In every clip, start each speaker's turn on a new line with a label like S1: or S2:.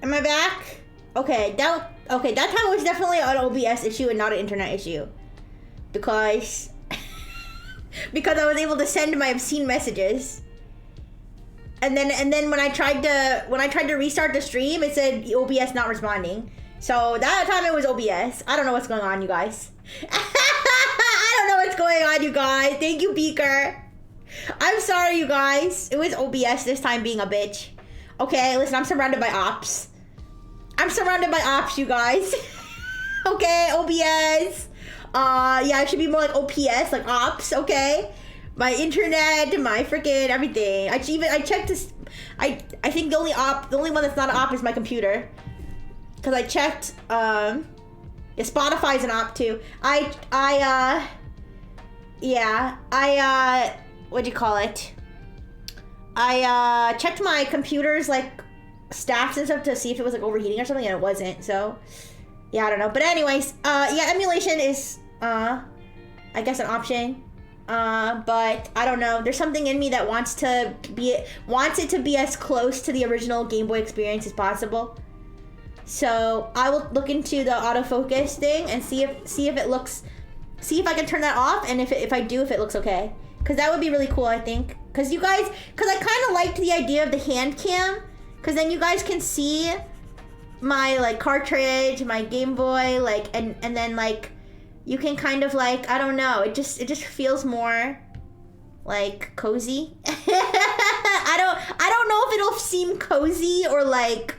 S1: Am I back? Okay, that time was definitely an OBS issue and not an internet issue. Because I was able to send my obscene messages. And then when I tried to restart the stream, it said OBS not responding. So that time it was OBS. I don't know what's going on, you guys. I don't know what's going on, you guys. Thank you, Beaker. I'm sorry, you guys. It was OBS this time being a bitch. Okay, listen, I'm surrounded by ops. I'm surrounded by ops, you guys. Okay, OBS. Yeah, it should be more like OPS, like ops, okay? My internet, my freaking everything. I checked this. I think the only one that's not an op is my computer. Cause I checked, yeah, Spotify's an op too. What'd you call it? I checked my computer's like stats and stuff to see if it was like overheating or something, and it wasn't. So yeah, I don't know. But anyways, yeah, emulation is I guess an option. But I don't know. There's something in me that wants it to be as close to the original Game Boy experience as possible. So I will look into the autofocus thing and see if I can turn that off, and if I do, if it looks okay. Cause that would be really cool, I think. Cause I kind of liked the idea of the hand cam. Cause then you guys can see my like cartridge, my Game Boy, like, and then like, you can kind of like, I don't know, it just feels more like cozy. I don't know if it'll seem cozy or like,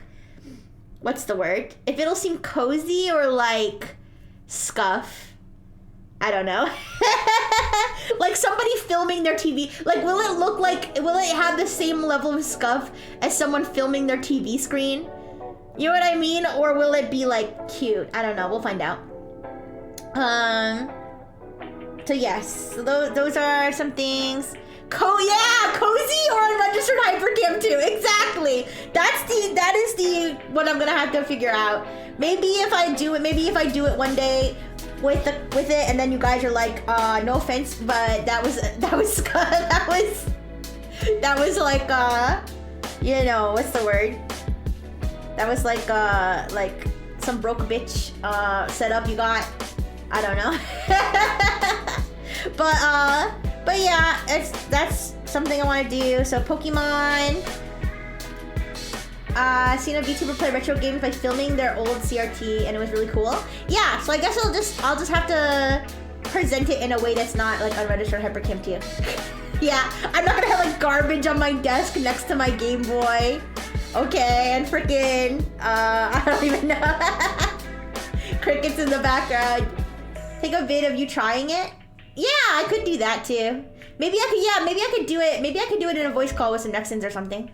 S1: what's the word? If it'll seem cozy or like scuff. I don't know. Like somebody filming their TV. Like, will it have the same level of scuff as someone filming their TV screen? You know what I mean? Or will it be like cute? I don't know. We'll find out. So yes, so those are some things. Yeah, cozy or unregistered hypercam too. Exactly. That is the what I'm gonna have to figure out. Maybe if I do it one day with it, and then you guys are like, no offense, but that was like you know, what's the word? That was like some broke bitch setup you got. I don't know. But yeah, that's something I want to do. So Pokemon. Seen a VTuber play retro games by filming their old CRT, and it was really cool. Yeah, so I guess I'll just have to present it in a way that's not like unregistered hypercam to you. Yeah, I'm not gonna have like garbage on my desk next to my Game Boy. Okay, and freaking I don't even know. Crickets in the background. Take a vid of you trying it. Yeah, I could do that too. Maybe I could do it. Maybe I could do it in a voice call with some Nexons or something.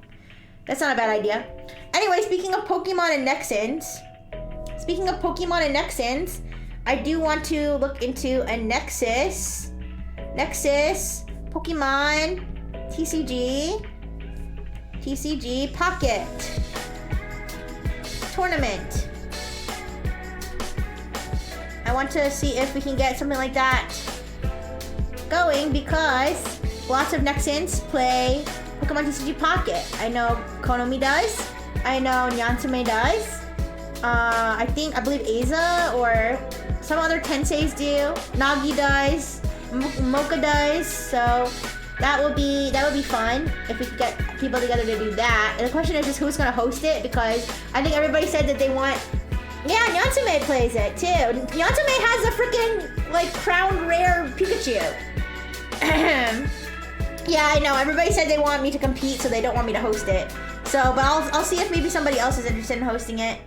S1: That's not a bad idea. Anyway, speaking of Pokemon and Nexons, I do want to look into a Nexus Pokemon TCG Pocket Tournament. I want to see if we can get something like that going, because lots of Nexons play Pokemon TCG Pocket. I know Konami does. I know Nyansume does. I believe Aza or some other Tenseis do. Nagi does. Mocha does. So that would be fun if we could get people together to do that. And the question is just who's gonna host it, because I think everybody said that they want. Yeah, Nyansume plays it too. Nyansume has a freaking like crown rare Pikachu. Yeah, I know. Everybody said they want me to compete, so they don't want me to host it. So, but I'll see if maybe somebody else is interested in hosting it.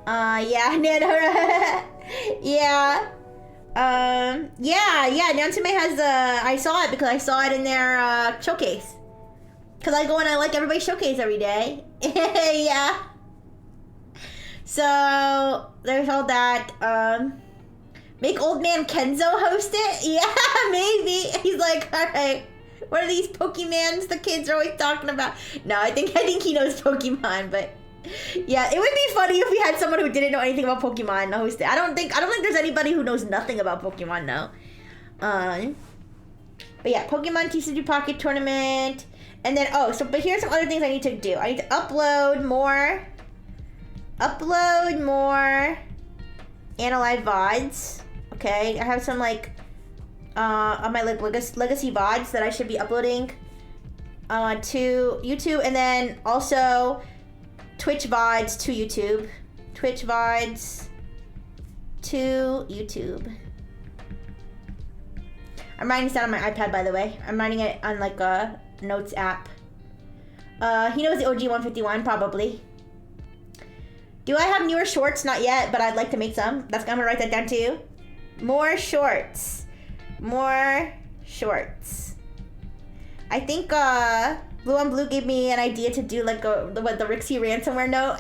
S1: Yeah, Nanora. Yeah. Yeah, Nyansume has the... I saw it because I saw it in their showcase. Because I go and I like everybody's showcase every day. Yeah. So, there's all that. Make old man Kenzo host it? Yeah, maybe. He's like, alright. What are these Pokemons the kids are always talking about? No, I think he knows Pokemon, but yeah, it would be funny if we had someone who didn't know anything about Pokemon to host it. I don't think there's anybody who knows nothing about Pokemon now. But yeah, Pokemon TCG Pocket Tournament. And then but here's some other things I need to do. I need to upload more upload more Analyze VODs. Okay, I have some like on my like legacy VODs that I should be uploading to YouTube, and then also Twitch VODs to YouTube. Twitch VODs to YouTube. I'm writing this down on my iPad, by the way. I'm writing it on like a notes app. He knows the OG 151, probably. Do I have newer shorts? Not yet, but I'd like to make some. I'm gonna write that down too. More shorts. More shorts. I think Blue on Blue gave me an idea to do like the Rixie ransomware note.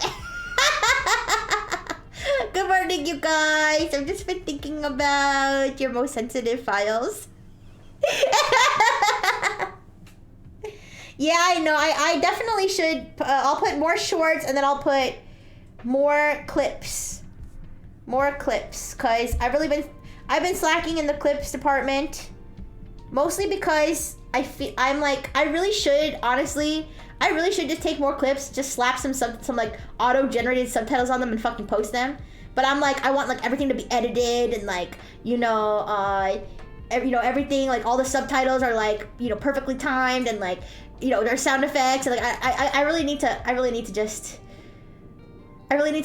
S1: Good morning, you guys. I've just been thinking about your most sensitive files. Yeah, I know. I definitely should. I'll put more shorts, and then I'll put more clips. More clips, cause I've been slacking in the clips department, mostly because I really should just take more clips, just slap some like auto-generated subtitles on them and fucking post them. But I'm like, I want like everything to be edited and like, everything, like all the subtitles are like, perfectly timed, and like, there's sound effects, and like I really need to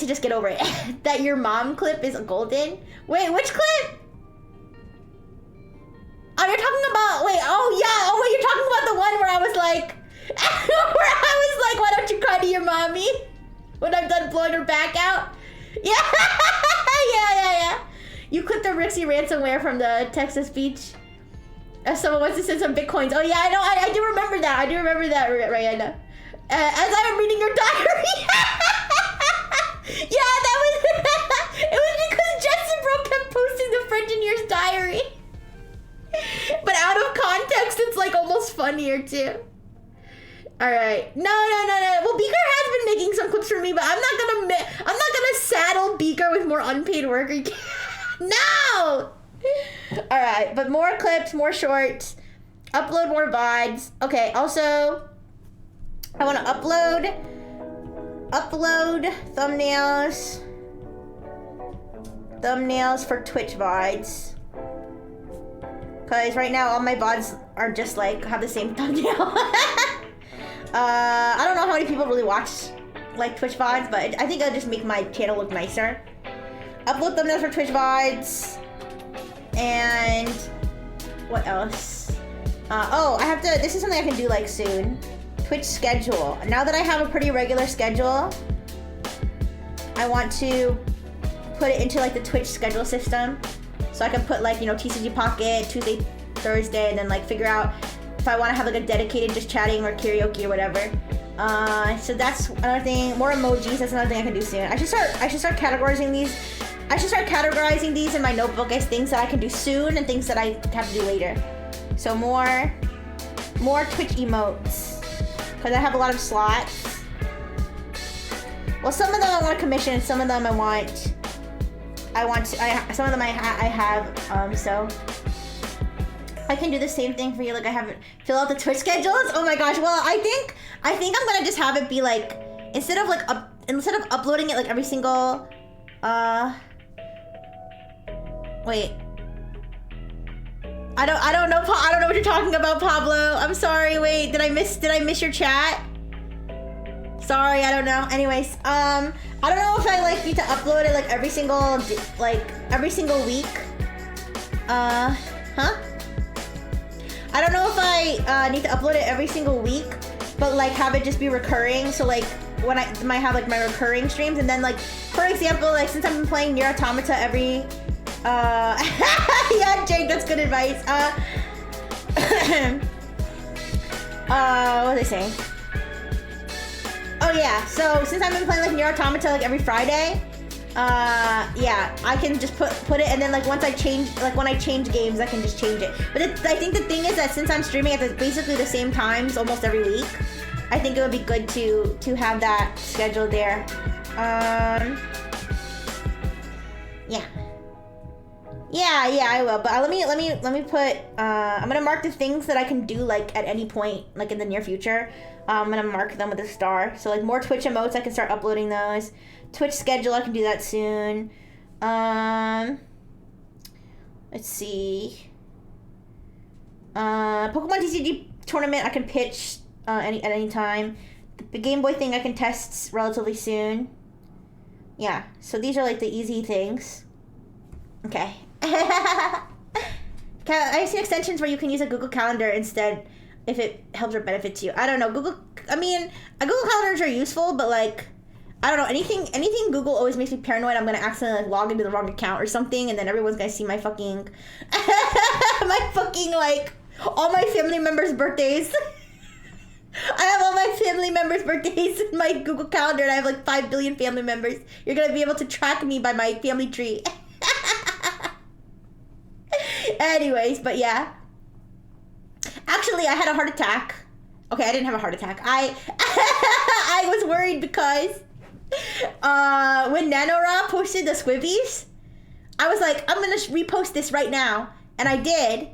S1: just get over it. That your mom clip is golden. Wait, which clip? Oh, you're talking about, you're talking about the one where I was like, why don't you cry to your mommy when I'm done blowing her back out? Yeah, yeah. You clipped the Rixie ransomware from the Texas beach. Someone wants to send some bitcoins. Oh yeah, I know. I do remember that. Rihanna. As I'm reading your diary. Yeah, that was. It was because Jetson Bro kept posting the Frengineer's diary. But out of context, it's like almost funnier too. All right. No. Well, Beaker has been making some clips for me, but I'm not gonna saddle Beaker with more unpaid work. No. All right, but more clips, more shorts, upload more VODs. Okay. Also, I want to upload thumbnails for Twitch VODs. Cause right now all my VODs are just like have the same thumbnail. I don't know how many people really watch like Twitch VODs, but I think it'll just make my channel look nicer. Upload thumbnails for Twitch VODs. And what else? This is something I can do like soon. Twitch schedule. Now that I have a pretty regular schedule, I want to put it into like the Twitch schedule system. So I can put like, TCG Pocket, Tuesday, Thursday, and then like figure out if I want to have like a dedicated just chatting or karaoke or whatever. So that's another thing. More emojis, that's another thing I can do soon. I should start categorizing these. I should start categorizing these in my notebook as things that I can do soon and things that I have to do later. So more Twitch emotes, because I have a lot of slots. Well, some of them I want to commission, and some of them some of them I have, so I can do the same thing for you. Like I haven't fill out the Twitch schedules. Oh my gosh. Well, I think I'm gonna just have it be like, instead of uploading it like every single, wait. I don't know what you're talking about, Pablo. I'm sorry. Wait, did I miss your chat? Sorry, I don't know. Anyways, I don't know if I like need to upload it like every single week. I don't know if I need to upload it every single week, but like have it just be recurring. So like when I might have like my recurring streams, and then like for example, like since I've been playing Nier Automata every yeah, Jake, that's good advice. What was I saying? Oh yeah, so since I've been playing like Nier Automata like every Friday, yeah, I can just put it, and then like once I change, like when I change games, I can just change it. But I think the thing is that since I'm streaming at basically the same times almost every week, I think it would be good to have that schedule there. Yeah, I will. But let me put. I'm gonna mark the things that I can do like at any point, like in the near future. I'm gonna mark them with a star. So like more Twitch emotes, I can start uploading those. Twitch schedule, I can do that soon. Let's see. Pokemon TCG tournament, I can pitch at any time. The Game Boy thing I can test relatively soon. Yeah, so these are like the easy things. Okay. I've seen extensions where you can use a Google Calendar instead if it helps or benefits you. I don't know. Google Calendars are useful, but like, I don't know, anything Google always makes me paranoid. I'm gonna accidentally like, log into the wrong account or something, and then everyone's gonna see my fucking like all my family members' birthdays. I have all my family members' birthdays in my Google Calendar, and I have like 5 billion family members. You're gonna be able to track me by my family tree. Anyways, but yeah. Actually, I had a heart attack. Okay, I didn't have a heart attack. I was worried because when NanoRa posted the Squibbies, I was like, I'm gonna repost this right now, and I did.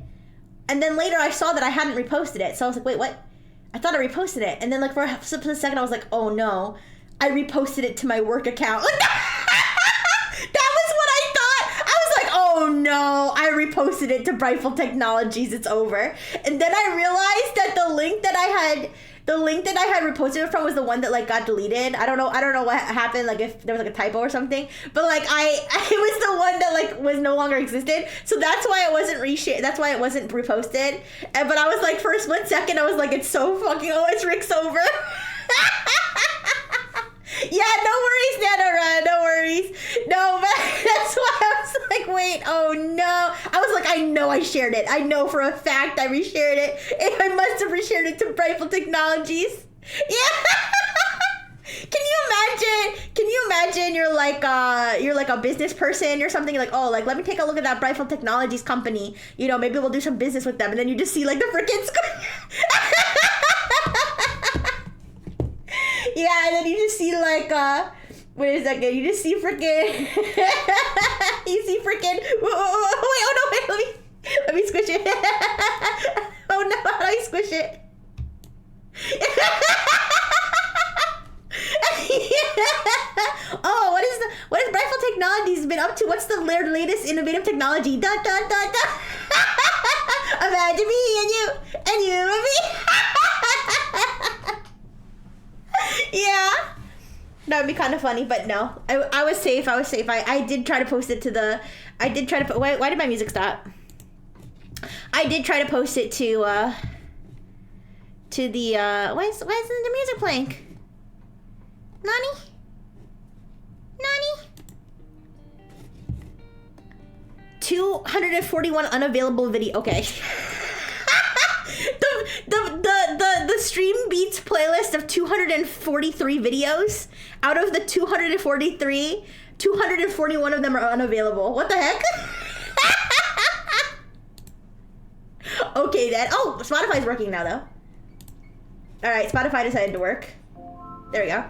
S1: And then later I saw that I hadn't reposted it, so I was like, wait, what? I thought I reposted it, and then like for a second I was like, oh no, I reposted it to my work account. That was what I thought. I was like, oh no, I reposted it to Brightful Technologies. It's over. And then I realized that the link that I had reposted it from was the one that like got deleted. I don't know what happened, like if there was like a typo or something. But like it was the one that like was no longer existed. So that's why it wasn't reshared. That's why it wasn't reposted. But I was like, for a split second, I was like, it's so fucking, oh, it's Rick's over. Yeah, no worries, NanoRa, no worries. No, but that's why I was like, wait, oh no. I was like, I know I shared it. I know for a fact I reshared it. And I must have reshared it to Brightful Technologies. Yeah. Can you imagine you're like a business person or something, like, oh, like, let me take a look at that Brightful Technologies company. You know, maybe we'll do some business with them. And then you just see like the freaking yeah, and then you just see like, wait a second, you just see freaking, you see freaking, wait, oh no, wait, let me squish it. Oh no, how do I squish it? Oh, what has Brightful Technologies been up to? What's the latest innovative technology? Dun dun dun dun. Imagine me and you and me. Yeah, that would be kind of funny, but no, I was safe. I did try to post it to the, why did my music stop? I did try to post it to the, why isn't the music playing? Nani? 241 unavailable video, okay. The Stream Beats playlist of 243 videos. Out of the 243, 241 of them are unavailable. What the heck? Okay then. Oh, Spotify's working now though. Alright, Spotify decided to work. There we go.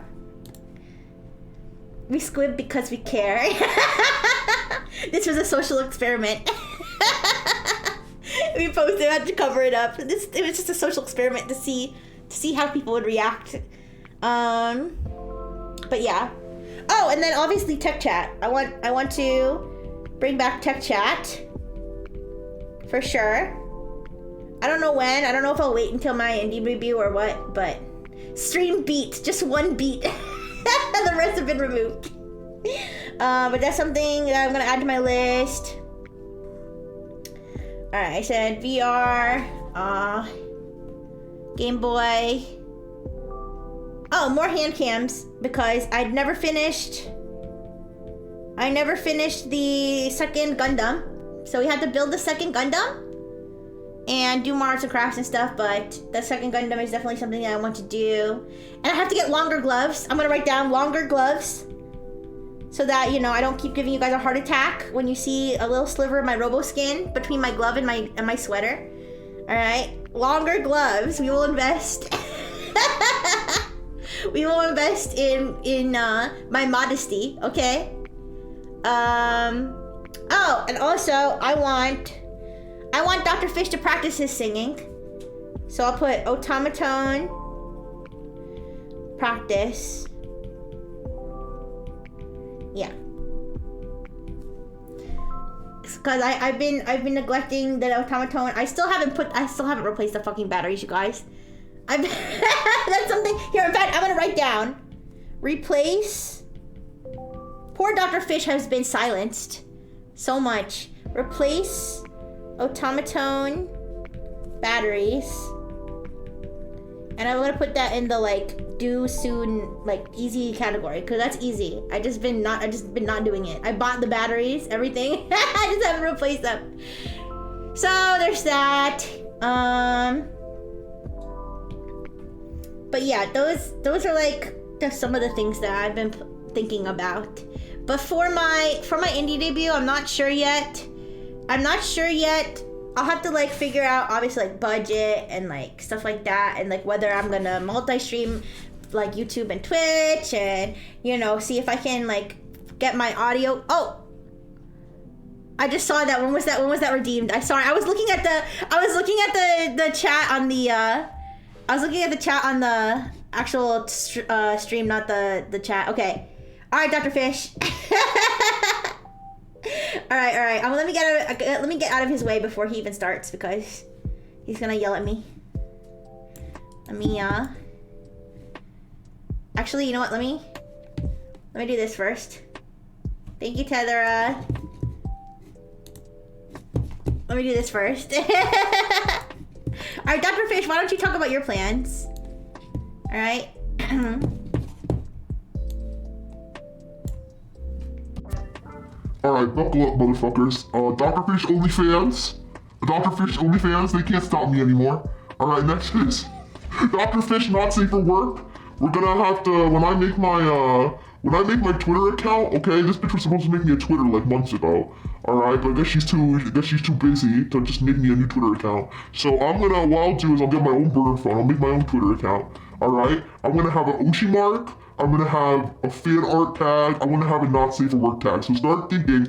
S1: We squib because we care. This was a social experiment. We posted it, had to cover it up. It was just a social experiment to see how people would react. But yeah. Oh, and then obviously Tech Chat. I want to bring back Tech Chat for sure. I don't know when. I don't know if I'll wait until my indie review or what, but Stream Beat, just one beat. The rest have been removed. But that's something that I'm gonna add to my list. Alright, I said VR, Game Boy. Oh, more hand cams, because I never finished the second Gundam. So we had to build the second Gundam and do more arts and crafts and stuff, but the second Gundam is definitely something that I want to do. And I have to get longer gloves. I'm gonna write down longer gloves so that, you know, I don't keep giving you guys a heart attack when you see a little sliver of my robo skin between my glove and my sweater. All right, longer gloves. We will invest. We will invest in my modesty. Okay. Oh, and also I want Dr. Fish to practice his singing. So I'll put automaton practice. Yeah. Because I've been neglecting the automaton. I still haven't replaced the fucking batteries, you guys. That's something here. In fact, I'm gonna write down. Replace. Poor Dr. Fish has been silenced so much. Replace automaton batteries. And I'm gonna put that in the like do soon, like easy category, because that's easy. I just been not doing it. I bought the batteries, everything. I just haven't replaced them. So there's that. But yeah, those are like just some of the things that I've been thinking about. But for my indie debut, I'm not sure yet. I'll have to like figure out obviously like budget and like stuff like that, and like whether I'm gonna multi-stream like YouTube and Twitch, and you know, see if I can like get my audio. Oh, I just saw that. When was that redeemed? I was looking at the chat on the I was looking at the chat on the actual stream, not the chat. Okay. All right, Dr. Fish. All right. Let me get out of his way before he even starts, because he's gonna yell at me. Actually, you know what? Let me do this first. Thank you, Tether. Let me do this first. All right, Dr. Fish, why don't you talk about your plans? All right.
S2: Alright, buckle up, motherfuckers. Dr. Fish OnlyFans, they can't stop me anymore. Alright, next is Dr. Fish not safe for work. We're gonna have to, when I make my Twitter account, okay, this bitch was supposed to make me a Twitter like months ago. Alright, but I guess she's too busy to just make me a new Twitter account. So what I'll do is I'll get my own burner phone, I'll make my own Twitter account. Alright, I'm gonna have an Oshi mark, I'm gonna have a fan art tag, I'm gonna have a not safe for work tag. So start thinking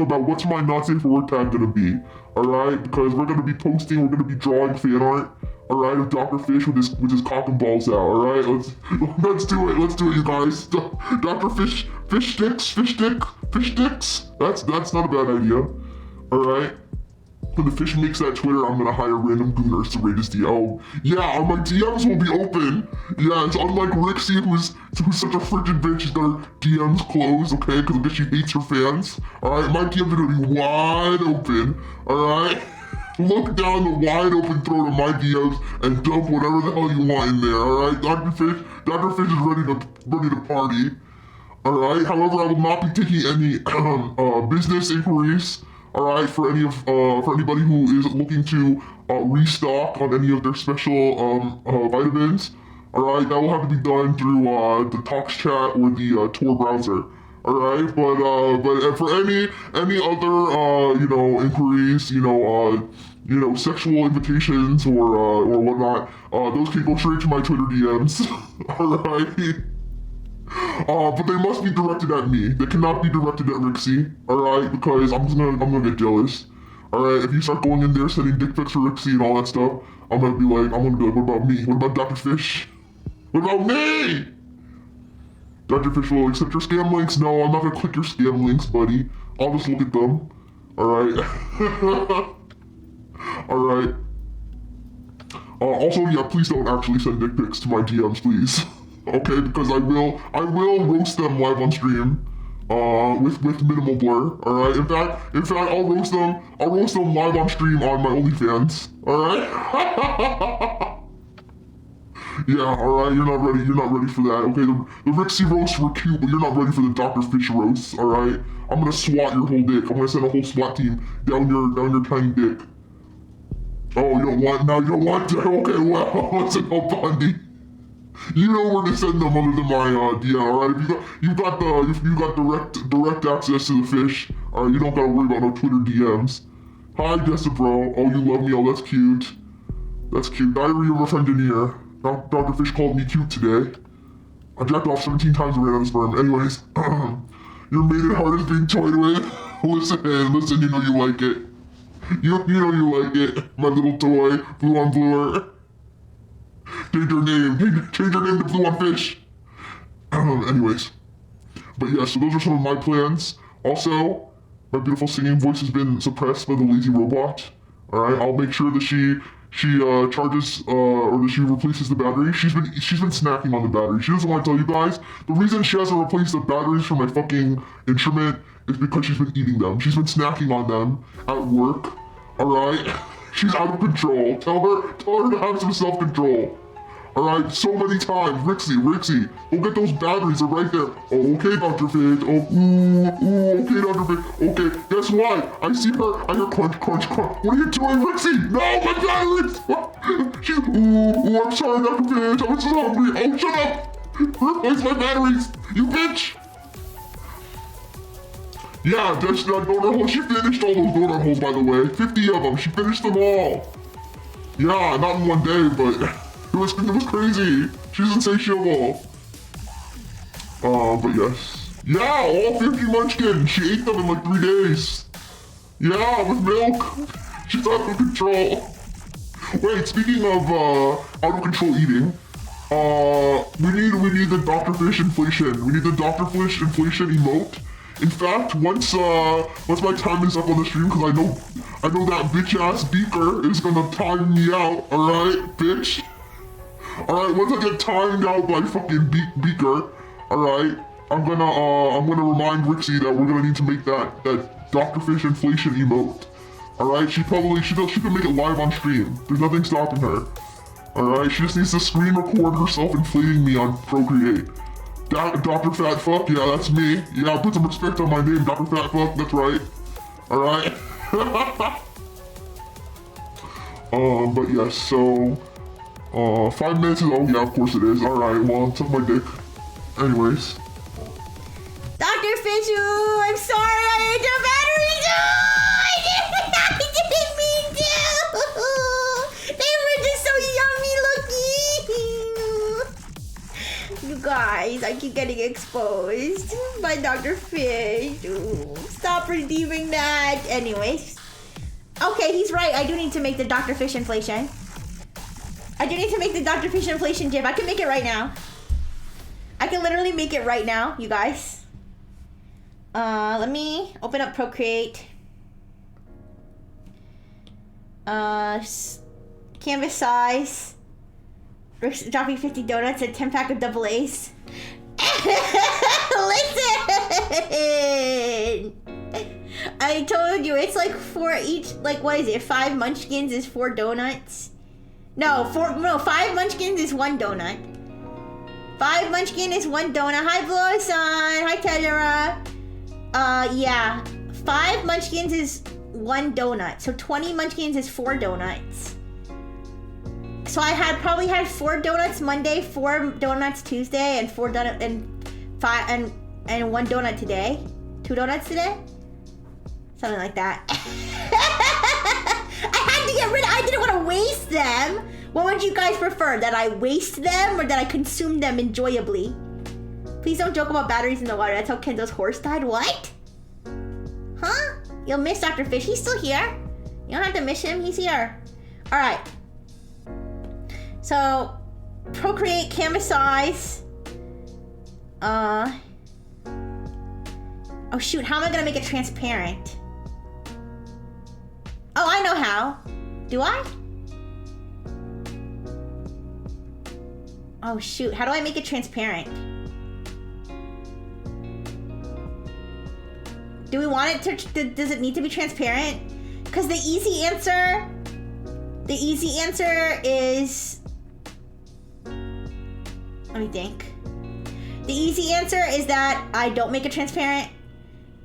S2: about what's my not safe for work tag gonna be. Alright, because we're gonna be drawing fan art. Alright, of Dr. Fish with his cock and balls out. Alright, let's do it, you guys. Dr. Fish sticks. That's not a bad idea. Alright. When the Fish makes that Twitter, I'm gonna hire random gooners to raid his DM. Oh, yeah, my DMs will be open. Yeah, it's unlike Rixie, who's such a frigid bitch. She's got her DMs closed, okay, because I guess she hates her fans. Alright, my DMs are gonna be wide open. Alright? Look down the wide open throat of my DMs and dump whatever the hell you want in there, alright? Dr. Fish is ready to party. Alright, however, I will not be taking any business inquiries. Alright, for anybody who is looking to restock on any of their special vitamins. Alright, that will have to be done through the Talks chat or the Tor browser. Alright, but for any other inquiries, sexual invitations or whatnot, those can go straight to my Twitter DMs. Alright. But they must be directed at me. They cannot be directed at Rixie, alright? Because I'm gonna get jealous. Alright, if you start going in there sending dick pics for Rixie and all that stuff, I'm gonna be like, what about me? What about Dr. Fish? What about me? Dr. Fish will accept your scam links? No, I'm not gonna click your scam links, buddy. I'll just look at them. Alright. Alright. Also, yeah, please don't actually send dick pics to my DMs, please. Okay, because I will roast them live on stream, with minimal blur. All right. In fact, I'll roast them live on stream on my OnlyFans. All right. Yeah. All right. You're not ready for that. Okay. The Rixie roasts were cute, but you're not ready for the Dr. Fish roasts. All right. I'm gonna swat your whole dick. I'm gonna send a whole SWAT team down your tiny dick. Oh, you don't want to? Okay. Well, it's a no Bundy. You know where to send them under my DM, alright? If you got direct access to the Fish, alright, you don't gotta worry about no Twitter DMs. Hi, Decibro. Oh, you love me. Oh, that's cute. That's cute. Diary of a friend in here. Dr. Fish called me cute today. I jacked off 17 times and ran out of sperm. Anyways, your maiden heart is being toyed with. Listen, you know you like it. You know you like it. My little toy, blue on bluer. Change your name. Change your name to Blue on Fish. Anyways. But yeah, so those are some of my plans. Also, my beautiful singing voice has been suppressed by the lazy robot. Alright, I'll make sure that she charges or that she replaces the battery. She's been snacking on the battery. She doesn't want to tell you guys. The reason she hasn't replaced the batteries for my fucking instrument is because she's been eating them. She's been snacking on them at work. Alright? She's out of control. Tell her to have some self-control. Alright, so many times. Rixie, go get those batteries, they're right there. Oh, okay, Dr. Fidge. Oh, okay, Dr. Fidge. Okay, guess what? I see her. I hear crunch. What are you doing, Rixie? No, my batteries! She's, I'm sorry, Dr. Fidge. I'm so hungry. Oh, shut up! Replace my batteries, you bitch! Yeah, that's that donut hole. She finished all those donut holes, by the way. 50 of them. She finished them all. Yeah, not in one day, but... It was crazy. She's insatiable. But yes. Yeah, all 50 munchkins. She ate them in like 3 days. Yeah, with milk. She's out of control. Wait, speaking of out of control eating, we need the Dr. Fish inflation. We need the Dr. Fish inflation emote. In fact, once my time is up on the stream, because I know that bitch ass Beaker is gonna time me out. All right, bitch. Alright, once I get timed out by fucking Beaker, alright, I'm gonna remind Rixie that we're gonna need to make that Dr. Fish inflation emote. Alright, she can make it live on stream. There's nothing stopping her. Alright, she just needs to screen record herself inflating me on Procreate. Dr. Fat Fuck, yeah, that's me. Yeah, put some respect on my name, Dr. Fat Fuck, that's right. Alright. But yes, so... 5 minutes is, oh yeah, of course it is. Alright, well, suck my dick. Anyways.
S1: Dr. Fishu, I'm sorry I ate your batteries. I didn't mean to. They were just so yummy looking. You guys, I keep getting exposed by Dr. Fish. Stop redeeming that. Anyways. Okay, he's right. I do need to make the Dr. Fish inflation. I do need to make the Dr. Fish inflation gif. I can make it right now. I can literally make it right now, you guys. Let me open up Procreate. Canvas size. Rick's dropping 50 donuts and 10 pack of double A's. Listen! I told you, it's like 4 each, like what is it? 5 munchkins is 4 donuts. No, 5 munchkins is 1 donut. 5 munchkin is 1 donut. Hi, Blue-san. Hi, Tedera. Yeah. 5 munchkins is 1 donut. So 20 munchkins is 4 donuts. So I probably had 4 donuts Monday, 4 donuts Tuesday, and 4 donut and 1 donut today. 2 donuts today? Something like that. I had to get rid of, I didn't want to waste them. What would you guys prefer? That I waste them or that I consume them enjoyably? Please don't joke about batteries in the water. That's how Kenzo's horse died. What? Huh? You'll miss Dr. Fish. He's still here. You don't have to miss him. He's here. All right. So, Procreate canvas size. Oh shoot, how am I gonna make it transparent? Oh, I know how. Do I? Oh shoot, how do I make it transparent? Do we want it to, does it need to be transparent? Because the easy answer is, let me think. The easy answer is that I don't make it transparent.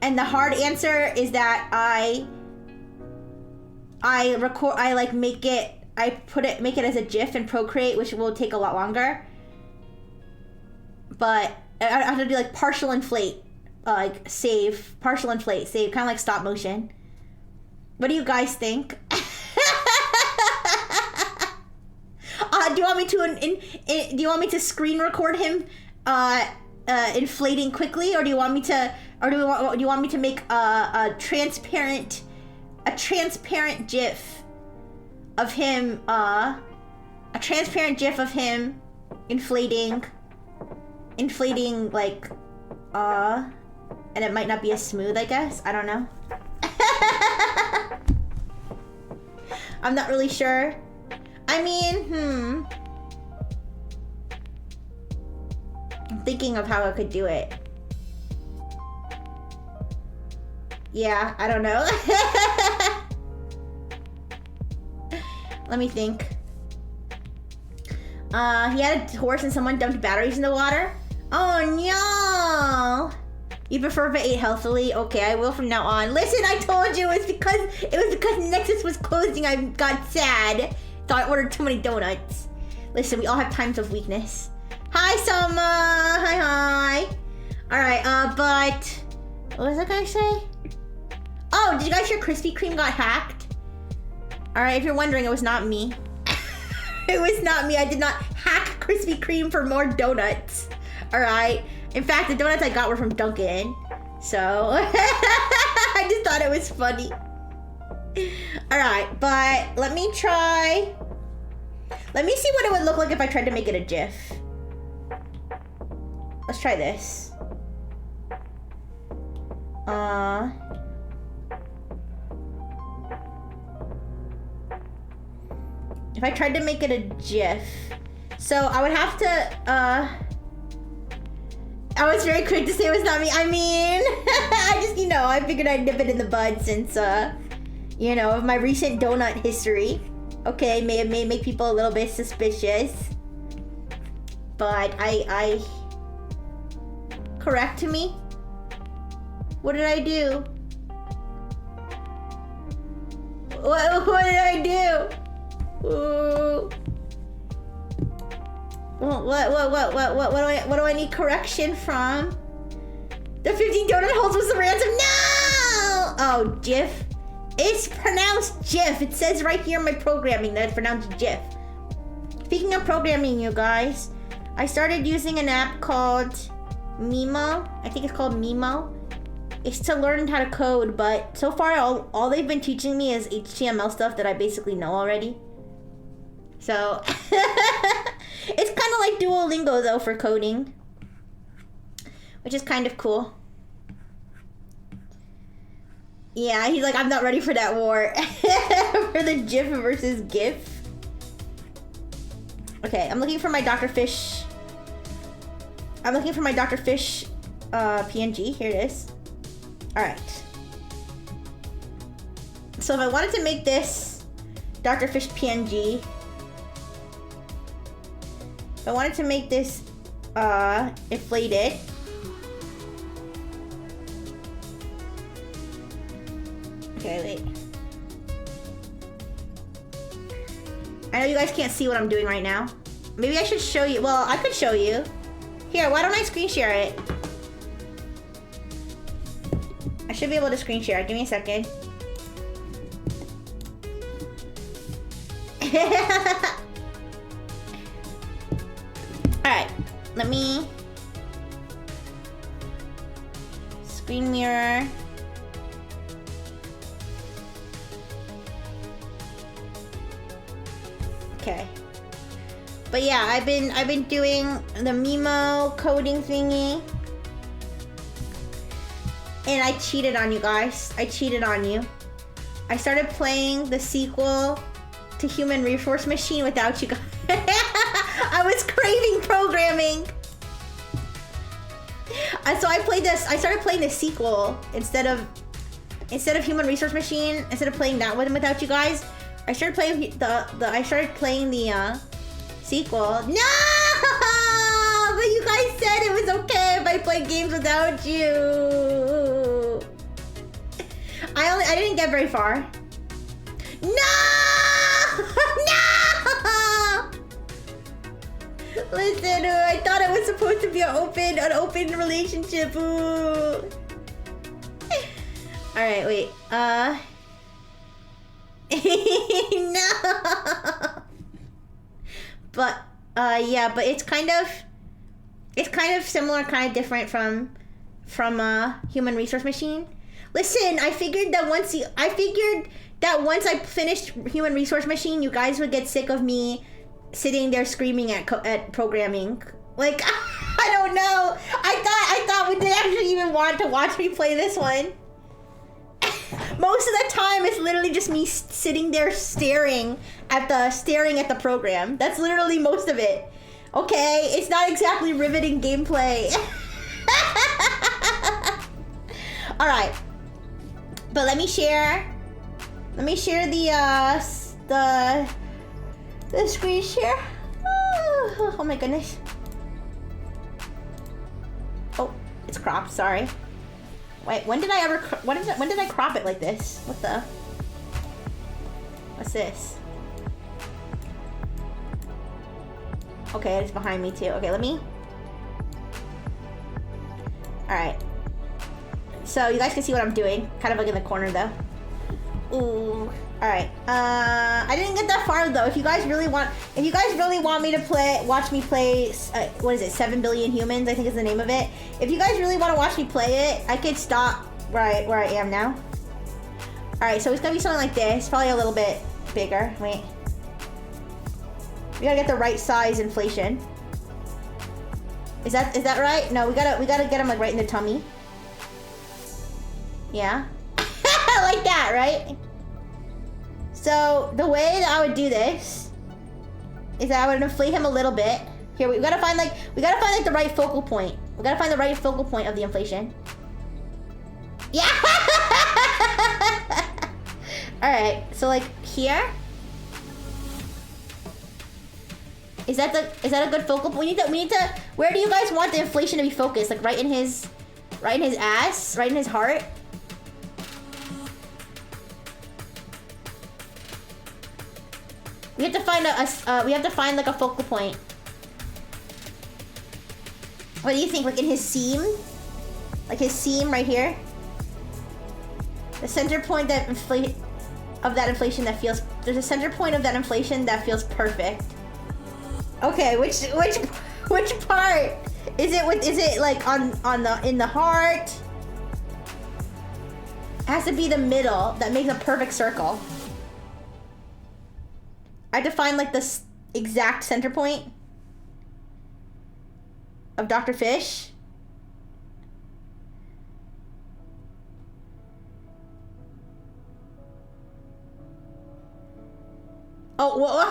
S1: And the hard answer is that I make it as a GIF in Procreate, which will take a lot longer. But I have to do like partial inflate, like save, partial inflate, save, kind of like stop motion. What do you guys think? Do you want me to do you want me to screen record him inflating quickly, or do you want me to, or do you want me to make a transparent GIF of him a transparent GIF of him inflating, like, and it might not be as smooth, I guess. I don't know. I'm not really sure. I mean, I'm thinking of how I could do it. Yeah, I don't know. Let me think. He had a horse and someone dumped batteries in the water. Oh no! You prefer if I ate healthily? Okay, I will from now on. Listen, I told you it was because Nexus was closing. I got sad, so I ordered too many donuts. Listen, we all have times of weakness. Hi, Selma. Hi. All right, but what was that guy say? Oh, did you guys hear Krispy Kreme got hacked? All right, if you're wondering, it was not me. It was not me. I did not hack Krispy Kreme for more donuts. All right. In fact, the donuts I got were from Dunkin'. So, I just thought it was funny. All right, but let me try. Let me see what it would look like if I tried to make it a GIF. Let's try this. If I tried to make it a GIF, so I would have to, I was very quick to say it was not me. I mean, I just, I figured I'd nip it in the bud since, of my recent donut history. Okay, may make people a little bit suspicious. But correct to me? What did I do? What did I do? Ooh. What do I need correction from? The 15 donut holes was the ransom. No! Oh, GIF. It's pronounced GIF. It says right here in my programming that it's pronounced GIF. Speaking of programming, you guys, I started using an app called Mimo. I think it's called Mimo. It's to learn how to code, but so far all they've been teaching me is HTML stuff that I basically know already. So, it's kind of like Duolingo, though, for coding. Which is kind of cool. Yeah, he's like, I'm not ready for that war. For the GIF versus GIF. Okay, I'm looking for my Dr. Fish. I'm looking for my Dr. Fish PNG. Here it is. Alright. So if I wanted to make this Dr. Fish PNG... If I wanted to make this inflated, okay, wait. I know you guys can't see what I'm doing right now. Maybe I should show you. Well, I could show you. Here, why don't I screen share it? I should be able to screen share it. Give me a second. Alright, let me screen mirror. Okay. But yeah, I've been doing the Mimo coding thingy. And I cheated on you guys. I cheated on you. I started playing the sequel to Human Resource Machine without you guys. I was craving programming. So I started playing the sequel instead of Human Resource Machine. Instead of playing that one without you guys, I started playing the sequel. No! But you guys said it was okay if I played games without you. I didn't get very far. No! No! Listen, I thought it was supposed to be an open relationship. Ooh. All right, wait. No. But yeah, but it's kind of similar, kind of different from Human Resource Machine. Listen, I figured that once I finished Human Resource Machine, you guys would get sick of me sitting there screaming at programming. Like, I don't know. I thought would they actually even want to watch me play this one? Most of the time, it's literally just me sitting there staring at the program. That's literally most of it. Okay, it's not exactly riveting gameplay. All right, but let me share the screen share. Oh my goodness. Oh, it's cropped. Sorry. Wait, when did I crop it like this? What's this? Okay, it's behind me too. Okay, let me. All right. So you guys can see what I'm doing. Kind of like in the corner though. Ooh. All right. I didn't get that far though. If you guys really want me to watch me play, what is it? 7 Billion Humans, I think is the name of it. If you guys really want to watch me play it, I could stop where I am now. All right. So it's gonna be something like this. Probably a little bit bigger. Wait. We gotta get the right size inflation. Is that right? No, we gotta get him like right in the tummy. Yeah. Like that, right? So the way that I would do this is that I would inflate him a little bit. Here, we gotta find like the right focal point. We gotta find the right focal point of the inflation. Yeah. All right. So like here. Is that a good focal point? We need to. Where do you guys want the inflation to be focused? Like right in his ass, right in his heart. We have to find like a focal point. What do you think? Like in his seam? Like his seam right here? The center point that inflation that feels... There's a center point of that inflation that feels perfect. Okay, which part? Is it like in the heart? It has to be the middle that makes a perfect circle. I have to find like the exact center point of Dr. Fish. Oh, whoa!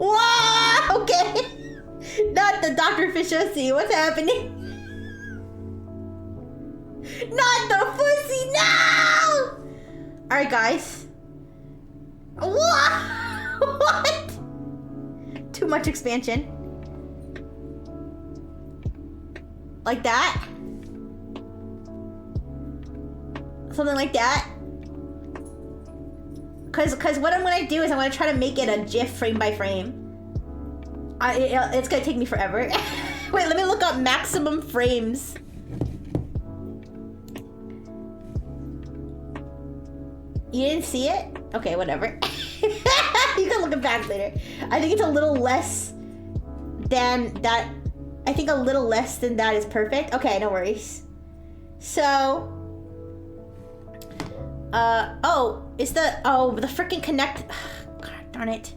S1: Whoa! Okay. Not the Dr. Fishosi. What's happening? Not the pussy, no! Alright, guys. What? Too much expansion. Like that? Something like that? Cause what I'm gonna do is I'm gonna try to make it a GIF frame by frame. It's gonna take me forever. Wait, let me look up maximum frames. You didn't see it? Okay, whatever. You can look it back later. I think it's a little less than that. I think a little less than that is perfect. Okay, no worries. So, the freaking connect. God darn it.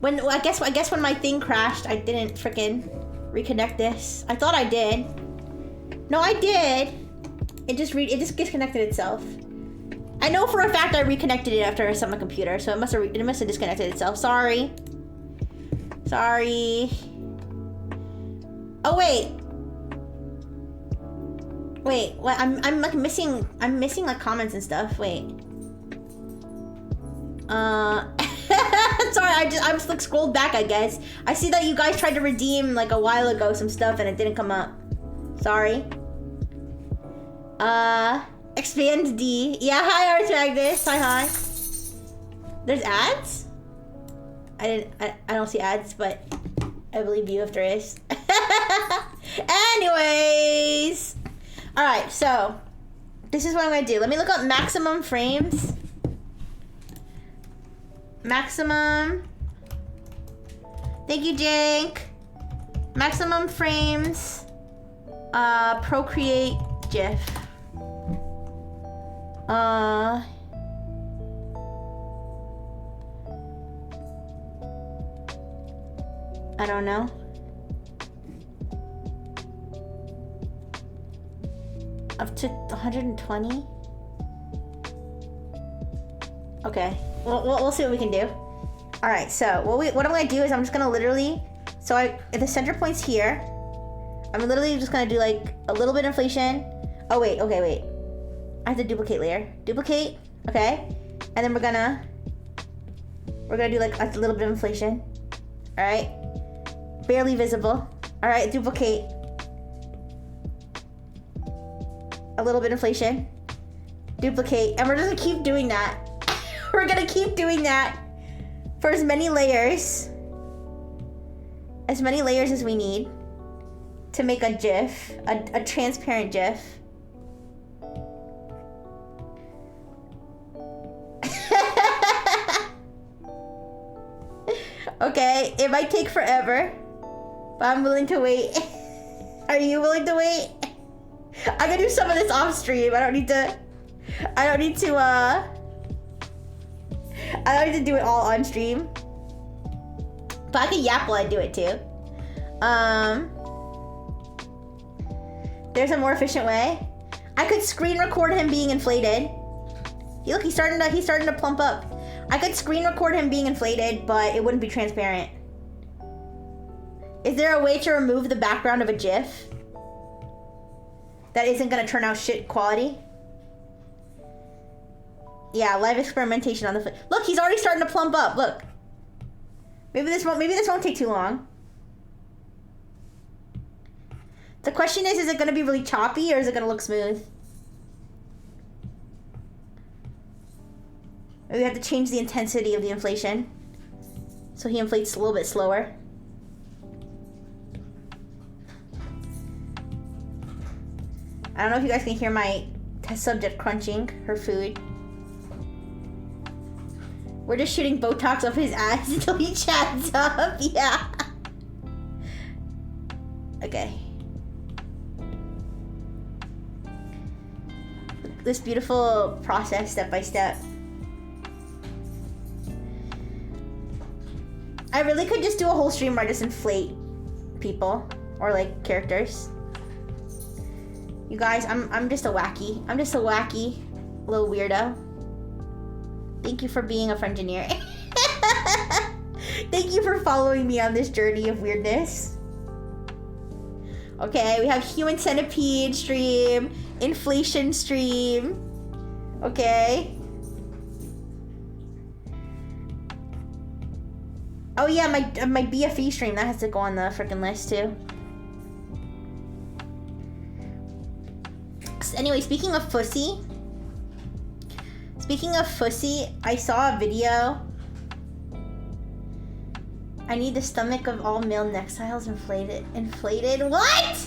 S1: I guess when my thing crashed, I didn't freaking reconnect this. I thought I did. No, I did. It just disconnected itself. I know for a fact I reconnected it after I set my computer, so it must have disconnected itself. Sorry. Oh wait. Wait, what? I'm like missing like comments and stuff. Wait. Sorry, I just like scrolled back, I guess. I see that you guys tried to redeem like a while ago some stuff and it didn't come up. Sorry. Expand D. Yeah, hi Art Magnus. Hi. There's ads? I don't see ads, but I believe you if there is. Anyways. Alright, so this is what I'm gonna do. Let me look up maximum frames. Maximum. Thank you, Jink. Maximum frames. Procreate GIF. I don't know. Up to 120? Okay, we'll see what we can do. All right, so what I'm gonna do is I'm just gonna literally, if the center point's here, I'm literally just gonna do like a little bit inflation. Oh wait, okay, wait. I have to duplicate layer. Duplicate, okay. And then we're gonna do like a little bit of inflation. All right, barely visible. All right, duplicate. A little bit of inflation. Duplicate, and we're just gonna keep doing that. We're gonna keep doing that for as many layers as we need to make a GIF, a transparent GIF. Okay, it might take forever, but I'm willing to wait. Are you willing to wait? I can do some of this off stream. I don't need to do it all on stream. But I can yap while I do it too. There's a more efficient way. I could screen record him being inflated. Look, he's starting to plump up. I could screen record him being inflated, but it wouldn't be transparent. Is there a way to remove the background of a GIF that isn't gonna turn out shit quality? Yeah, live experimentation on the look, he's already starting to plump up. Look. Maybe this won't take too long. The question is it gonna be really choppy or is it gonna look smooth? Maybe we have to change the intensity of the inflation so he inflates a little bit slower. I don't know if you guys can hear my test subject crunching her food. We're just shooting Botox up his ass until he chads up. Yeah. Okay. This beautiful process, step by step. I really could just do a whole stream where I just inflate people or like characters. You guys, I'm just a wacky little weirdo. Thank you for being a Frengineer. Thank you for following me on this journey of weirdness. Okay, we have human centipede stream, inflation stream. Okay. Oh yeah, my BFE stream, that has to go on the freaking list too. Anyway, speaking of Fussy, I saw a video. I need the stomach of all male Nexiles inflated. Inflated? What?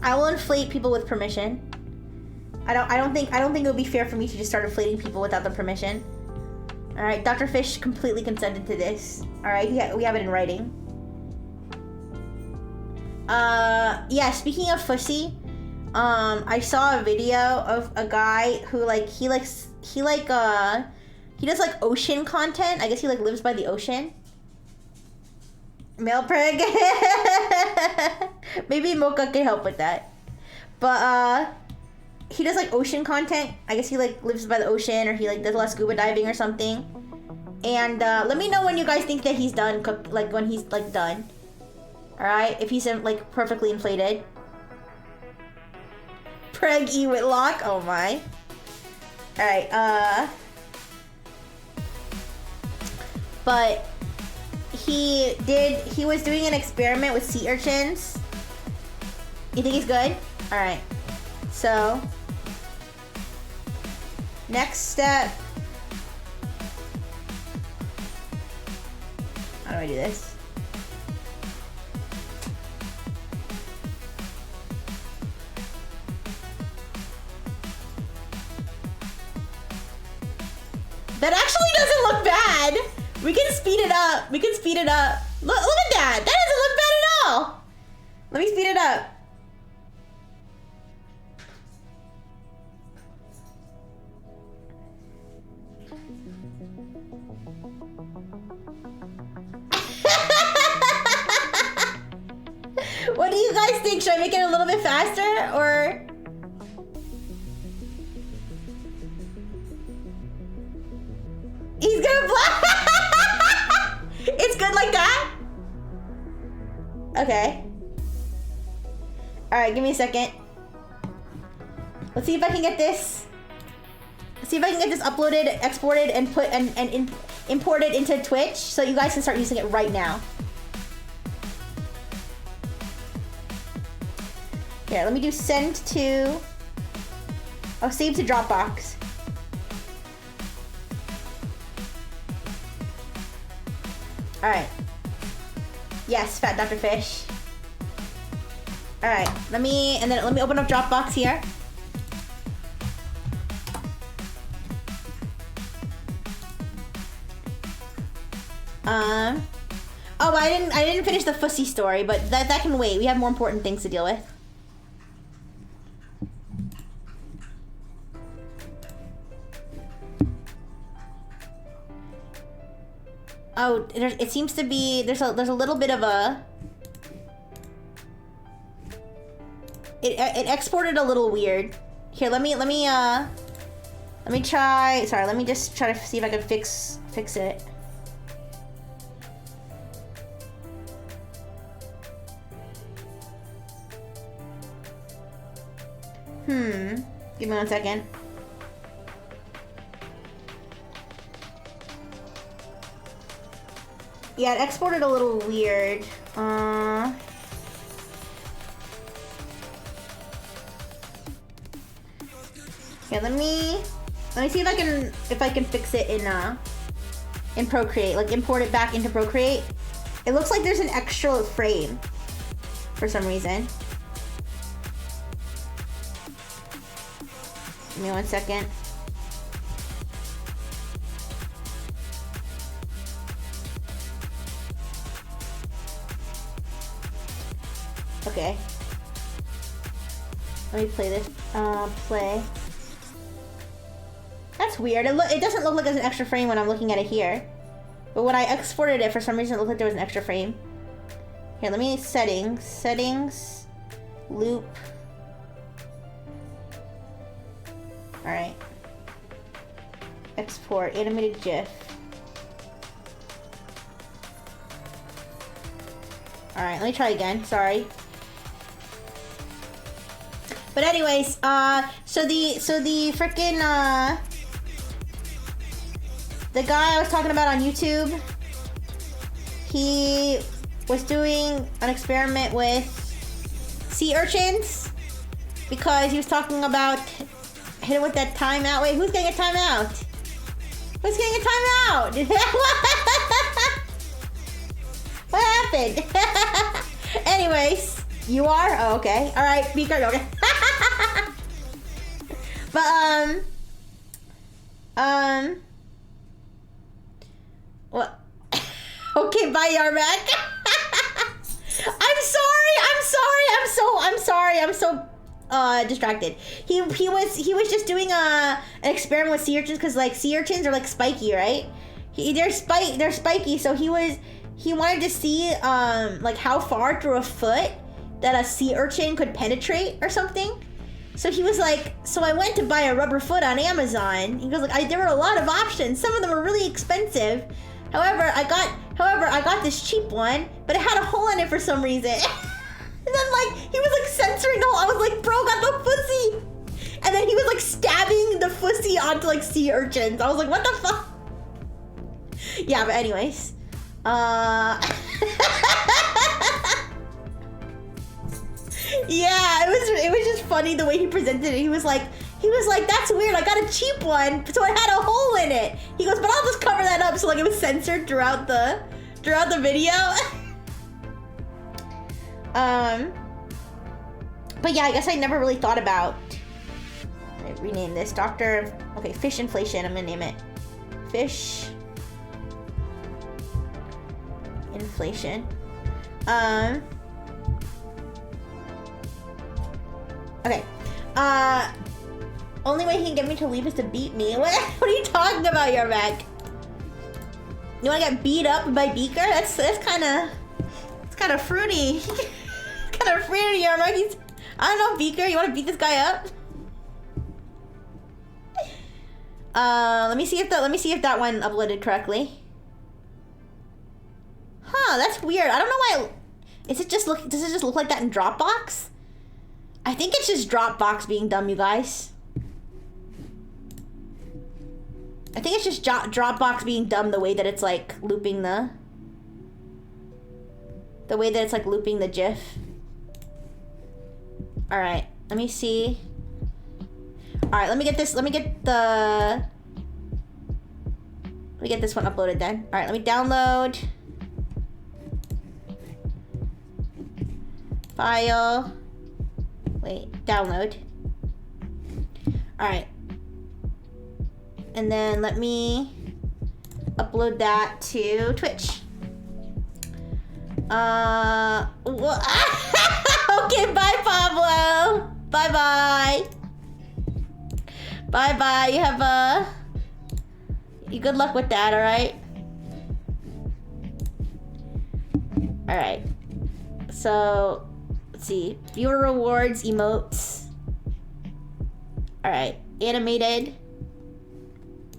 S1: I will inflate people with permission. I don't think it would be fair for me to just start inflating people without the permission. All right, Dr. Fish completely consented to this. All right, we have it in writing. Yeah. Speaking of Fussy. I saw a video of a guy who he does like ocean content. I guess he like lives by the ocean. Male preg. Maybe Mocha can help with that. But he does like ocean content. I guess he like lives by the ocean or he like does a lot of scuba diving or something. And let me know when you guys think that he's done like when he's like done. All right, if he's like perfectly inflated. Preg E Whitlock. Oh my. Alright, but he was doing an experiment with sea urchins. You think he's good? Alright. So next step. How do I do this? That actually doesn't look bad. We can speed it up. Look at that. That doesn't look bad at all. Let me speed it up. What do you guys think? Should I make it a little bit faster or? He's gonna block. It's good like that? Okay. Alright, give me a second. Let's see if I can get this. Let's see if I can get this uploaded, exported, and imported into Twitch so you guys can start using it right now. Here, let me do send to... Oh, save to Dropbox. Alright. Yes, Fat Dr. Fish. Alright, let me open up Dropbox here. Oh, I didn't finish the Fussy story, but that can wait. We have more important things to deal with. Oh, it seems to be there's a little bit of a it exported a little weird. Here, let me try. Sorry, let me just try to see if I can fix it. Give me 1 second. Yeah, it exported a little weird. Yeah, let me see if I can fix it in Procreate, like import it back into Procreate. It looks like there's an extra frame for some reason. Give me 1 second. Okay. Let me play this. Play. That's weird. It doesn't look like there's an extra frame when I'm looking at it here. But when I exported it, for some reason it looked like there was an extra frame. Here, let me settings, loop. Alright. Export, animated GIF. Alright, let me try again, sorry. But anyways, so the frickin', the guy I was talking about on YouTube, he was doing an experiment with sea urchins because he was talking about hit it with that timeout. Wait, who's getting a timeout? Who's getting a timeout? What happened? Anyways, you are? Oh, okay. All right, Beaker. Okay. But what? Okay, bye, Yarmak. I'm so distracted. He was just doing an experiment with sea urchins because like sea urchins are like spiky, right? They're spiky, so he wanted to see like how far through a foot that a sea urchin could penetrate or something. So he was like, so I went to buy a rubber foot on Amazon. He goes like, there were a lot of options. Some of them were really expensive. However, I got this cheap one, but it had a hole in it for some reason. And then like, he was like censoring the hole. I was like, bro, got the pussy. And then he was like stabbing the pussy onto like sea urchins. I was like, what the fuck? Yeah, but anyways. Yeah, it was just funny the way he presented it. He was like, that's weird. I got a cheap one, so it had a hole in it. He goes, but I'll just cover that up so like it was censored throughout the video. But yeah, I guess I never really thought about. I rename this okay, fish inflation. I'm gonna name it fish inflation. Okay. Only way he can get me to leave is to beat me. What are you talking about, Yarmak? You wanna get beat up by Beaker? That's kind of fruity. Kind They're afraid of you, right? I don't know, Beaker. You want to beat this guy up? Let me see if that one uploaded correctly. Huh, that's weird. I don't know why. Does it just look like that in Dropbox? I think it's just Dropbox being dumb, you guys. I think it's just Dropbox being dumb the way that it's like looping the GIF. All right, let me see. All right, let me get this one uploaded then. All right, let me download. File. Wait, download. All right. And then let me upload that to Twitch. Okay, bye, Pablo. Bye-bye. Bye-bye. You good luck with that, all right? All right. So, let's see. Viewer rewards, emotes. All right. Animated.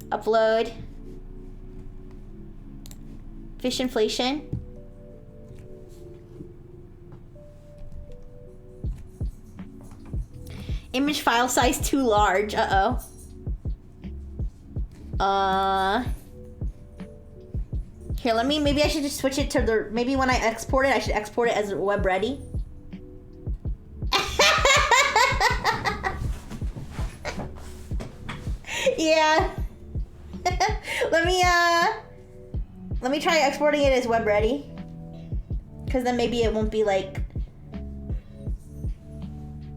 S1: Upload. Fish inflation. Image file size too large. Uh-oh. Here, maybe I should just switch it to maybe when I export it, I should export it as web ready. Yeah. Let me try exporting it as web ready. Cause then maybe it won't be like,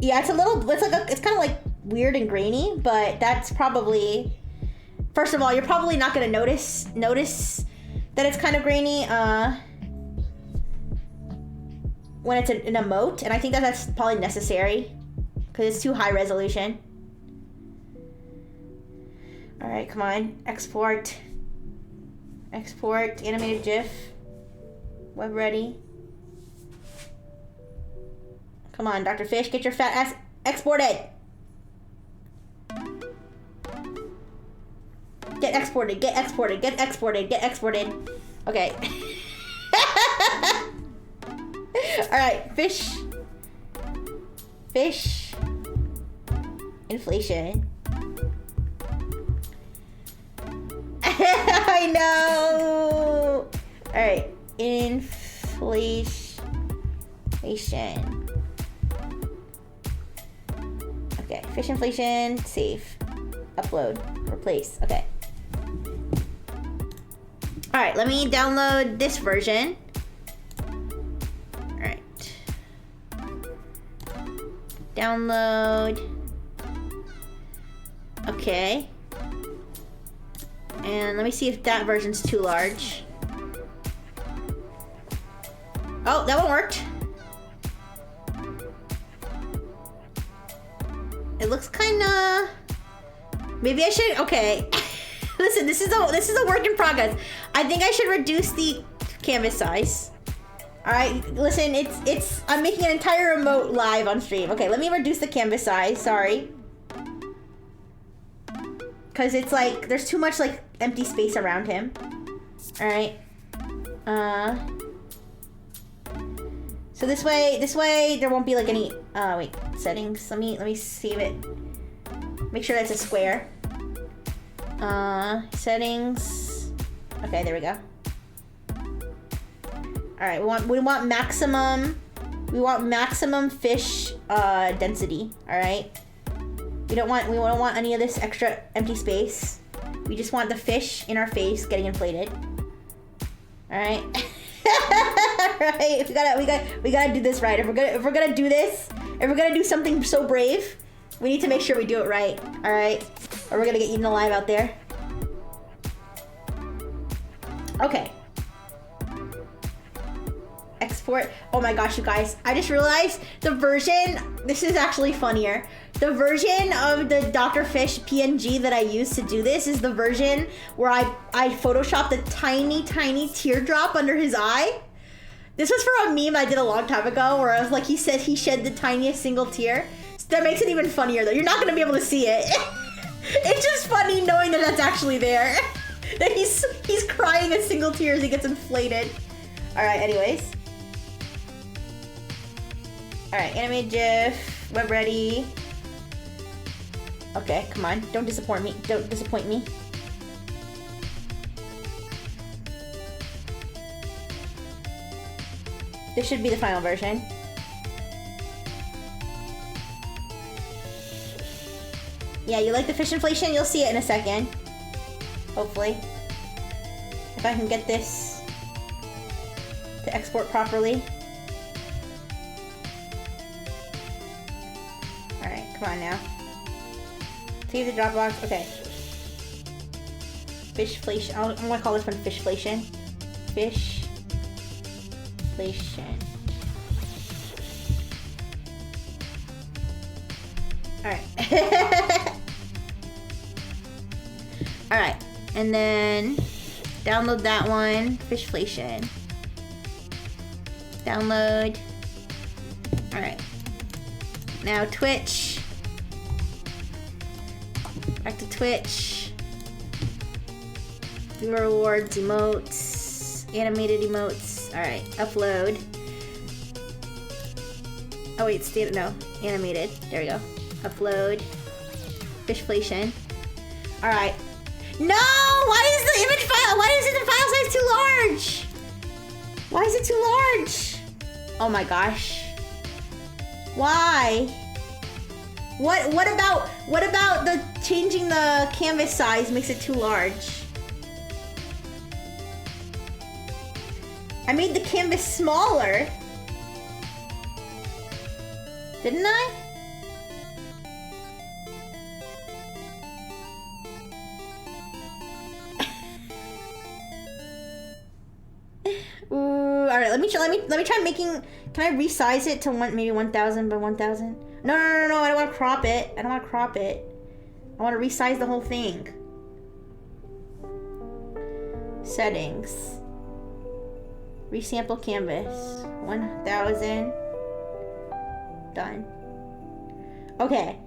S1: yeah, it's kind of like weird and grainy, but that's probably, first of all, you're probably not gonna notice that it's kind of grainy when it's an emote, and I think that's probably necessary because it's too high resolution. All right, come on, export animated GIF, web ready. Come on, Dr. Fish, get your fat ass exported. Get exported, get exported, get exported, get exported. Okay. All right, fish inflation. I know. All right, inflation. Okay, fish inflation, save, upload, replace. Okay. All right, let me download this version. All right. Download. Okay. And let me see if that version's too large. Oh, that one worked. It looks kinda, maybe I should, okay. Listen, this is a work in progress. I think I should reduce the canvas size. All right, listen, I'm making an entire remote live on stream. Okay, let me reduce the canvas size, sorry. Cause it's like, there's too much like empty space around him. All right. So this way there won't be like any, wait, settings. Let me save it. Make sure that's a square. Settings. Okay, there we go. All right, we want maximum fish density. All right. We don't want any of this extra empty space. We just want the fish in our face getting inflated. All right. Right. We gotta do this right. If we're gonna do this, if we're gonna do something so brave, we need to make sure we do it right. All right. Or we're gonna get eaten alive out there. Okay. Export. Oh my gosh, you guys. I just realized the version, this is actually funnier. The version of the Dr. Fish PNG that I used to do this is the version where I photoshopped a tiny teardrop under his eye. This was for a meme I did a long time ago where I was like, he said he shed the tiniest single tear. So that makes it even funnier though. You're not gonna be able to see it. It's just funny knowing that that's actually there. That he's crying a single tear as he gets inflated. All right, anyways. All right, animated GIF, web ready. Okay, come on, don't disappoint me. Don't disappoint me. This should be the final version. Yeah, you like the fish inflation? You'll see it in a second. Hopefully. If I can get this to export properly. Alright, come on now. Save the Dropbox. Okay. Fishflation. I'm gonna call this one Fishflation. Fishflation. Alright. Alright. And then download that one. Fishflation. Download. Alright. Now Twitch. Back to Twitch. Viewer rewards, emotes, animated emotes. Alright, upload. Oh wait, no, animated. There we go. Upload. Fishflation. Alright. No! Why is the image file? Why is the file size too large? Why is it too large? Oh my gosh. Why? What about the changing the canvas size makes it too large? I made the canvas smaller. Didn't I? Ooh, all right. Let me try making. Can I resize it to maybe 1,000 by 1,000? No. I don't want to crop it. I don't want to crop it. I want to resize the whole thing. Settings. Resample canvas. 1,000. Done. Okay.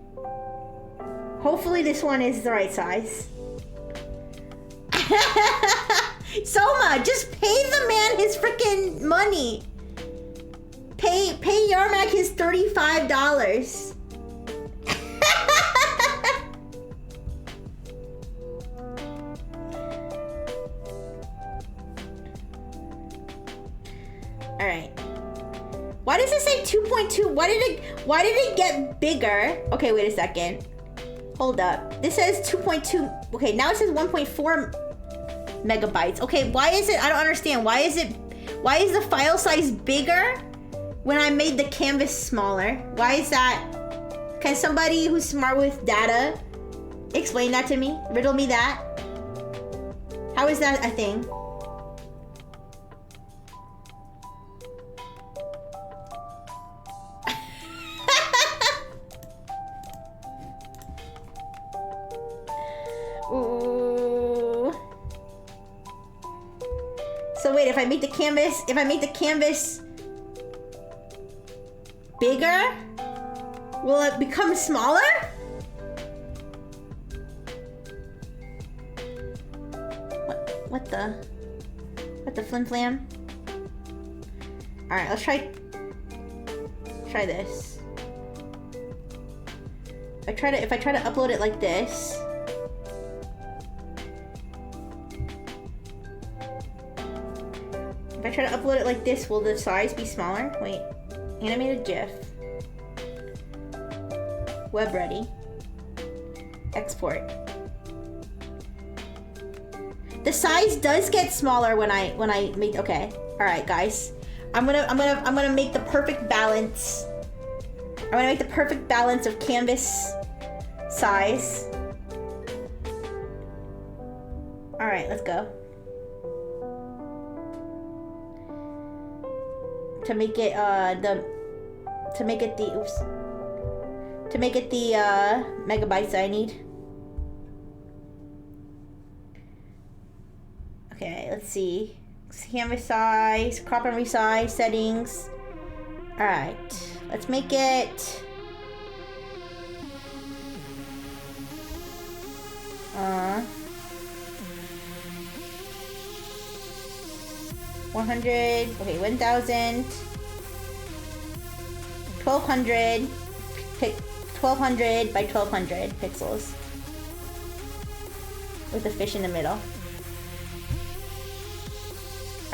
S1: Hopefully this one is the right size. Soma, just pay the man his freaking money. Pay Yarmak his $35. All right. Why does it say 2.2? Why did it get bigger? Okay, wait a second. Hold up. This says 2.2. Okay, now it says 1.4 megabytes. Okay, why is it? I don't understand. Why is the file size bigger when I made the canvas smaller? Why is that? Can somebody who's smart with data explain that to me? Riddle me that. How is that a thing? Ooh. So wait, if I make the canvas bigger, will it become smaller? What the flim flam? All right, let's try this. If I try to upload it like this. If I try to upload it like this, will the size be smaller? Wait, animated GIF. Web ready. Export. The size does get smaller when I make. Okay, all right, guys. I'm gonna make the perfect balance. I'm gonna make the perfect balance of canvas size. All right, let's go. To make it the megabytes I need. Okay, let's see. canvas size, crop and resize settings. All right, let's make it 100. Okay, 1,000, 1,200. Pick 1,200 by 1,200 pixels with the fish in the middle.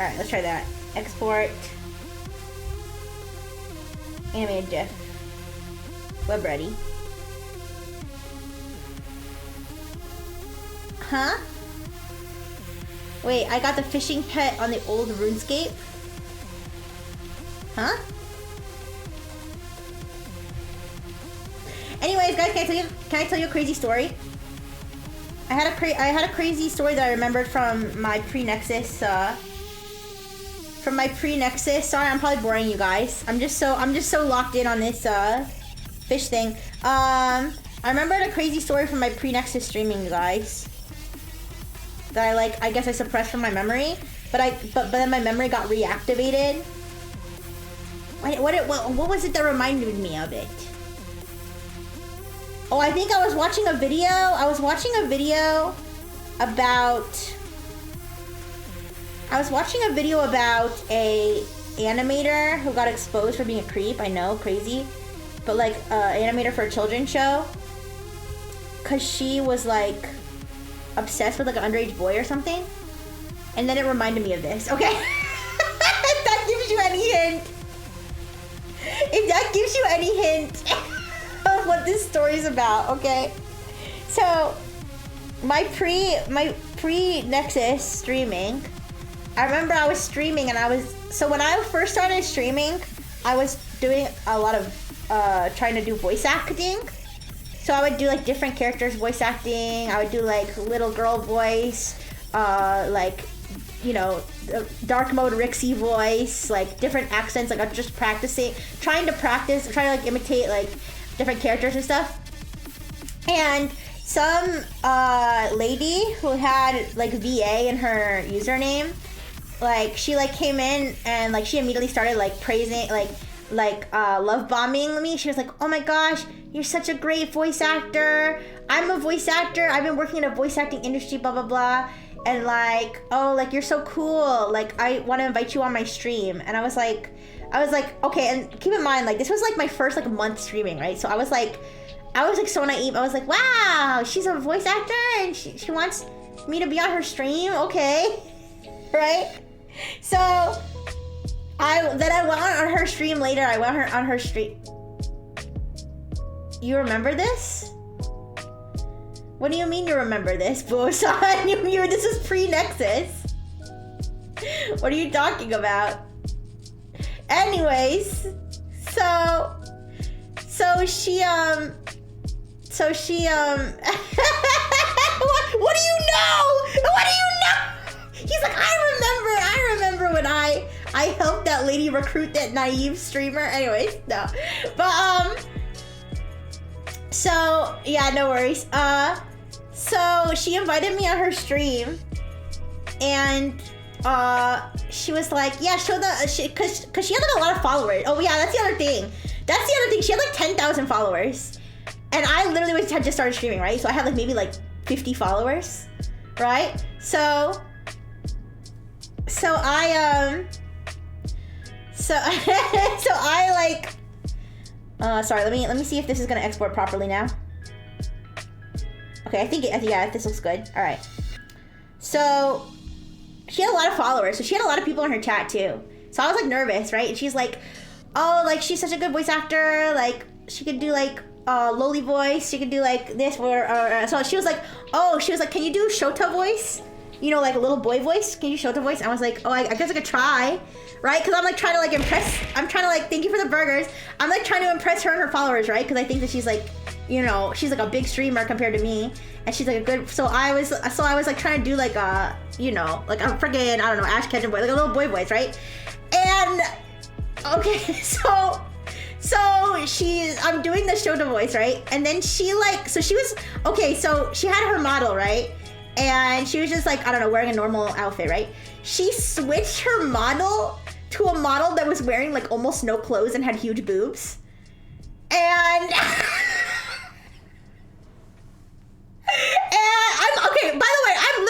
S1: All right, let's try that. Export. Animated GIF. Web ready. Huh? Wait, I got the fishing pet on the old RuneScape? Huh? Anyways, guys, can I tell you a crazy story? I had a crazy story that I remembered from my pre-Nexus. Sorry, I'm probably boring you guys. I'm just so locked in on this fish thing. I remembered a crazy story from my pre-Nexus streaming, guys. That I guess I suppressed from my memory, but then my memory got reactivated. What was it that reminded me of it? Oh, I think I was watching a video. about a animator who got exposed for being a creep. I know, crazy, but like animator for a children's show, cause she was like obsessed with like an underage boy or something, and then it reminded me of this. Okay, if that gives you any hint, of what this story is about. Okay, so my pre-Nexus streaming, I remember I was streaming and when I first started streaming, I was doing a lot of trying to do voice acting. So I would do like different characters voice acting. I would do like little girl voice, like, you know, dark mode Rixie voice, like different accents. Like I'm just trying to like imitate like different characters and stuff. And some lady who had like VA in her username, like she like came in and like she immediately started like praising, like love bombing me. She was like, oh my gosh, you're such a great voice actor. I'm a voice actor. I've been working in a voice acting industry, blah, blah, blah. And like, oh, like you're so cool. Like I want to invite you on my stream. And I was like, okay. And keep in mind, like this was like my first like month streaming, right? So I was like so naive. I was like, wow, she's a voice actor and she wants me to be on her stream. Okay. Right? So I went on her stream later. I went on her stream. You remember this? What do you mean you remember this, Busan? This is pre-Nexus. What are you talking about? Anyways, so she what do you know? What do you know? He's like, I remember when I helped that lady recruit that naive streamer. Anyways, no. But so yeah, no worries. So she invited me on her stream, and she was like, yeah, show the cause she had like a lot of followers. Oh yeah, that's the other thing. She had like 10,000 followers, and I literally had just started streaming, right? So I had like maybe like 50 followers, right? So I like sorry, let me see if this is gonna export properly now. Okay, I think this looks good. All right. So she had a lot of followers, so she had a lot of people in her chat too. So I was like nervous, right? And she's like, oh, like she's such a good voice actor. Like she could do like lowly voice. She could do like this so she was like, can you do Shota voice? You know, like a little boy voice. Can you Shota voice? And I was like, oh, I guess I could try, right? Because I'm like trying to like impress. I'm trying to like, thank you for the burgers. I'm like trying to impress her and her followers, right? Because I think that she's like, you know, she's like a big streamer compared to me, and she's like a good. So I was like trying to do like a, you know, like a friggin', I don't know, Ash Ketchum boy, like a little boy voice, right? And okay, so I'm doing the Shota voice, right? And then she like, so she was okay. So she had her model, right? and she was just like, I don't know, wearing a normal outfit, right? She switched her model to a model that was wearing like almost no clothes and had huge boobs. And I'm okay, by the way, I'm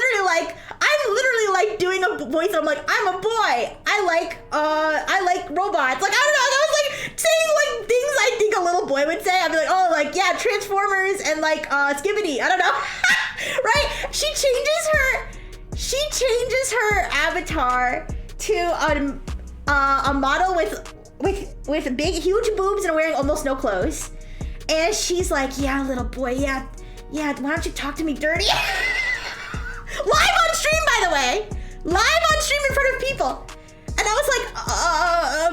S1: literally like doing a voice. I'm like, I'm a boy. I like robots. Like, I don't know. I was like saying like things I think a little boy would say. I'd be like, oh, like, yeah, Transformers and like Skibbity. I don't know. Right? She changes her avatar to a model with big, huge boobs and wearing almost no clothes. And she's like, yeah, little boy, yeah, why don't you talk to me dirty? Live on stream, by the way. Live on stream in front of people. And I was like,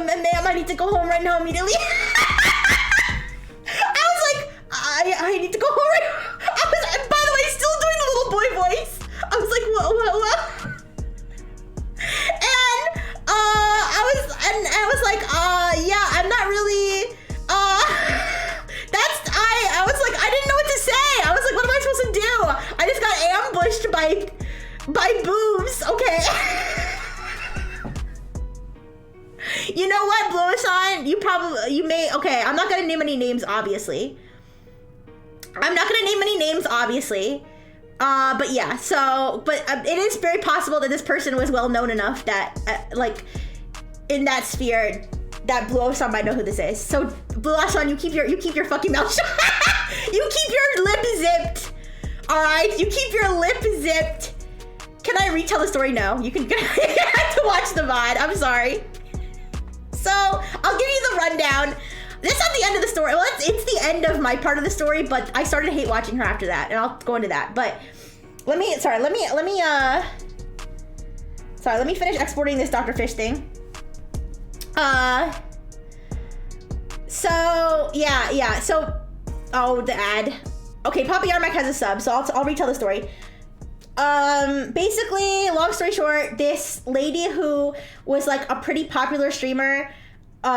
S1: ma'am, I need to go home right now immediately. I was like, I need to go home right now. I was, by the way, still doing the little boy voice. I was like, what? And I was like, yeah, I'm not really, I was like, I didn't know what to say. I was like, what am I supposed to do? I just got ambushed by boobs, okay. You know what, Blow-a-Sign? You may, okay, I'm not gonna name any names, obviously. But yeah, so, but it is very possible that this person was well known enough that, like, in that sphere, that Blow-a-Sign might know who this is. So, Blow-a-Sign, you keep your fucking mouth shut. You keep your lip zipped. All right, you keep your lip zipped. Can I retell the story? No, you have to watch the VOD. I'm sorry. So, I'll give you the rundown. This is not the end of the story. Well, it's the end of my part of the story, but I started hate watching her after that, and I'll go into that. But let me finish exporting this Dr. Fish thing. So yeah. So, oh, the ad. Okay, Poppy Armac has a sub, so I'll retell the story. Basically, long story short, this lady who was like a pretty popular streamer,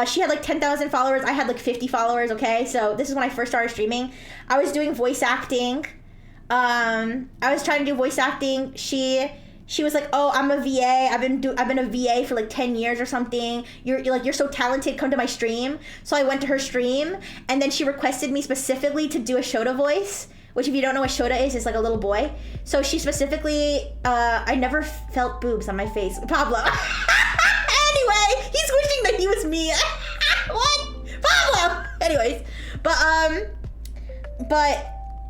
S1: she had like 10,000 followers. I had like 50 followers, okay? So this is when I first started streaming. I was doing voice acting. I was trying to do voice acting. She was like, oh, I'm a VA. I've been a VA for like 10 years or something. You're so talented. Come to my stream. So I went to her stream, and then she requested me specifically to do a Shota voice, which if you don't know what Shota is, it's like a little boy. So she specifically, I never felt boobs on my face. Pablo. Anyway, he's wishing that he was me. What? Pablo. Anyways, but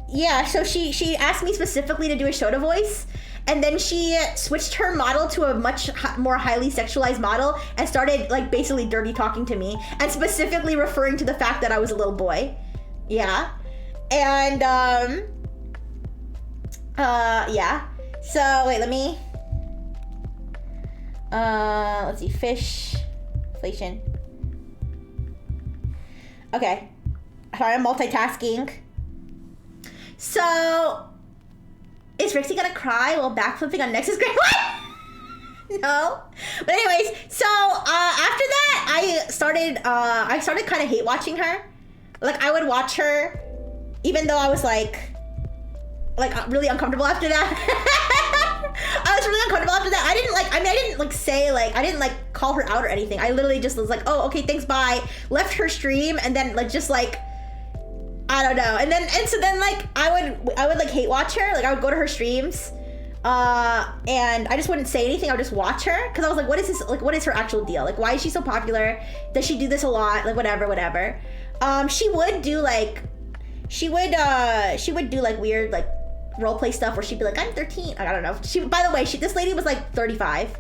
S1: yeah, so she asked me specifically to do a Shota voice. And then she switched her model to a much more highly sexualized model and started like basically dirty talking to me and specifically referring to the fact that I was a little boy. Yeah. And, yeah. So, wait, let's see, fish, inflation. Okay. Sorry, I'm multitasking. So, is Rixie gonna cry while backflipping on Nexus Grade? What? No. But anyways, so, after that, I started kind of hate watching her. Like, I would watch her, even though I was like really uncomfortable after that. I was really uncomfortable after that. I didn't call her out or anything. I literally just was like, oh, okay, thanks, bye. Left her stream, and then I don't know. And so then like I would like hate watch her. Like I would go to her streams, and I just wouldn't say anything. I would just watch her because I was like, what is this? Like, what is her actual deal? Like, why is she so popular? Does she do this a lot? Like, whatever. She would do like weird like role play stuff where she'd be like, I'm 13. I don't know. By the way, this lady was like 35.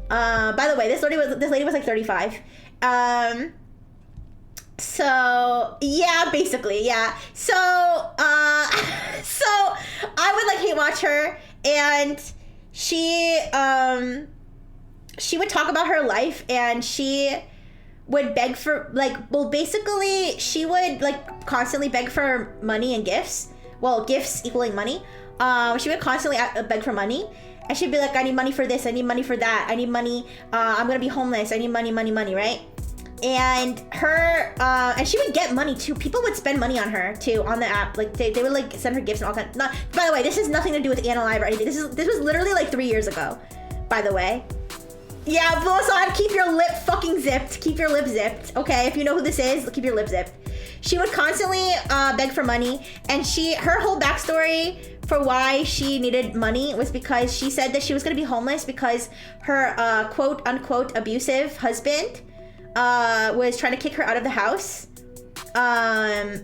S1: By the way, this lady was like 35. So yeah, basically, yeah. So so I would like hate watch her, and she would talk about her life, and she would beg for basically she would like constantly beg for money and gifts. Well, gifts equaling money. She would constantly beg for money, and she'd be like, I need money for this, I need money for that, I need money, I'm gonna be homeless, I need money, right? And her, and she would get money too. People would spend money on her too on the app. Like they would like send her gifts and all kinds. Not, by the way, this has nothing to do with Anna Live or anything. This was literally like 3 years ago. By the way, yeah, Blosan, keep your lip fucking zipped. Keep your lip zipped. Okay, if you know who this is, keep your lip zipped. She would constantly beg for money, and her whole backstory for why she needed money was because she said that she was gonna be homeless because her quote unquote abusive husband was trying to kick her out of the house,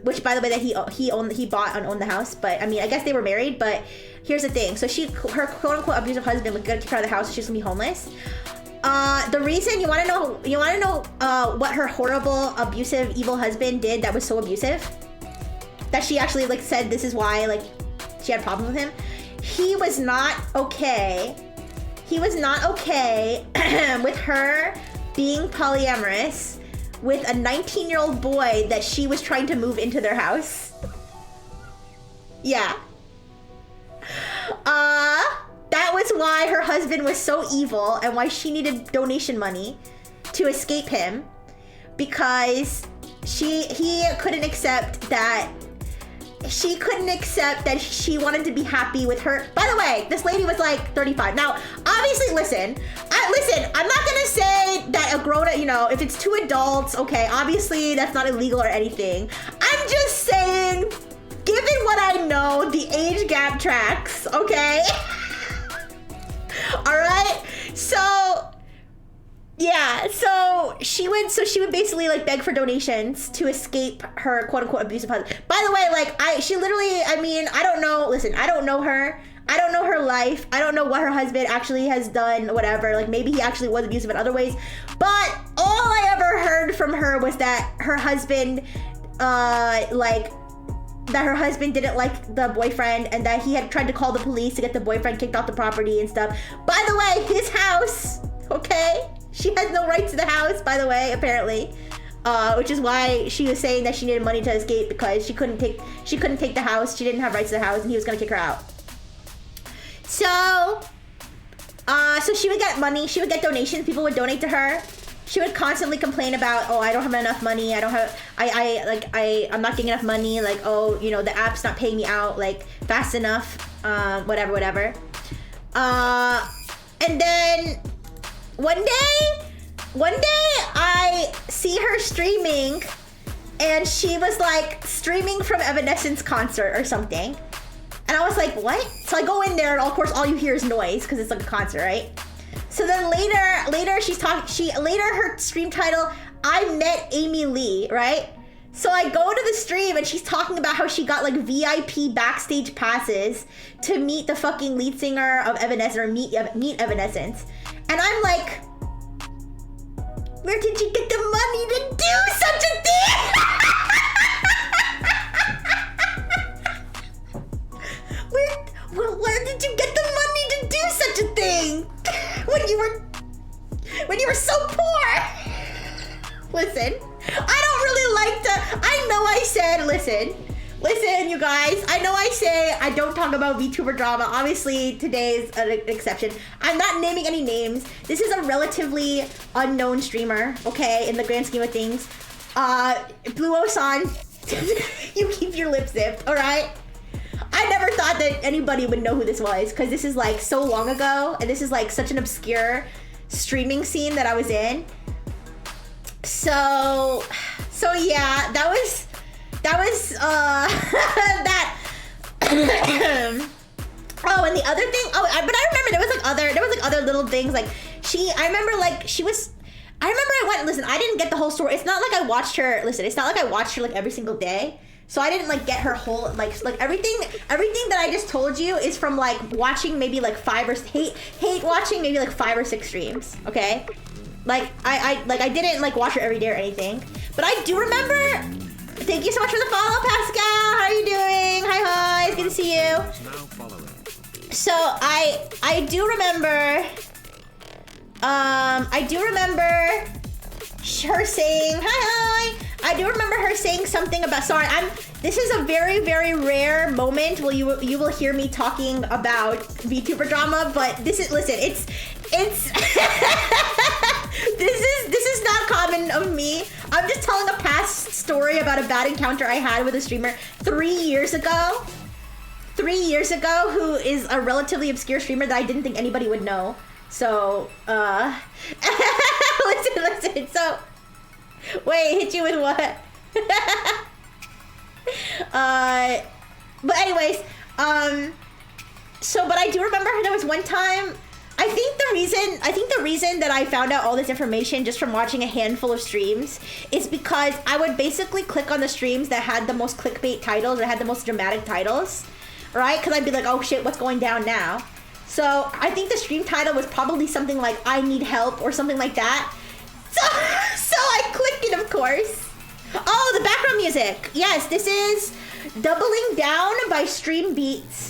S1: which by the way that he bought and owned the house. But I mean, I guess they were married. But here's the thing: so her quote unquote abusive husband was gonna kick her out of the house, so she's gonna be homeless. The reason you want to know what her horrible abusive evil husband did that was so abusive that she actually like said this is why like she had problems with him. He was not okay with her being polyamorous with a 19-year-old boy that she was trying to move into their house. Yeah. That was why her husband was so evil and why she needed donation money to escape him, because he couldn't accept that she wanted to be happy with her. By the way, this lady was like 35. Now, obviously, listen, I'm not gonna say that a grown-up, you know, if it's two adults, okay, obviously that's not illegal or anything. I'm just saying, given what I know, the age gap tracks, okay? All right, so yeah, so she would basically like beg for donations to escape her quote unquote abusive husband. By the way, like she literally, I mean, I don't know. Listen, I don't know her. I don't know her life. I don't know what her husband actually has done. Whatever. Like maybe he actually was abusive in other ways. But all I ever heard from her was that her husband, that her husband didn't like the boyfriend and that he had tried to call the police to get the boyfriend kicked off the property and stuff. By the way, his house, okay? She has no right to the house, by the way, apparently. Which is why she was saying that she needed money to escape because she couldn't take the house. She didn't have rights to the house and he was gonna kick her out. So she would get money, she would get donations, people would donate to her. She would constantly complain about, oh, I don't have enough money. I'm not getting enough money. Like, oh, you know, the app's not paying me out like fast enough. Whatever. And then one day I see her streaming and she was like streaming from Evanescence concert or something. And I was like, what? So I go in there and of course all you hear is noise because it's like a concert, right? So then later she's talking, her stream title, I met Amy Lee, right? So I go to the stream and she's talking about how she got like VIP backstage passes to meet the fucking lead singer of Evanescence or meet Evanescence. And I'm like, where did you get the money to do such a thing? Where did you get the money to do such a thing? When you were so poor. Listen, I don't really like to, I know I said, listen, you guys, I know I say I don't talk about VTuber drama. Obviously, today is an exception. I'm not naming any names. This is a relatively unknown streamer, okay, in the grand scheme of things. Blue Osan, you keep your lips zipped, all right? I never thought that anybody would know who this was because this is like so long ago and this is like such an obscure streaming scene that I was in. So yeah, that was that. Oh, and the other thing, but I remember there was like other little things like I remember I went, listen, I didn't get the whole story. It's not like I watched her like every single day. So I didn't like get her whole like everything that I just told you is from like watching maybe like hate watching maybe like 5 or 6 streams, okay? Like I didn't like watch her every day or anything. But I do remember, thank you so much for the follow, Pascal. How are you doing? Hi, it's good to see you. So I do remember her saying hi. I do remember her saying something about, this is a very, very rare moment where you will hear me talking about VTuber drama, but this is, listen, it's This is not common of me. I'm just telling a past story about a bad encounter I had with a streamer 3 years ago. 3 years ago, who is a relatively obscure streamer that I didn't think anybody would know. So, listen. So, wait, hit you with what? But anyways, but I do remember there was one time. I think the reason that I found out all this information just from watching a handful of streams is because I would basically click on the streams that had the most clickbait titles or had the most dramatic titles, right? Because I'd be like, oh shit, what's going down now? So I think the stream title was probably something like I need help or something like that. So I clicked it, of course. Oh, the background music. Yes, this is Doubling Down by Stream Beats.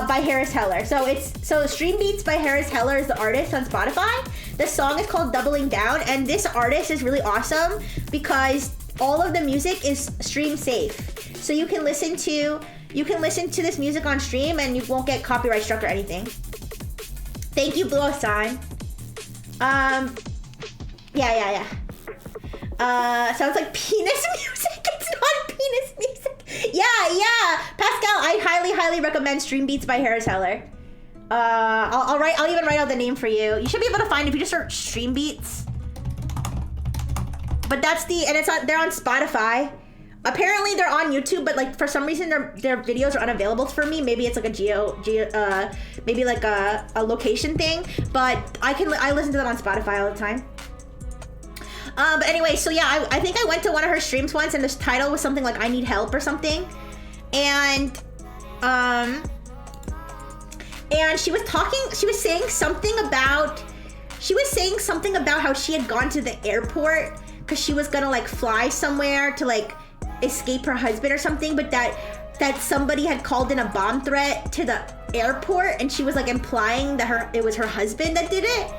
S1: By Harris Heller. So Stream Beats by Harris Heller is the artist on Spotify. The song is called Doubling Down, and this artist is really awesome because all of the music is stream safe. So you can listen to this music on stream and you won't get copyright struck or anything. Thank you, Blue Sign. Yeah. Sounds like penis music. It's not penis music. Yeah. Pascal, I highly recommend Stream Beats by Harris Heller. I'll even write out the name for you. You should be able to find it if you just search Stream Beats. But they're on Spotify. Apparently they're on YouTube, but like for some reason their videos are unavailable for me. Maybe it's like maybe like a location thing. But I listen to them on Spotify all the time. But anyway, so yeah, I think I went to one of her streams once and the title was something like I need help or something. And she was saying something about how she had gone to the airport because she was gonna like fly somewhere to like escape her husband or something, but that somebody had called in a bomb threat to the airport and she was like implying that it was her husband that did it.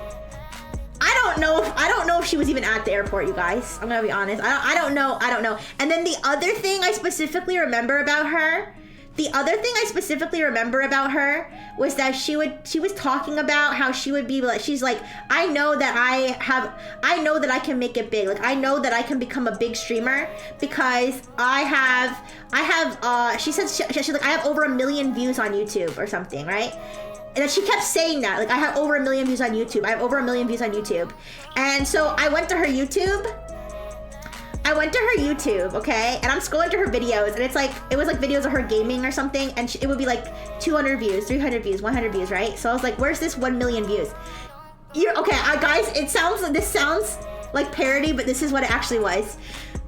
S1: I don't know if she was even at the airport, you guys. I'm gonna be honest. I don't know. And then the other thing I specifically remember about her was that she was talking about how she would be like, she's like, I know that I can make it big. Like I know that I can become a big streamer because she said she's like, I have over 1 million views on YouTube or something, right? And she kept saying that, like, I have over 1 million views on YouTube. And so I went to her YouTube, okay? And I'm scrolling to her videos, and it was like videos of her gaming or something, and it would be like 200 views, 300 views, 100 views, right? So I was like, where's this 1 million views? Okay, guys, this sounds like parody, but this is what it actually was.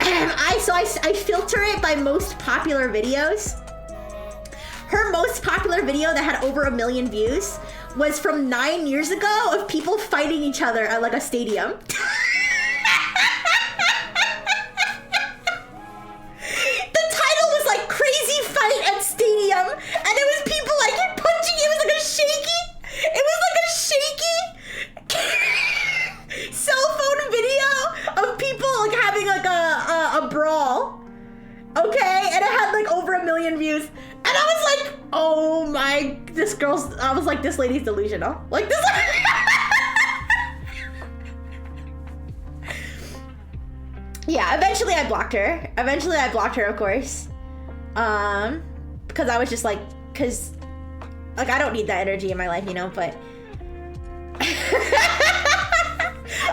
S1: I filter it by most popular videos. Her most popular video that had over 1 million views was from 9 years ago of people fighting each other at like a stadium. The title was like crazy fight at stadium, and it was people like punching. It was like a shaky cell phone video of people like having like a brawl. Okay, and it had like over 1 million views. And I was like, oh my, this lady's delusional. Like this. Yeah, eventually I blocked her, of course. Because I was just like, I don't need that energy in my life, you know, but.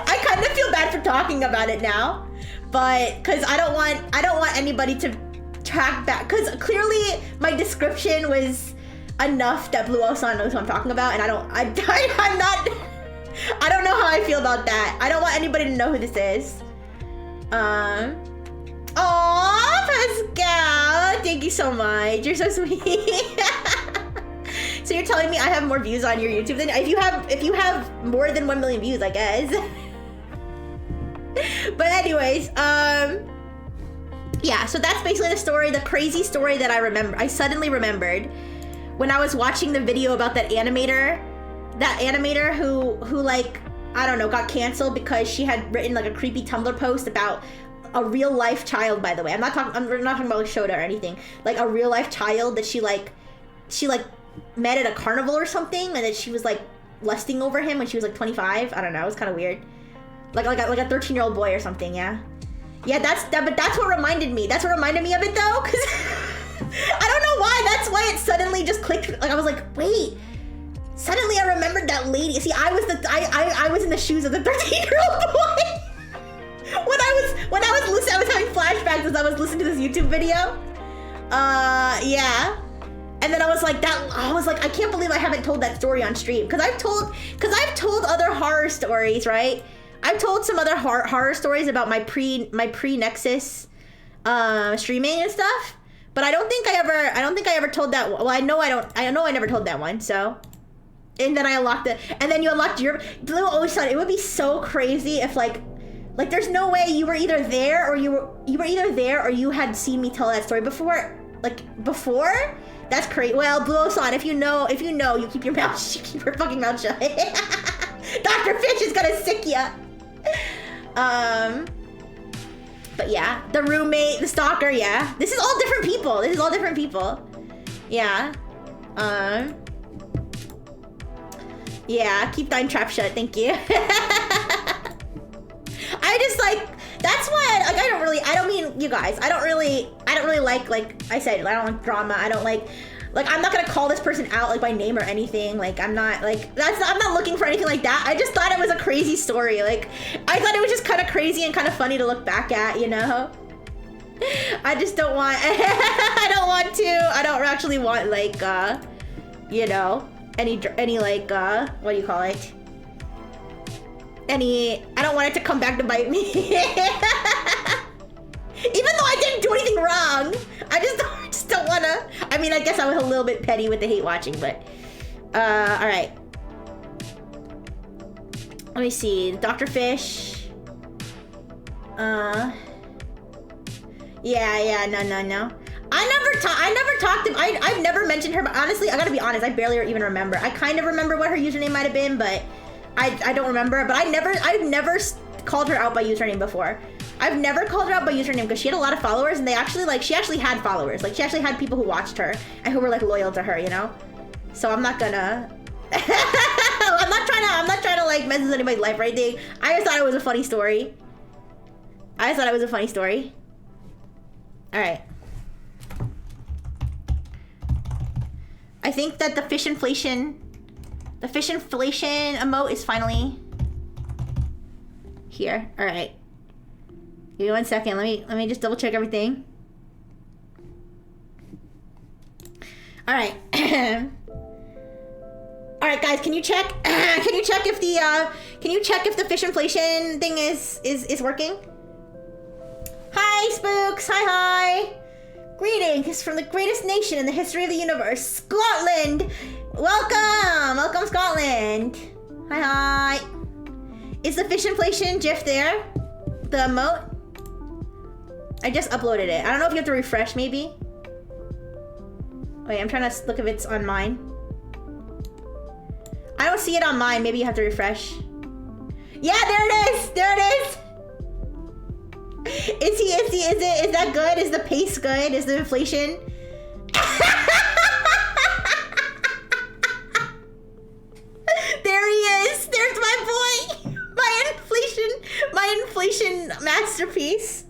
S1: I kind of feel bad for talking about it now, but, because I don't want anybody to track back, because clearly my description was enough that Blue Osan knows what I'm talking about, and I don't know how I feel about that. I don't want anybody to know who this is. Aw, Pascal, thank you so much. You're so sweet. So you're telling me I have more views on your YouTube than if you have more than 1 million views, I guess. But anyways, yeah, so that's basically the story, the crazy story that I suddenly remembered when I was watching the video about that animator who like, I don't know, got canceled because she had written like a creepy Tumblr post about a real life child, by the way. I'm not talking about like Shota or anything. Like a real life child that she met at a carnival or something, and that she was like lusting over him when she was like 25. I don't know, it was kind of weird. like a 13-year-old boy or something. Yeah, yeah. But that's what reminded me. That's what reminded me of it though, because I don't know why. That's why it suddenly just clicked. Like I was like, wait. Suddenly I remembered that lady. See, I was in the shoes of the 13-year-old boy. when I was listening, I was having flashbacks as I was listening to this YouTube video. Yeah. And then I was like, I can't believe I haven't told that story on stream. Cause I've told other horror stories, right? I've told some other horror stories about my pre-Nexus streaming and stuff. But I don't think I ever told that. Well, I know I never told that one, so. And then I unlocked it. And then you unlocked your, Blue always thought it would be so crazy if like there's no way you were either there or you had seen me tell that story before. Like before? That's crazy. Well, Blue Osan, if you know, you keep your fucking mouth shut. Dr. Fish is gonna sick ya. But yeah, the roommate, the stalker, yeah. This is all different people. Yeah. Yeah, keep thine trap shut, thank you. I just like, that's why, like, I don't mean you guys, I don't really like I said, I don't like drama, I don't like, I'm not gonna call this person out, like, by name or anything, like, I'm not, like, I'm not looking for anything like that. I just thought it was a crazy story, like, I thought it was just kind of crazy and kind of funny to look back at, you know? I just don't want, I don't actually want, like, you know, any like, what do you call it? I don't want it to come back to bite me. Even though I didn't do anything wrong. I just don't wanna. I mean, I guess I was a little bit petty with the hate watching, but, all right. Let me see, Dr. Fish. Yeah, no. I never talked to, I've never mentioned her, but honestly, I gotta be honest, I barely even remember. I kind of remember what her username might have been, but I don't remember. But I've never called her out by username before. I've never called her out by username because she had a lot of followers, and they actually, like, she actually had followers. Like, she actually had people who watched her and who were, like, loyal to her, you know? So I'm not gonna, I'm not trying to, like, mess with anybody's life or anything. I just thought it was a funny story. All right. I think that the fish inflation emote is finally here. All right. Give me 1 second. Let me just double check everything. All right. All right, guys. Can you check? Can you check if the fish inflation thing is working? Hi, Spooks. Hi. Greetings from the greatest nation in the history of the universe, Scotland. Welcome, Scotland. Hi. Is the fish inflation GIF there? The emote? I just uploaded it. I don't know if you have to refresh, maybe. Wait, I'm trying to look if it's on mine. I don't see it on mine. Maybe you have to refresh. Yeah, there it is. Is that good? Is the pace good? Is the inflation? There he is. There's my boy. My inflation masterpiece.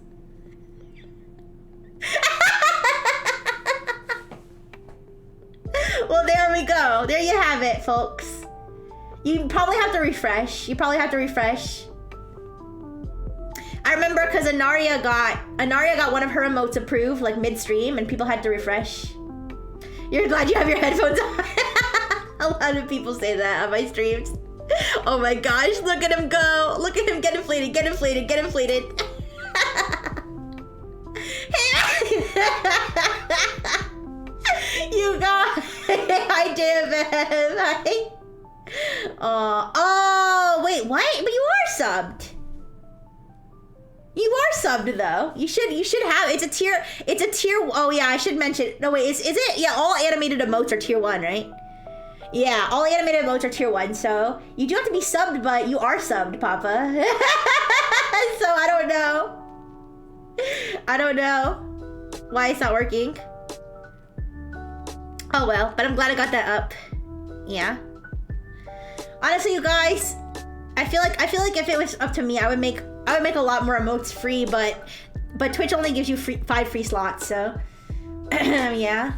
S1: Well, there we go. There you have it, folks. You probably have to refresh. I remember because Anaria got one of her emotes approved, like mid-stream, and people had to refresh. You're glad you have your headphones on. A lot of people say that on my streams. Oh my gosh, look at him go. Look at him get inflated. You got I did, man. Oh, wait, what? But you are subbed. You are subbed though. You should have. It's a tier. Oh yeah, I should mention. No wait, is it? Yeah, all animated emotes are tier 1, right? Yeah, all animated emotes are tier 1. So you do have to be subbed, but you are subbed, Papa. So I don't know why it's not working. Oh well, but I'm glad I got that up. Yeah. Honestly, you guys, I feel like if it was up to me, I would make a lot more emotes free, but Twitch only gives you 5 free slots, so yeah.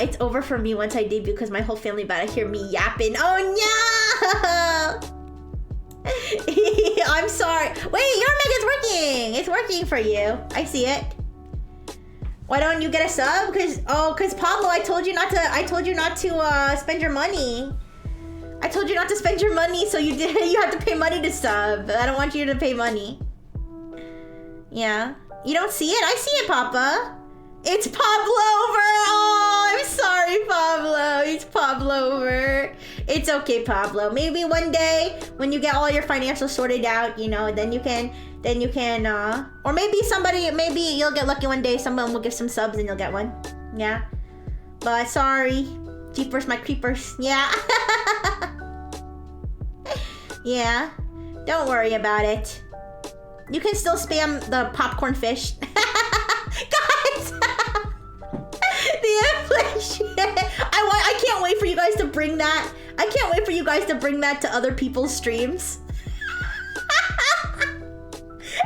S1: It's over for me once I debut because my whole family about to hear me yapping. Oh no! I'm sorry. Wait, your mic is working. It's working for you. I see it. Why don't you get a sub? Cause Pablo, I told you not to spend your money. I told you not to spend your money, so you have to pay money to sub. I don't want you to pay money. Yeah. You don't see it? I see it, Papa. It's Pablo-over! Oh, I'm sorry, Pablo. It's Pablo-over. It's okay, Pablo. Maybe one day when you get all your financials sorted out, you know, then you can, or maybe you'll get lucky one day. Someone will give some subs and you'll get one. Yeah. But sorry. Jeepers, my creepers. Yeah. Yeah. Don't worry about it. You can still spam the popcorn fish. Guys! The inflation. I can't wait for you guys to bring that. I can't wait for you guys to bring that to other people's streams.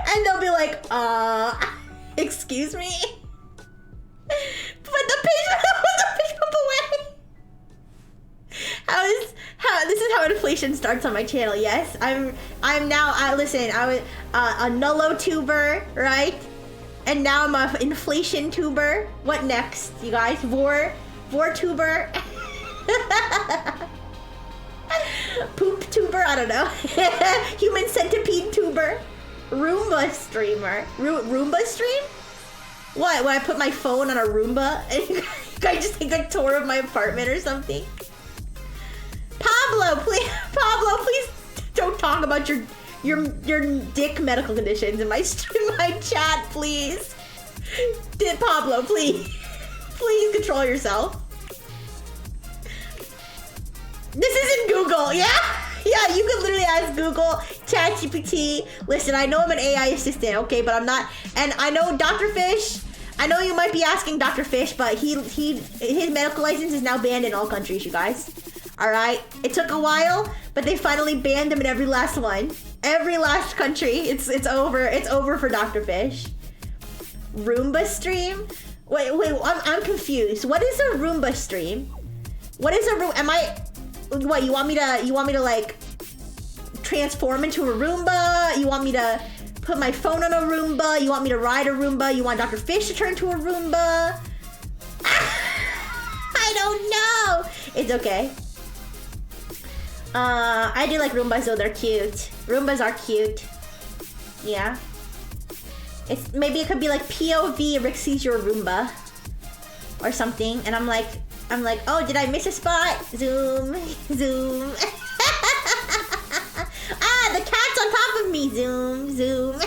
S1: And they'll be like, excuse me? Put the page away. This is how inflation starts on my channel. Yes, I'm now. Listen, I was a nullo tuber, right? And now I'm an inflation tuber. What next, you guys? Vor tuber. Poop tuber. I don't know. Human centipede tuber. Roomba streamer. Roomba stream? What? When I put my phone on a Roomba and you guys just take a tour of my apartment or something? Pablo, please don't talk about your dick medical conditions in my chat, please. Pablo, please control yourself. This isn't Google, yeah, you could literally ask Google, ChatGPT. Listen, I know I'm an AI assistant, okay, but I'm not, and I know Dr. Fish. I know you might be asking Dr. Fish, but his medical license is now banned in all countries, you guys. All right, it took a while, but they finally banned him in every last one. Every last country. It's over. It's over for Dr. Fish. Roomba stream? Wait, I'm confused. What is a Roomba stream? What is a Roomba? What, you want me to like transform into a Roomba? You want me to put my phone on a Roomba? You want me to ride a Roomba? You want Dr. Fish to turn into a Roomba? I don't know. It's okay. I do like Roombas though, they're cute. Roombas are cute. Yeah. Maybe it could be like POV Rick sees your Roomba. Or something. And I'm like, oh, did I miss a spot? Zoom. Zoom. The cat's on top of me. Zoom.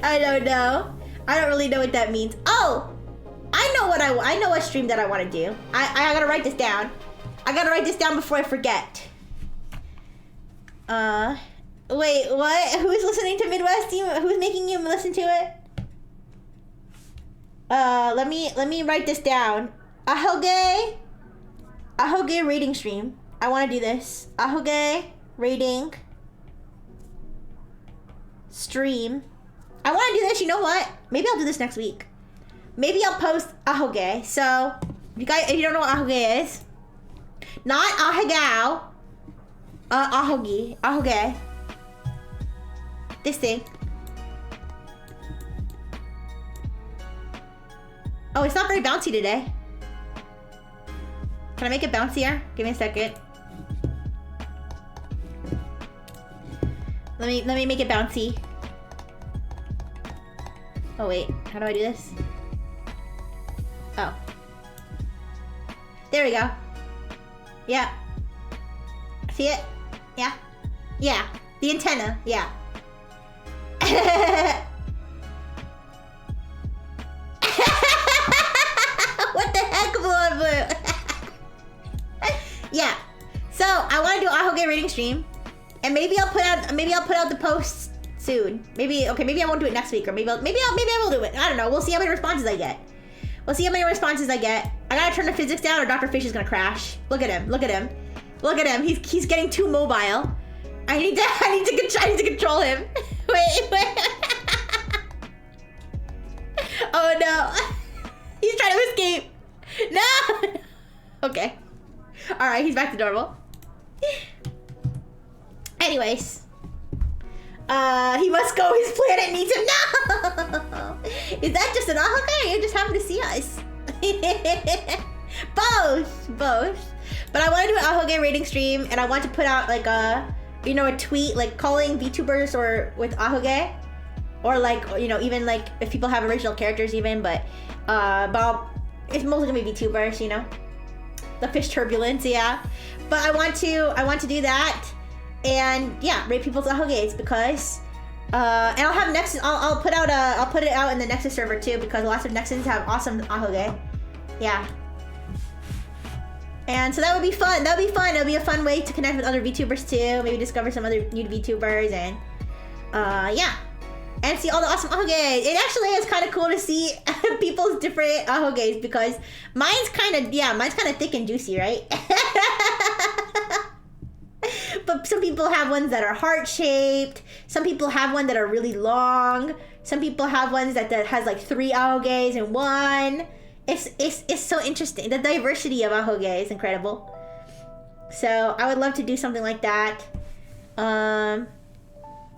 S1: I don't know. I don't really know what that means. Oh! I know what stream that I want to do. I gotta write this down. I gotta write this down before I forget. Wait, what? Who's listening to Midwest? Who's making you listen to it? Let me write this down. Ahoge rating stream. I want to do this. Ahoge rating stream. I want to do this. You know what? Maybe I'll do this next week. Maybe I'll post Ahoge. So, if you don't know what Ahoge is. Not Ahagao. Ahoge. This thing. Oh, it's not very bouncy today. Can I make it bouncier? Give me a second. Let me make it bouncy. Oh wait, how do I do this? Oh. There we go. Yeah. See it? Yeah. Yeah. The antenna. Yeah. What the heck, blue? Yeah. So I want to do Ahoge rating stream, and maybe I'll put out the posts soon. Maybe I won't do it next week, or maybe I will do it. I don't know. We'll see how many responses I get. I gotta turn the physics down or Dr. Fish is gonna crash. Look at him, look at him. Look at him, he's getting too mobile. I need to control him. Wait. Oh no. He's trying to escape. No! Okay. Alright, he's back to normal. Anyways. He must go. His planet needs him. No! Is that just an Ahoge? You just happen to see us. Both. But I want to do an Ahoge rating stream, and I want to put out like a tweet like calling VTubers or with Ahoge, or like even like if people have original characters even, but it's mostly gonna be VTubers, the fish turbulence, yeah. But I want to do that, and yeah, rate people's Ahoges because. And I'll have Nexus. I'll put it out in the Nexus server too because lots of Nexus have awesome Ahoge. Yeah. And so that would be fun. It'll be a fun way to connect with other VTubers too. Maybe discover some other new VTubers and yeah. And see all the awesome Ahoges. It actually is kind of cool to see people's different Ahoges because mine's kind of thick and juicy, right? But some people have ones that are heart-shaped. Some people have ones that are really long. Some people have ones that has like 3 Ahoges in one. It's so interesting. The diversity of Ahoge is incredible. So I would love to do something like that. I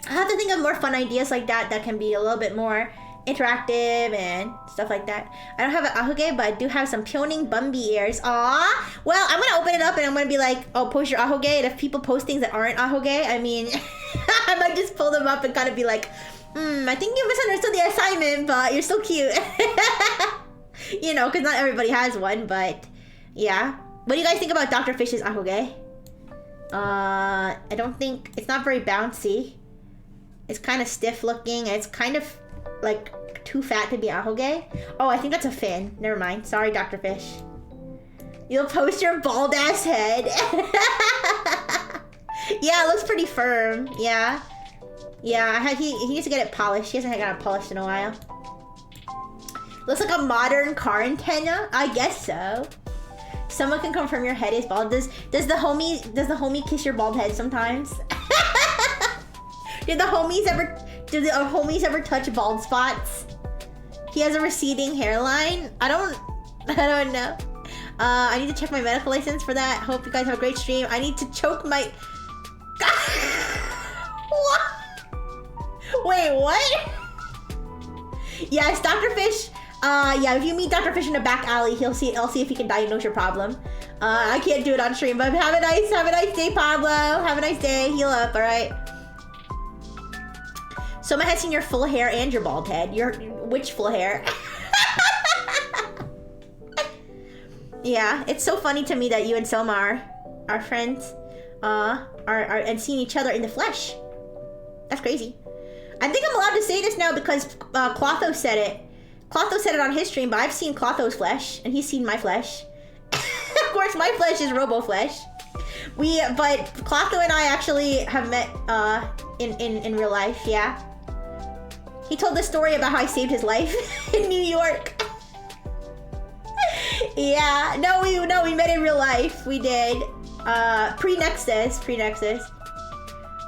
S1: have to think of more fun ideas like that can be a little bit more interactive and stuff like that. I don't have an Ahoge, but I do have some Pyoning Bumby ears. Aww. Well, I'm gonna open it up and I'm gonna be like, oh, post your Ahoge. And if people post things that aren't Ahoge, I mean, I might just pull them up and kind of be like, I think you misunderstood the assignment, but you're so cute. Because not everybody has one, but yeah. What do you guys think about Dr. Fish's Ahoge? I don't think, it's not very bouncy. It's kind of stiff looking. It's kind of like too fat to be Ahoge. Oh, I think that's a fin. Never mind. Sorry, Dr. Fish. You'll post your bald ass head. Yeah, it looks pretty firm. Yeah. Yeah, he needs to get it polished. He hasn't got it polished in a while. Looks like a modern car antenna. I guess so. Someone can confirm your head is bald. Does the homie kiss your bald head sometimes? Do the homies ever touch bald spots? He has a receding hairline. I don't know. I need to check my medical license for that. Hope you guys have a great stream. I need to choke my. What? Wait, what? Yes, Dr. Fish. Yeah, if you meet Dr. Fish in a back alley, I'll see if he can diagnose your problem. I can't do it on stream, but have a nice day, Pablo. Have a nice day. Heal up, all right? Someone has seen your full hair and your bald head. Which full hair? Yeah, it's so funny to me that you and Soma are friends, are and seeing each other in the flesh. That's crazy. I think I'm allowed to say this now because Clotho said it. Clotho said it on his stream, but I've seen Clotho's flesh, and he's seen my flesh. Of course, my flesh is Robo Flesh. But Clotho and I actually have met in real life, yeah. He told the story about how I saved his life in New York. Yeah, no, we met in real life. We did. Pre-Nexus.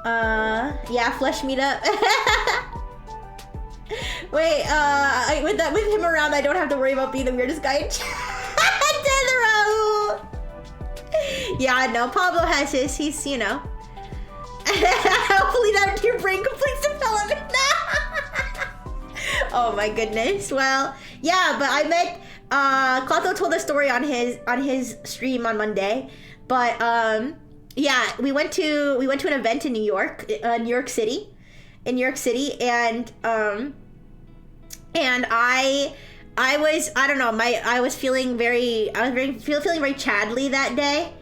S1: Yeah, flesh meetup. Wait, with him around, I don't have to worry about being the weirdest guy in Raul. Yeah, no, Pablo has his, he's, hopefully that your brain completes development. Oh my goodness. Well, yeah, but I met, Clotho told a story on his stream on Monday, but, yeah, we went to an event in New York City, and I was feeling very Chadly that day.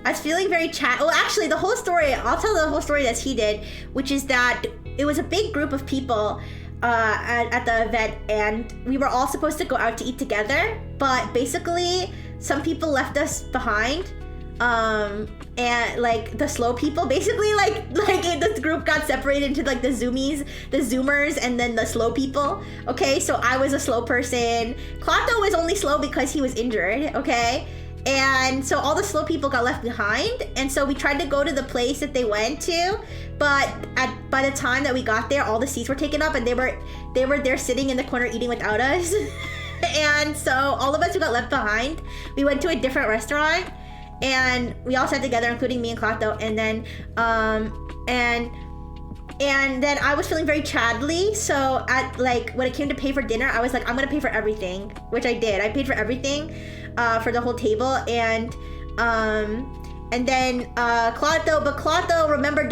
S1: I was feeling very well, actually, the whole story, I'll tell the whole story that he did, which is that it was a big group of people at the event, and we were all supposed to go out to eat together, but basically some people left us behind. And like the slow people, basically this group got separated into like the zoomers, and then the slow people. Okay, so I was a slow person. Klato was only slow because he was injured. Okay, and so all the slow people got left behind, and so we tried to go to the place that they went to, but by the time that we got there, all the seats were taken up, and they were there sitting in the corner eating without us. And so all of us who got left behind, we went to a different restaurant. And we all sat together, including me and Klato, and then then I was feeling very Chadly. So when it came to pay for dinner, I was like, I'm gonna pay for everything, which I did. I paid for everything, for the whole table, and then Klato remembered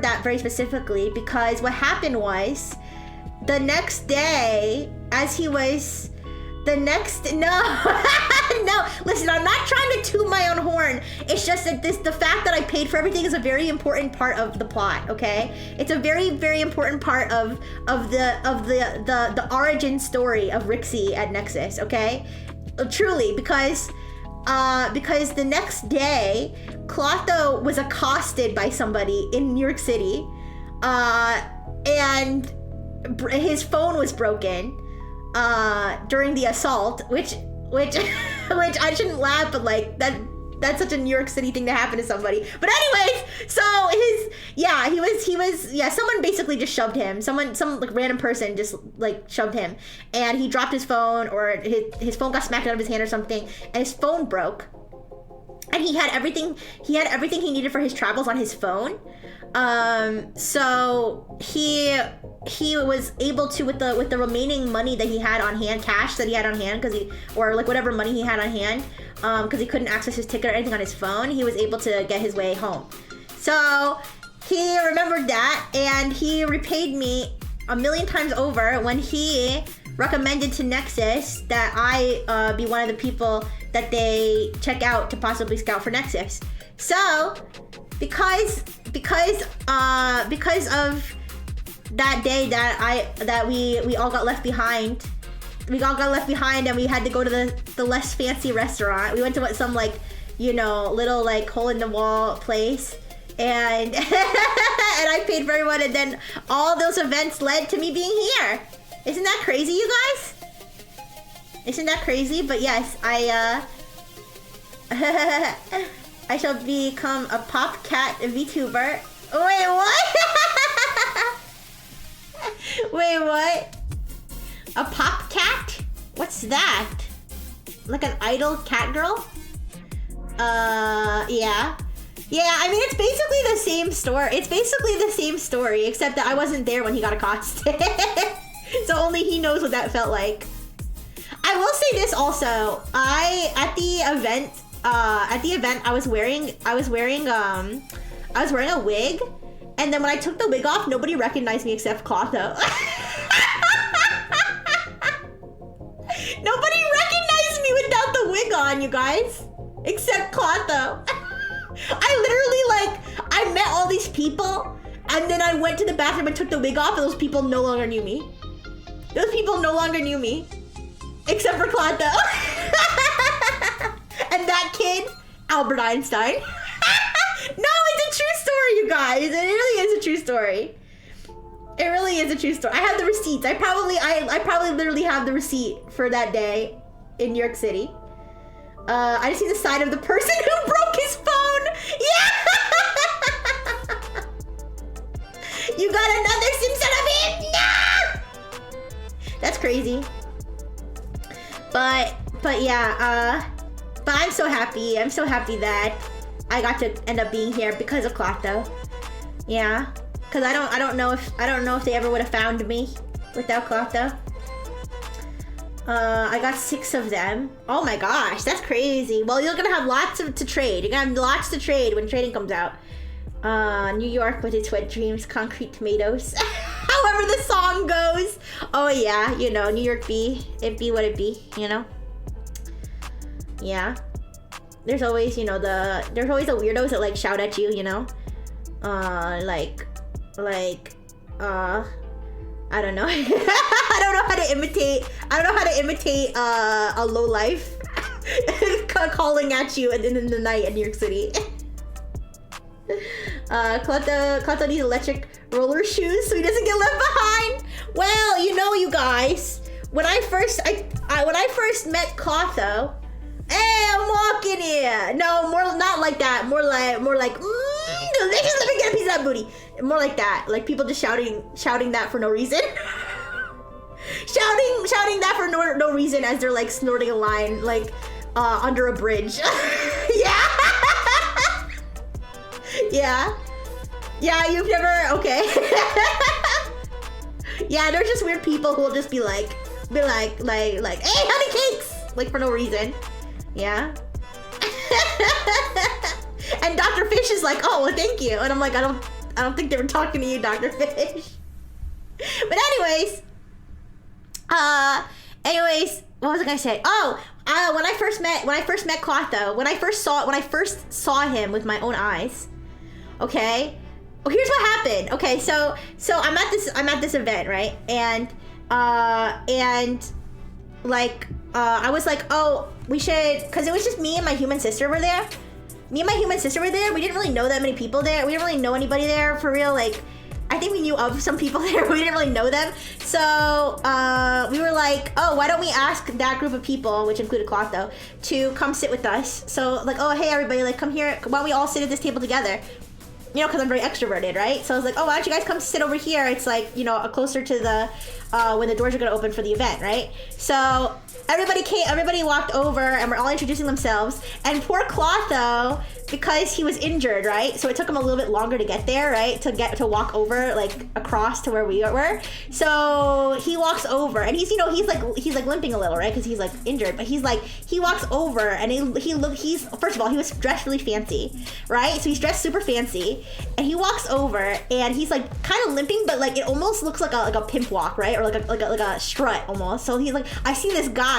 S1: that very specifically, because what happened was the next day, no, listen, I'm not trying to toot my own horn. It's just that the fact that I paid for everything is a very important part of the plot, okay? It's a very, very important part of the origin story of Rixie at Nexus, okay? Truly, because the next day, Klato was accosted by somebody in New York City, and his phone was broken during the assault, which I shouldn't laugh, but like that's such a New York City thing to happen to somebody. But anyways, so someone basically just shoved him. Some like random person just like shoved him, and he dropped his phone, or his phone got smacked out of his hand or something, and his phone broke. And he had everything he needed for his travels on his phone. So he was able to, with the remaining money that he had on hand, cash that he had on hand, or like whatever money he had on hand, because he couldn't access his ticket or anything on his phone, he was able to get his way home. So he remembered that, and he repaid me 1,000,000 times over when he recommended to Nexus that I be one of the people that they check out to possibly scout for Nexus. So because of that day that we all got left behind, and we had to go to the less fancy restaurant. We went to some like, little like hole in the wall place, and and I paid for everyone, and then all those events led to me being here. Isn't that crazy, you guys? Isn't that crazy? But yes, I shall become a pop cat VTuber. Wait, what? Wait, what? A pop cat? What's that? Like an idol cat girl? Yeah. Yeah, I mean, it's basically the same story. It's basically the same story, except that I wasn't there when he got accosted. So only he knows what that felt like. I will say this also. At the event I was wearing a wig, and then when I took the wig off, nobody recognized me except Klato. Nobody recognized me without the wig on, you guys, except Klato. I met all these people, and then I went to the bathroom and took the wig off, and those people no longer knew me. Those people no longer knew me, except for Klato. And that kid, Albert Einstein. No, it's a true story, you guys. It really is a true story. It really is a true story. I have the receipts. I probably literally have the receipt for that day in New York City. I just see the side of the person who broke his phone. Yeah. You got another Simpson of him? No! That's crazy. But yeah, but I'm so happy. I'm so happy that I got to end up being here because of Klato. Yeah, because I don't know if they ever would have found me without Klato. I got 6 of them. Oh my gosh, that's crazy. Well, you're gonna have lots to trade. You're gonna have lots to trade when trading comes out. New York with its wet dreams, concrete tomatoes. However the song goes. Oh yeah, New York be, it be what it be, Yeah. There's always, there's always the weirdos that like shout at you, I don't know. I don't know how to imitate a low life. calling at you in the night in New York City. Klato needs electric roller shoes so he doesn't get left behind. Well, you know, you guys, when I first met Klato, hey, I'm walking here. No, more not like that. More like delicious. Let me get a piece of that booty. More like that. Like people just shouting that for no reason. shouting that for no reason as they're like snorting a line like under a bridge. Yeah. Yeah, you've never, okay. Yeah, there's just weird people who will just be like, hey, honey cakes, like for no reason. Yeah. And Dr. Fish is like, oh, well, thank you. And I'm like, I don't think they were talking to you, Dr. Fish. But anyways, what was I gonna say? Oh, when I first met Klato, when I first saw him with my own eyes. Okay. Well, here's what happened. Okay, so I'm at this event, right? And like I was like, oh, we should, because it was just me and my human sister were there. We didn't really know that many people there. We didn't really know anybody there for real. Like, I think we knew of some people there, but we didn't really know them. So we were like, oh, why don't we ask that group of people, which included Klato, to come sit with us? So like, oh, hey everybody, like come here. Why don't we all sit at this table together? You know, because I'm very extroverted, right? So I was like, oh, why don't you guys come sit over here? It's like, you know, closer to the, when the doors are gonna open for the event, right? So everybody walked over and we're all introducing themselves. And poor Klato, because he was injured, right? So it took him a little bit longer to get there, right? To walk over, like across to where we were. So he walks over and he's like limping a little, right? Because he's like injured, but he walks over and he's first of all, he was dressed really fancy, right? So he's dressed super fancy and he walks over and he's like kind of limping, but like it almost looks like a pimp walk, right? Or like a strut almost. So he's like, I see this guy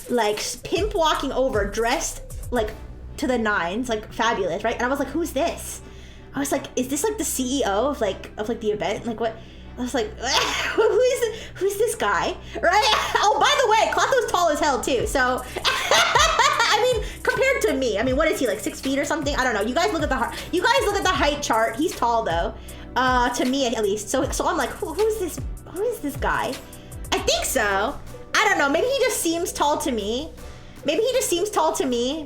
S1: like pimp walking over, dressed like to the nines, like fabulous, right? And I was like, who's this? I was like, is this like the CEO of like the event? Like what? I was like, who's this guy, right? Oh, by the way, Klato's tall as hell too. So, I mean, compared to me, I mean, what is he, like 6 feet or something? I don't know. You guys look at the height chart. He's tall though, to me at least. So I'm like, who is this guy? I think so. I don't know. Maybe he just seems tall to me.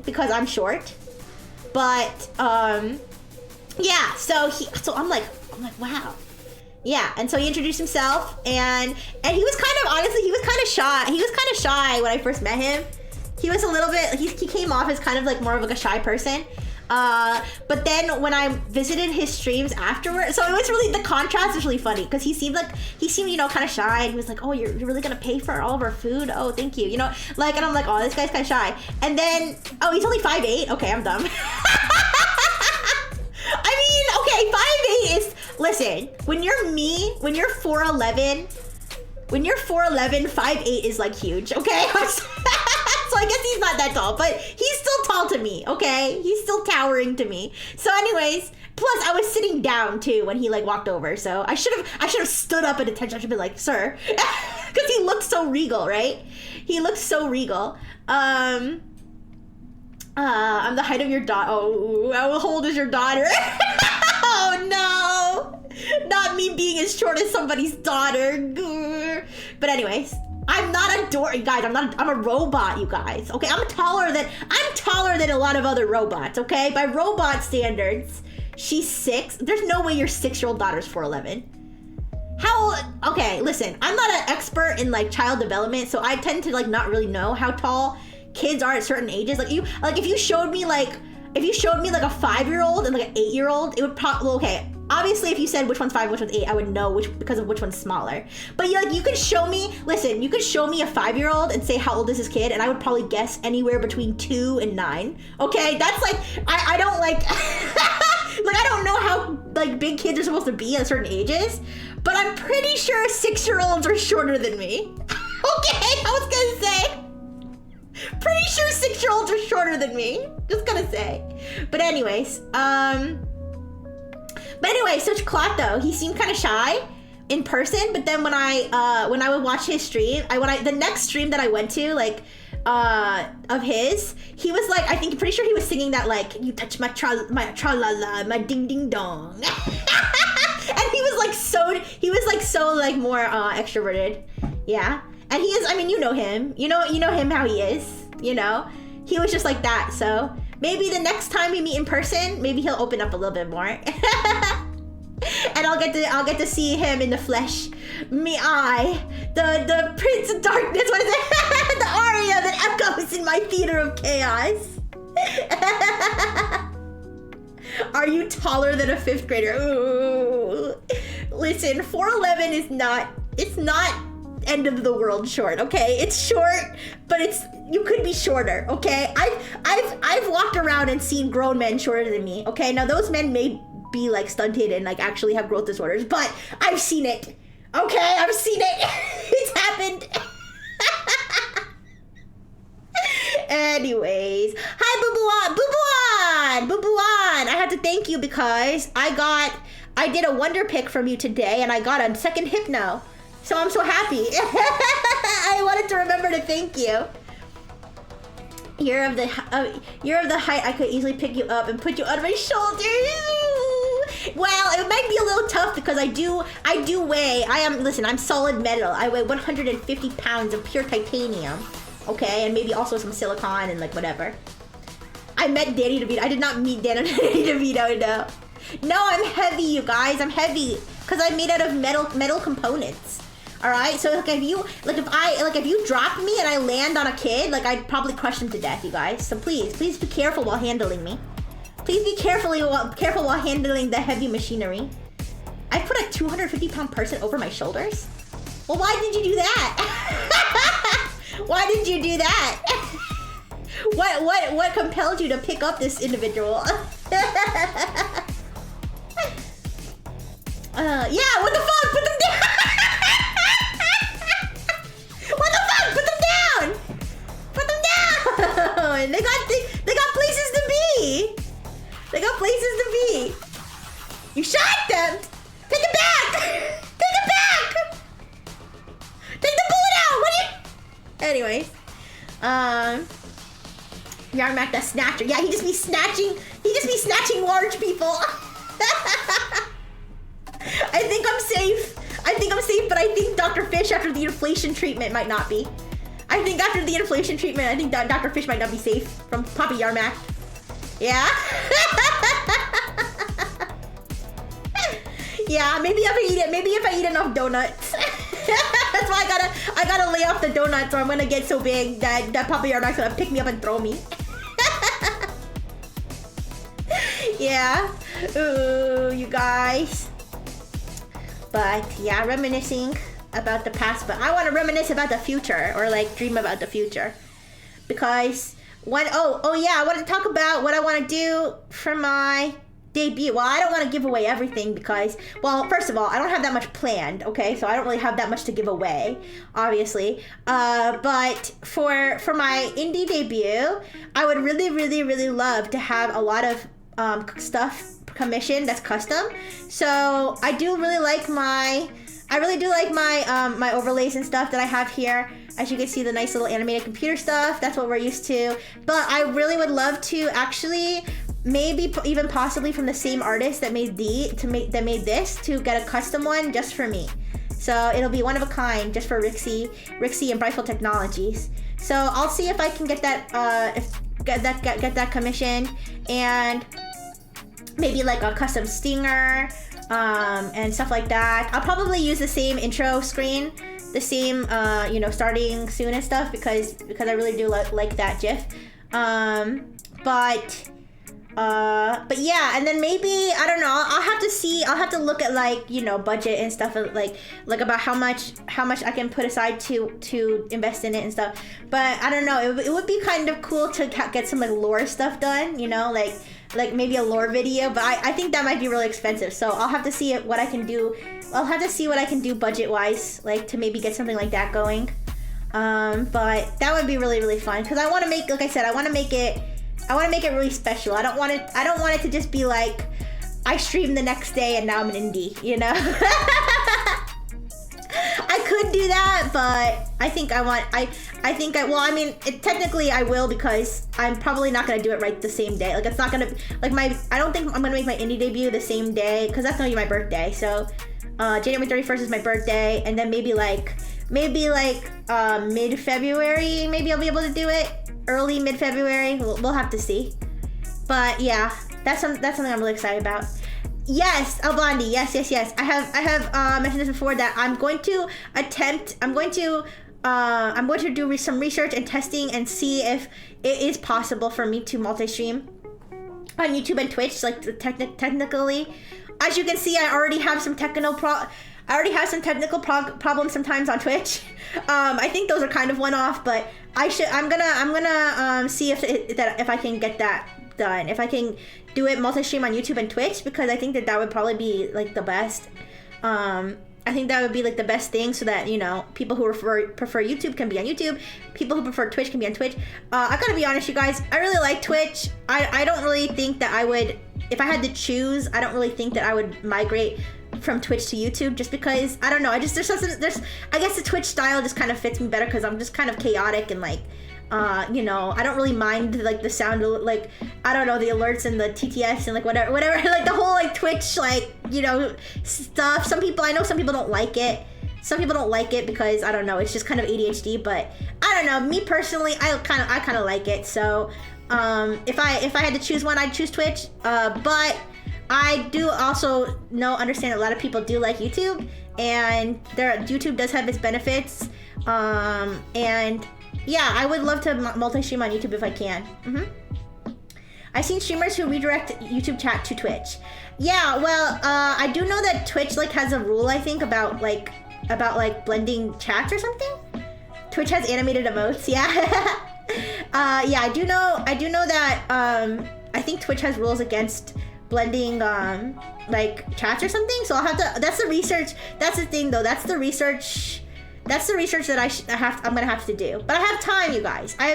S1: Because I'm short. But yeah. So I'm like, wow. Yeah, and so he introduced himself, and he was kind of shy when I first met him. He was a little bit, he came off as kind of like more of like a shy person. But then when I visited his streams afterwards, so it was really, the contrast was really funny because he seemed, you know, kind of shy, and he was like, oh, you're really gonna pay for all of our food? Oh, thank you. You know, like, and I'm like, oh, this guy's kind of shy. And then, oh, he's only 5'8". Okay, I'm dumb. I mean, okay, 5'8" is, listen, when you're 4'11", 5'8" is like huge, okay? So I guess he's not that tall, but he's still tall to me, okay? He's still towering to me. So anyways, plus I was sitting down too when he like walked over, so I should have stood up at attention. I should be like, sir, because he looked so regal, right? He looked so regal. I'm the height of your daughter. Oh, how old is your daughter? Oh no, not me being as short as somebody's daughter. But anyways, I'm not a guys. I'm a robot, you guys. Okay, I'm taller than a lot of other robots. Okay, by robot standards, she's 6. There's no way your 6-year-old daughter's 4'11". How? Okay, listen. I'm not an expert in like child development, so I tend to like not really know how tall kids are at certain ages. If you showed me like a 5-year-old and like an 8-year-old, it would probably, okay. Obviously, if you said which one's 5, which one's 8, I would know because of which one's smaller. But you could show me a 5-year-old and say how old is this kid, and I would probably guess anywhere between 2 and 9. Okay, that's like, I don't like, like I don't know how like big kids are supposed to be at certain ages, but I'm pretty sure 6-year-olds are shorter than me. Okay, I was gonna say, pretty sure 6-year-olds are shorter than me. Just gonna say. But anyways, so Klato, he seemed kind of shy in person, but then when I would watch his stream, the next stream that I went to, like, of his, he was like, I think, pretty sure he was singing that, like, you touch my tra-la-la, my ding-ding-dong. And he was like so like more extroverted. Yeah. And he is, I mean, you know him. You know him how he is, you know? He was just like that, so maybe the next time we meet in person, maybe he'll open up a little bit more. And I'll get to see him in the flesh. The Prince of Darkness, what is it? The aria that echoes in my theater of chaos. Are you taller than a 5th grader? Ooh. Listen, 4'11" is not, it's not end of the world short, okay? It's short, but you could be shorter, okay? I've walked around and seen grown men shorter than me, okay? Now those men may be like stunted and like actually have growth disorders, but I've seen it, okay? I've seen it. It's happened. Anyways, hi Bubuan. I have to thank you because I did a wonder pick from you today and I got a second hypno. So I'm so happy. I wanted to remember to thank you. You're of the height I could easily pick you up and put you on my shoulders. Well, it might be a little tough because I do weigh, I'm solid metal. I weigh 150 pounds of pure titanium. Okay, and maybe also some silicone and like whatever. I met Danny DeVito. I did not meet Danny DeVito, no. No, I'm heavy, you guys. I'm heavy because I'm made out of metal components. All right, so like if you drop me and I land on a kid, like I'd probably crush him to death, you guys. So please be careful while handling me. Please be careful while handling the heavy machinery. I put a 250-pound person over my shoulders. Well, why did you do that? Why did you do that? What compelled you to pick up this individual? Yeah, what the fuck? Put them down! What the fuck? Put them down! Put them down! They got places to be! They got places to be! You shot them! Take it back! Take it back! Take the bullet out! What are you... Anyways, Yarmac the Snatcher. Yeah, he just be snatching large people. I think I'm safe, but I think Dr. Fish after the inflation treatment might not be. I think after the inflation treatment, I think Dr. Fish might not be safe from Papa Yarmac. Yeah? Yeah, maybe if I eat enough donuts. That's why I gotta lay off the donuts or I'm gonna get so big that Papa Yarmac's gonna pick me up and throw me. Yeah. Ooh, you guys. But yeah, reminiscing about the past, but I want to reminisce about the future or like dream about the future. Because oh yeah, I want to talk about what I want to do for my debut. Well, I don't want to give away everything because, well, first of all, I don't have that much planned, okay? So I don't really have that much to give away, obviously. But for my indie debut, I would really, really, really love to have a lot of stuff commissioned that's custom. So I do really like my my overlays and stuff that I have here. As you can see, the nice little animated computer stuff. That's what we're used to. But I really would love to actually, maybe even possibly from the same artist that made this, to get a custom one just for me. So it'll be one of a kind, just for Rixie and Brightful Technologies. So I'll see if I can get that get that commissioned, and maybe like a custom stinger and stuff like that. I'll probably use the same intro screen, the same starting soon and stuff, because I really do like that GIF. But yeah, and then maybe, I don't know, I'll have to look at like, budget and stuff, like about how much I can put aside to invest in it and stuff. But I don't know, it would be kind of cool to get some like lore stuff done, like maybe a lore video, but I think that might be really expensive. So I'll have to see what I can do. I'll have to see what I can do budget wise, like to maybe get something like that going. But that would be really, really fun, because I want to make, like I said, I want to make it really special. I don't want it to just be like I streamed the next day and now I'm an indie, I could do do that, but I think well, I mean, technically I will, because I'm probably not gonna do it right the same day. Like, it's not gonna, like, I don't think I'm gonna make my indie debut the same day, because that's gonna be my birthday. So, January 31st is my birthday, and then maybe like mid-February, maybe I'll be able to do it. Early mid-February, we'll have to see. But yeah, that's something I'm really excited about. Yes, El Blondie, yes. I have mentioned this before, that I'm going to do some research and testing and see if it is possible for me to multi-stream on YouTube and Twitch, like technically. As you can see, I already have some technical problems sometimes on Twitch. I think those are kind of one-off, but I'm gonna see if I can get that done. If I can do it multi-stream on YouTube and Twitch, because I think that would probably be like the best. I think that would be like the best thing, so that, you know, people who prefer YouTube can be on YouTube, people who prefer Twitch can be on Twitch. I gotta be honest, you guys, I really like Twitch. I don't really think that I would, if I had to choose, I don't really think that I would migrate from Twitch to YouTube, just because, I don't know, I guess the Twitch style just kind of fits me better, because I'm just kind of chaotic, and like, you know, I don't really mind like the sound of, like, I don't know, the alerts and the TTS and like whatever, like the whole like Twitch, like, you know, stuff. I know some people don't like it. Some people don't like it because, I don't know, it's just kind of ADHD, but I don't know, me personally, I kind of like it. So, if I had to choose one, I'd choose Twitch. But I do also understand a lot of people do like YouTube, and YouTube does have its benefits. And yeah, I would love to multi-stream on YouTube if I can. I've seen streamers who redirect YouTube chat to Twitch. Yeah, well, I do know that Twitch like has a rule, I think, about blending chats or something. Twitch has animated emotes. Yeah. Yeah, I do know that. I think Twitch has rules against blending like chats or something. So I'll have to. That's the research. That's the thing, though. That's the research that I'm gonna have to do. But I have time, you guys. I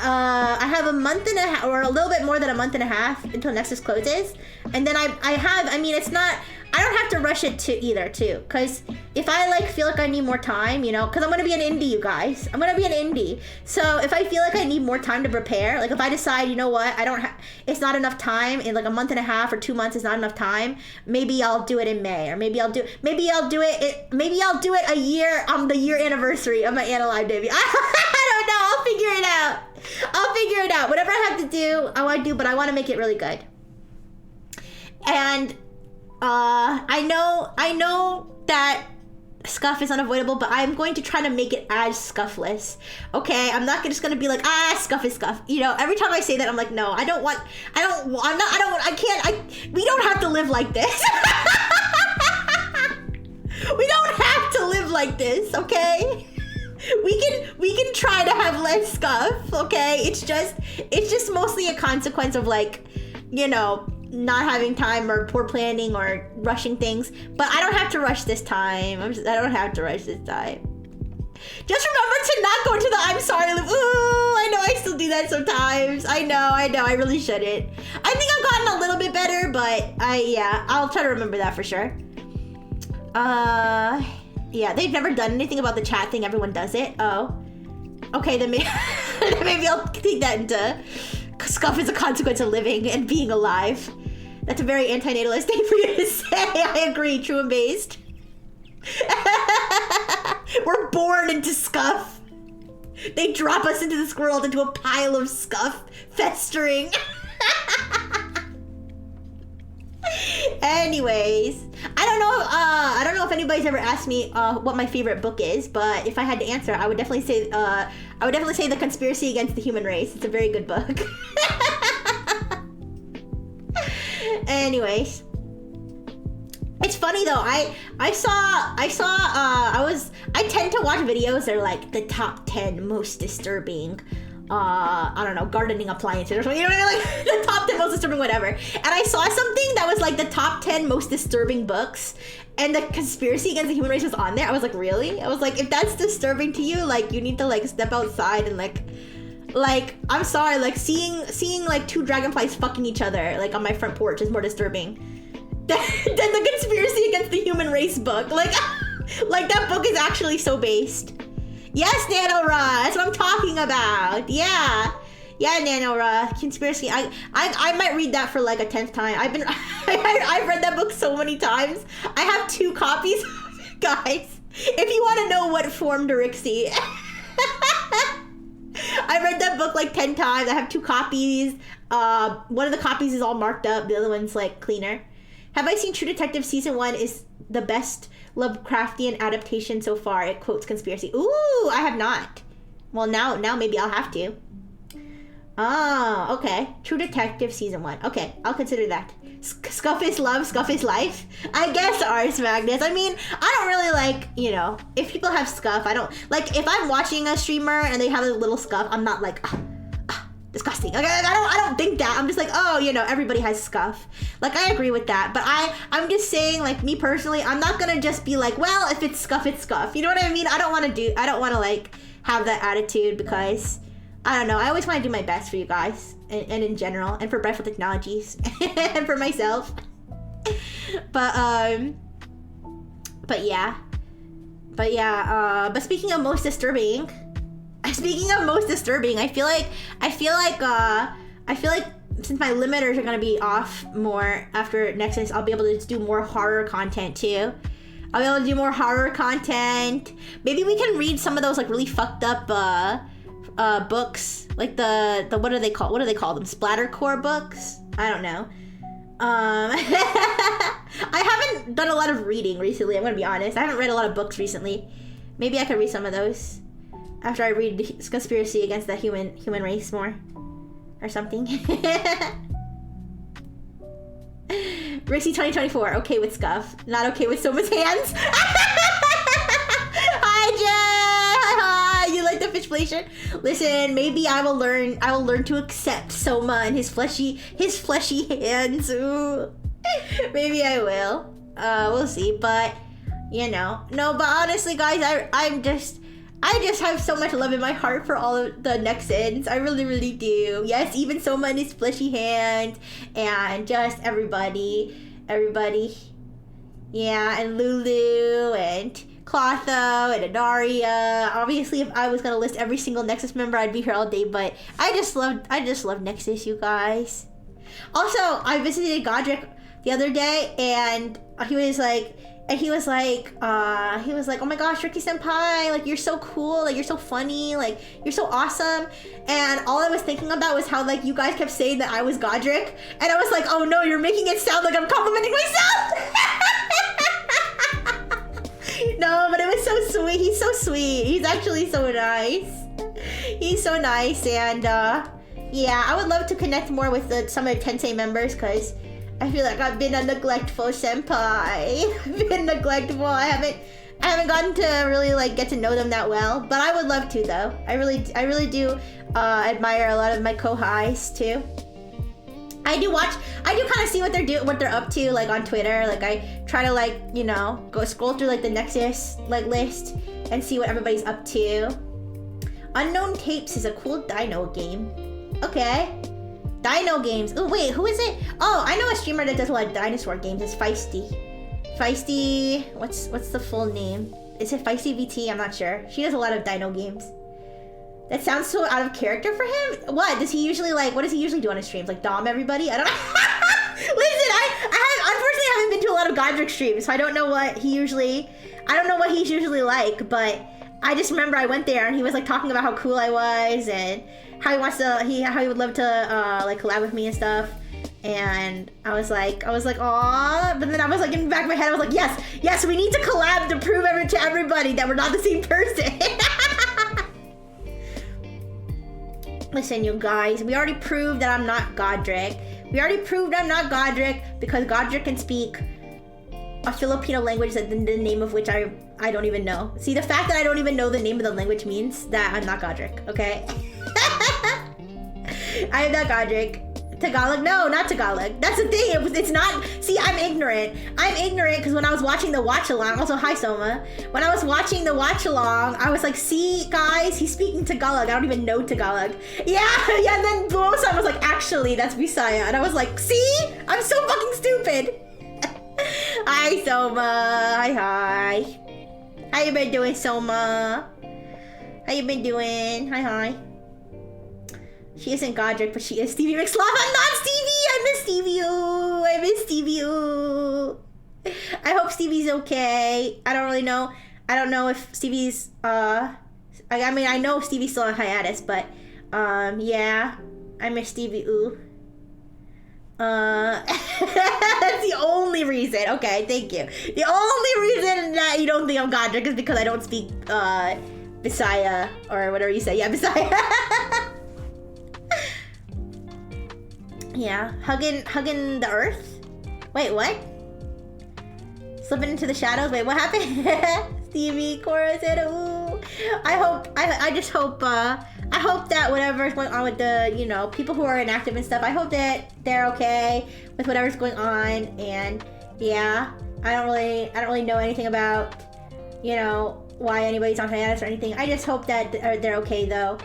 S1: have a month and a half, or a little bit more than a month and a half until Nexus closes, and then I mean, it's not, I don't have to rush it too, because if I like feel like I need more time, you know, because I'm gonna be an indie, you guys. I'm gonna be an indie. So if I feel like I need more time to prepare, like if I decide, you know what, it's not enough time, in like a month and a half or 2 months is not enough time, maybe I'll do it in May, or maybe I'll do it a year on the year anniversary of my Analyze debut. I don't know. I'll figure it out. Whatever I have to do, I want to do, but I want to make it really good. And I know that scuff is unavoidable, but I'm going to try to make it as scuffless. Okay, I'm not just gonna be like, scuff is scuff. You know, every time I say that, I'm like, no, we don't have to live like this. We don't have to live like this, okay? We can try to have less scuff, okay? It's just mostly a consequence of, like, you know, not having time or poor planning or rushing things. But I don't have to rush this time. I don't have to rush this time. Just remember to not go into the I'm sorry loop. Ooh, I know I still do that sometimes. I know, I really shouldn't. I think I've gotten a little bit better, but I'll try to remember that for sure. Yeah, they've never done anything about the chat thing. Everyone does it. Oh. Okay, then maybe I'll take that into scuff is a consequence of living and being alive. That's a very antinatalist thing for you to say. I agree, true and based. We're born into scuff. They drop us into this world into a pile of scuff festering. Anyways, I don't know if anybody's ever asked me what my favorite book is, but if I had to answer, I would definitely say The Conspiracy Against the Human Race. It's a very good book. Anyways, it's funny though. I tend to watch videos that are like the top 10 most disturbing I don't know, gardening appliances or something, you know what I mean? Like the top 10 most disturbing whatever. And I saw something that was like the top 10 most disturbing books, and The Conspiracy Against the Human Race was on there. I was like, really? I was like, if that's disturbing to you, like you need to like step outside and like I'm sorry, like seeing like 2 dragonflies fucking each other like on my front porch is more disturbing than The Conspiracy Against the Human Race book. Like Like, that book is actually so based. Yes, Nanora, that's what I'm talking about. Yeah. Yeah, Nanora, conspiracy. I might read that for like a 10th time. I've read that book so many times. I have 2 copies, guys. If you want to know what formed Rixie. I read that book like 10 times. I have 2 copies. One of the copies is all marked up. The other one's like cleaner. Have I seen True Detective season 1 is the best Lovecraftian adaptation so far? It quotes conspiracy. Ooh, I have not. Well, now maybe I'll have to. Oh, okay. True Detective season 1. Okay, I'll consider that. Scuff is love, scuff is life. I guess Ars Magnus. I mean, I don't really like, you know, if people have scuff, I don't like. If I'm watching a streamer and they have a little scuff, I'm not like, disgusting. Like, I don't think that. I'm just like, oh, you know, everybody has scuff. Like, I agree with that. But I'm just saying, like, me personally, I'm not gonna just be like, well, if it's scuff, it's scuff. You know what I mean? I don't want to like have that attitude because I don't know. I always want to do my best for you guys and in general and for Breathful Technologies and for myself. But yeah. But speaking of most disturbing, I feel like since my limiters are gonna be off more after Nexus, I'll be able to do more horror content too. I'll be able to do more horror content. Maybe we can read some of those like really fucked up books, like the what do they call them? Splattercore books? I don't know. I haven't done a lot of reading recently, I'm gonna be honest. I haven't read a lot of books recently. Maybe I could read some of those after I read Conspiracy Against the Human Race more. Or something. Rixie 2024, okay with scuff. Not okay with Soma's hands. Hi, Jay! Hi! You like the fishplation? Listen, maybe I will learn to accept Soma and his fleshy hands. Ooh. Maybe I will. We'll see, but you know. No, but honestly guys, I just have so much love in my heart for all of the Nexans. I really, really do. Yes, even Soma and his fleshy hands. And just everybody. Yeah, and Lulu and Clotho and Adaria. Obviously, if I was gonna list every single Nexus member, I'd be here all day. But I just love Nexus, you guys. Also, I visited Godric the other day, and he was like, oh my gosh, Ricky Senpai, like, you're so cool, like, you're so funny, like, you're so awesome. And all I was thinking about was how, like, you guys kept saying that I was Godric. And I was like, oh no, you're making it sound like I'm complimenting myself. No, but it was so sweet. He's so sweet. He's actually so nice. He's so nice. And, yeah, I would love to connect more with some of the Tensei members, because I feel like I've been a neglectful senpai. I've been neglectful. I haven't gotten to really like get to know them that well, but I would love to though. I really do admire a lot of my kohais too. I do kind of see what they're up to, like on Twitter. Like I try to like, you know, go scroll through like the Nexus like list and see what everybody's up to. Unknown Tapes is a cool dino game. Okay. Dino games. Oh wait, who is it? Oh, I know a streamer that does a lot of dinosaur games. It's Feisty. What's the full name? Is it Feisty VT? I'm not sure. She does a lot of dino games. That sounds so out of character for him. What does he usually like? What does he usually do on his streams? Like dom everybody? I don't know. Listen, I unfortunately haven't been to a lot of Godric streams, so I don't know what he's usually like. But I just remember I went there and he was like talking about how cool I was and how he would love to like collab with me and stuff. And I was like, aw. But then I was like, in the back of my head, I was like, yes, we need to collab to prove to everybody that we're not the same person. Listen, you guys, we already proved that I'm not Godric. We already proved I'm not Godric because Godric can speak a Filipino language that the name of which I don't even know. See, the fact that I don't even know the name of the language means that I'm not Godric, okay? I am not Godric. Tagalog? No, not Tagalog. That's the thing. It's not. See, I'm ignorant. I'm ignorant because when I was watching the watch along, also hi Soma. When I was watching the watch along, I was like, see, guys, he's speaking Tagalog. I don't even know Tagalog. Yeah. And then Buosan was like, actually, that's Bisaya. And I was like, see? I'm so fucking stupid. Hi, Soma. Hi. How you been doing, Soma? How you been doing? Hi. She isn't Godric, but she is Stevie McSlove. I'm not Stevie! I miss Stevie Ooh! I miss Stevie Ooh! I hope Stevie's okay. I don't really know. I don't know if Stevie's, I mean, I know Stevie's still on hiatus, but, yeah. I miss Stevie Ooh. That's the only reason. Okay, thank you. The only reason that you don't think I'm Godric is because I don't speak, Bisaya, or whatever you say. Yeah, Bisaya. Yeah, hugging the earth? Wait, what? Slipping into the shadows? Wait, what happened? Stevie, Cora said, ooh. I just hope that whatever's going on with the, you know, people who are inactive and stuff, I hope that they're okay with whatever's going on. And yeah, I don't really know anything about, you know, why anybody's on hiatus or anything. I just hope that they're okay though.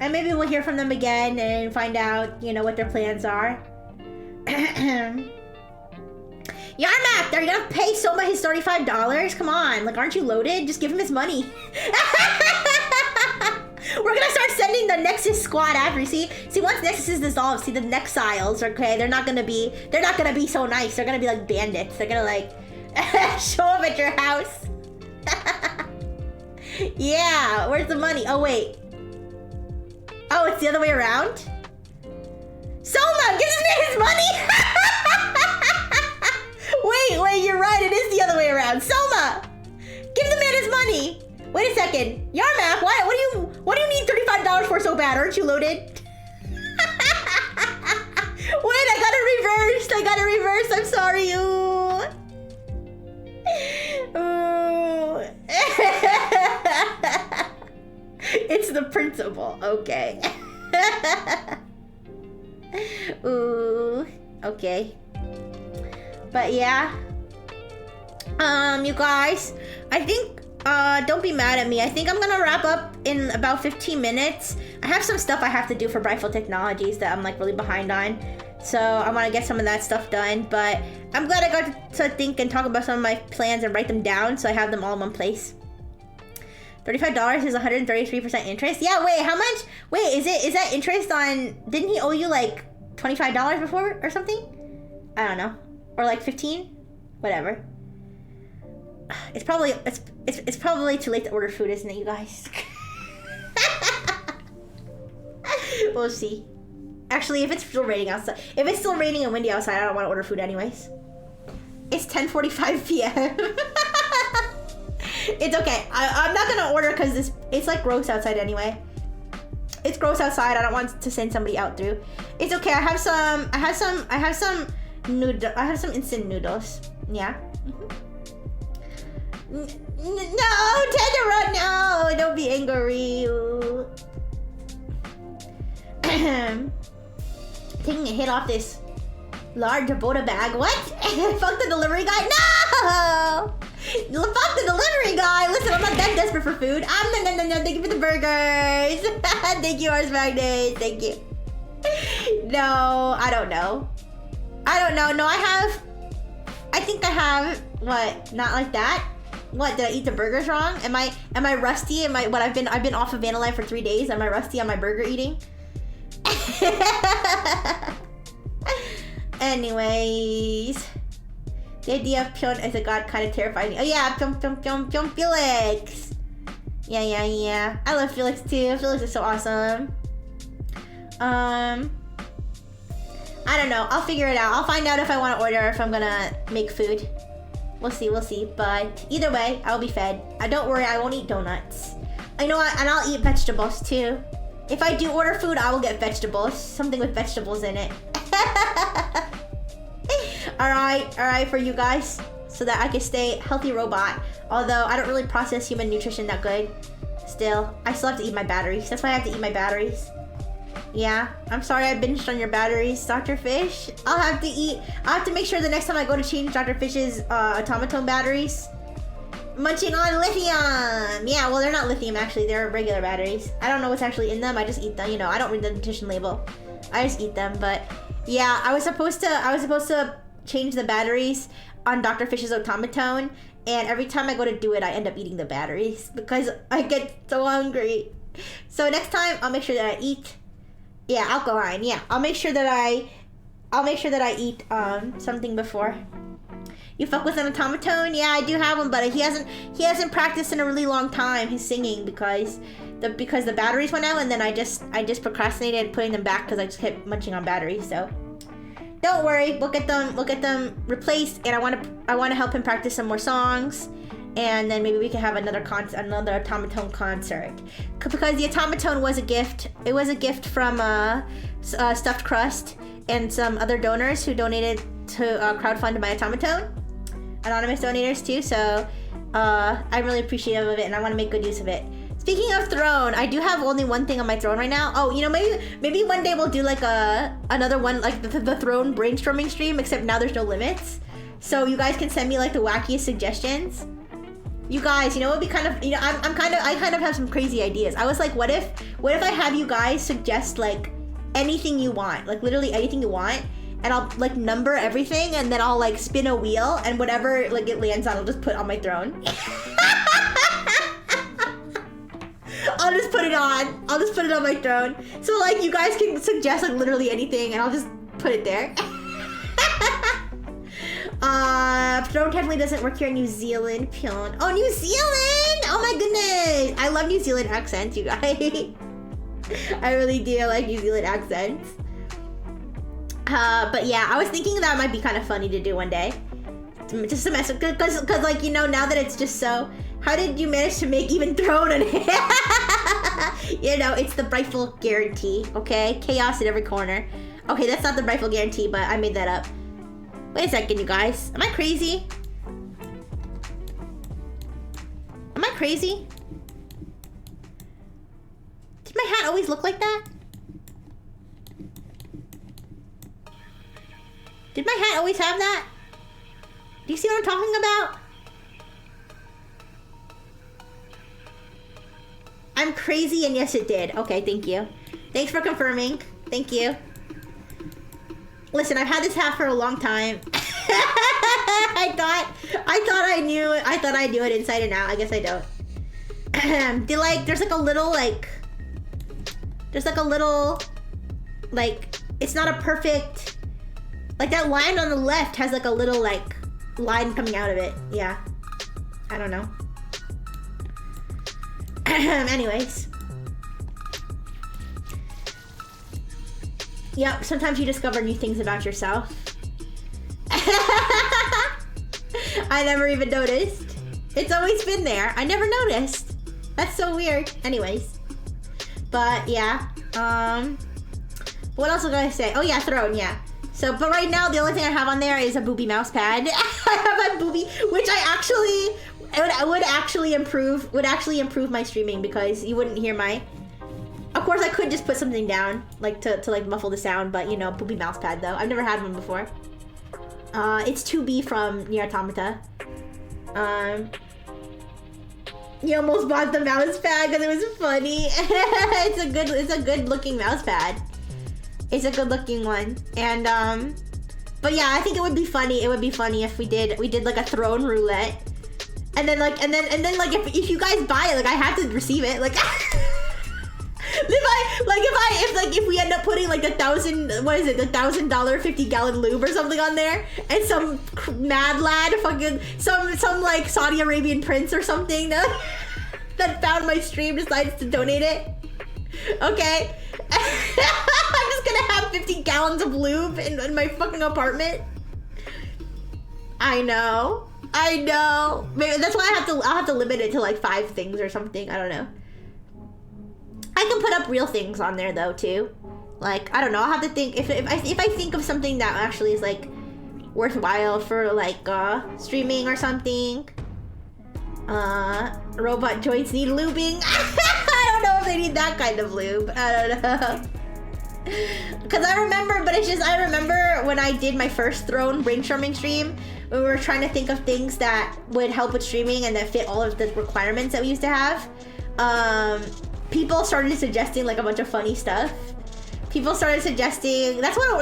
S1: And maybe we'll hear from them again and find out, you know, what their plans are. Yarmak, they're gonna pay Soma his $35? Come on, like, aren't you loaded? Just give him his money. We're gonna start sending the Nexus squad after you. See, once Nexus is dissolved, see the Nexiles, okay, they're not gonna be so nice. They're gonna be like bandits. They're gonna like show up at your house. Yeah, where's the money? Oh wait. Oh, it's the other way around? Soma, give this man his money! Wait, you're right, it is the other way around. Soma, give the man his money. Wait a second. Yarmak, what do you need $35 for so bad? Aren't you loaded? Wait, I got it reversed. I'm sorry, ooh. Ooh. It's the principle, okay. Ooh, okay. But yeah. You guys, I think, don't be mad at me. I think I'm gonna wrap up in about 15 minutes. I have some stuff I have to do for Brightful Technologies that I'm like really behind on. So I want to get some of that stuff done, but I'm glad I got to think and talk about some of my plans and write them down so I have them all in one place. $35 is 133% interest. Yeah, wait, how much? Wait, is that interest on, didn't he owe you like $25 before or something? I don't know. Or like 15? Whatever. It's probably too late to order food, isn't it, you guys? We'll see. Actually, if it's still raining outside, if it's still raining and windy outside, I don't want to order food anyways. It's 10:45 p.m. It's okay. I'm not gonna order because it's like gross outside anyway. It's gross outside. I don't want to send somebody out through. It's okay. I have some instant noodles. Yeah. No, Tendera, no! Don't be angry. Taking a hit off this large Boda bag. What? Fuck the delivery guy? No! Fuck the delivery guy! Listen, I'm not that desperate for food. No, thank you for the burgers. Thank you, Ars Magnus. Thank you. No, I don't know. No, I think I have, what, not like that? What, did I eat the burgers wrong? Am I rusty? I've been off of Vanilla for 3 days. Am I rusty on my burger eating? Anyways, the idea of Pion as a god kind of terrified me. Oh yeah, Pion Felix. Yeah. I love Felix too. Felix is so awesome. I don't know. I'll figure it out. I'll find out if I want to order, if I'm gonna make food. We'll see. But either way, I'll be fed. Don't worry, I won't eat donuts. You know what? And I'll eat vegetables too. If I do order food, I will get vegetables. Something with vegetables in it. Alright for you guys. So that I can stay healthy robot. Although I don't really process human nutrition that good. Still, I still have to eat my batteries. That's why I have to eat my batteries. Yeah, I'm sorry I binged on your batteries, Dr. Fish. I'll have to make sure the next time I go to change Dr. Fish's automaton batteries. Munching on lithium! Yeah, well, they're not lithium actually, they're regular batteries. I don't know what's actually in them, I just eat them, you know, I don't read the nutrition label. I just eat them, but yeah, I was supposed to change the batteries on Dr. Fish's automaton, and every time I go to do it, I end up eating the batteries because I get so hungry. So next time, I'll make sure that I eat. Yeah, alkaline. Yeah, I'll make sure that I eat something before. You fuck with an automaton? Yeah, I do have one, but he hasn't practiced in a really long time. He's singing because the batteries went out, and then I just procrastinated putting them back because I just kept munching on batteries. So don't worry, we'll get them replaced, and I want to help him practice some more songs, and then maybe we can have another automaton concert because the automaton was a gift. It was a gift from Stuffed Crust and some other donors who donated to crowdfund my automaton. Anonymous donators too, so I'm really appreciative of it, and I want to make good use of it. Speaking of throne, I do have only one thing on my throne right now. Oh, you know, maybe one day we'll do like another one, like the throne brainstorming stream, except now there's no limits. So you guys can send me like the wackiest suggestions. You guys, you know, it would be kind of, you know, I kind of have some crazy ideas. I was like, what if I have you guys suggest like anything you want, like literally anything you want, and I'll like number everything, and then I'll like spin a wheel, and whatever like it lands on, I'll just put on my throne. I'll just put it on my throne. So like you guys can suggest like literally anything, and I'll just put it there. Throne technically doesn't work here in New Zealand. Pion. Oh, New Zealand! Oh my goodness! I love New Zealand accents, you guys. I really do like New Zealand accents. But yeah, I was thinking that might be kind of funny to do one day. Just to mess with, cause like, you know, now that it's just so, how did you manage to make even throne in it? You know, it's the Brightful guarantee, okay? Chaos at every corner. Okay, that's not the Brightful guarantee, but I made that up. Wait a second, you guys. Am I crazy? Am I crazy? Did my hat always look like that? Did my hat always have that? Do you see what I'm talking about? I'm crazy, and yes, it did. Okay, thank you. Thanks for confirming. Thank you. Listen, I've had this hat for a long time. I thought I knew it inside and out. I guess I don't. There's like a little it's not a perfect, like that line on the left has like a little like line coming out of it. Yeah. I don't know. Anyways. Yep, sometimes you discover new things about yourself. I never even noticed. It's always been there. I never noticed. That's so weird. Anyways. But yeah. What else was I gonna say? Oh yeah, throne, yeah. So, but right now the only thing I have on there is a booby mouse pad. I have a booby, which would actually improve my streaming because you wouldn't hear my. Of course, I could just put something down, like to like muffle the sound, but you know, booby mouse pad though. I've never had one before. It's 2B from Nier Automata. You almost bought the mouse pad because it was funny. It's a good looking mouse pad. It's a good looking one, and but yeah, I think it would be funny. It would be funny if we did like a throne roulette, and then like if you guys buy it, like I have to receive it, like. If we end up putting like $1,000 50-gallon lube or something on there, and some mad lad, fucking some like Saudi Arabian prince or something that found my stream decides to donate it. Okay, I'm just gonna have 50 gallons of lube in my fucking apartment. I know. Maybe that's why I'll have to limit it to like 5 things or something. I don't know. I can put up real things on there though too. Like, I don't know, I'll have to think if I think of something that actually is like worthwhile for like streaming or something. Robot joints need lubing. I don't know if they need that kind of lube. I don't know. Cause I remember when I did my first throne brainstorming stream, we were trying to think of things that would help with streaming and that fit all of the requirements that we used to have. People started suggesting like a bunch of funny stuff. People started suggesting, that's where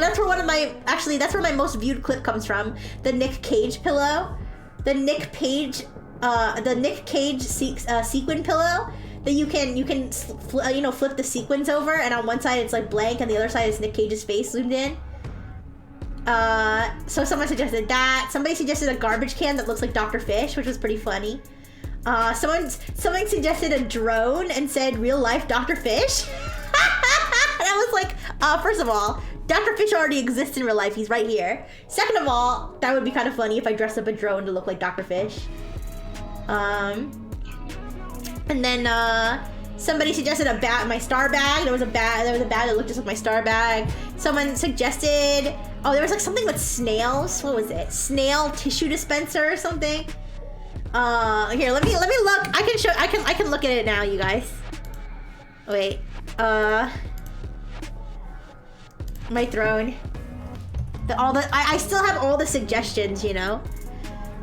S1: my most viewed clip comes from, the Nick Cage pillow. sequin pillow that you can flip the sequins over, and on one side it's like blank and the other side is Nick Cage's face zoomed in. So someone suggested that. Somebody suggested a garbage can that looks like Dr. Fish, which was pretty funny. Someone suggested a drone and said real life Dr. Fish. And I was like, first of all, Dr. Fish already exists in real life. He's right here. Second of all, that would be kind of funny if I dressed up a drone to look like Dr. Fish. And then somebody suggested my star bag. There was a bag that looked just like my star bag. Someone suggested, oh, there was like something with snails. What was it? Snail tissue dispenser or something. Here, let me look. I can look at it now, you guys. Wait. My throne. I still have all the suggestions, you know.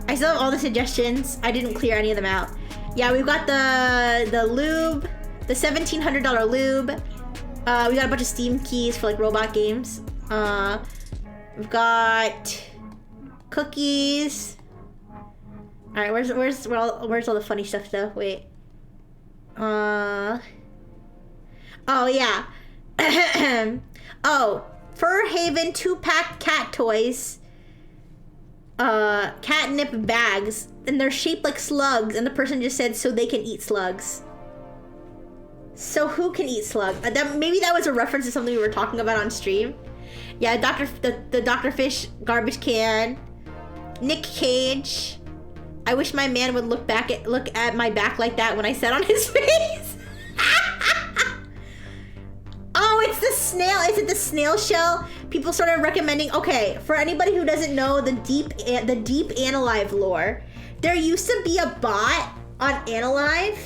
S1: I still have all the suggestions. I didn't clear any of them out. Yeah, we've got the lube, the $1,700 lube. We got a bunch of Steam keys for like robot games. We've got cookies. All right, where's all the funny stuff though? Wait. Oh yeah. Oh, Fur Haven 2-pack cat toys. Catnip bags, and they're shaped like slugs, and the person just said so they can eat slugs. So who can eat slugs? Maybe that was a reference to something we were talking about on stream. Yeah, the Dr. Fish garbage can. Nick Cage. I wish my man would look at my back like that when I sat on his face. Oh, it's the snail. Is it the snail shell? People started recommending. Okay, for anybody who doesn't know the deep Analive lore, there used to be a bot on Analive.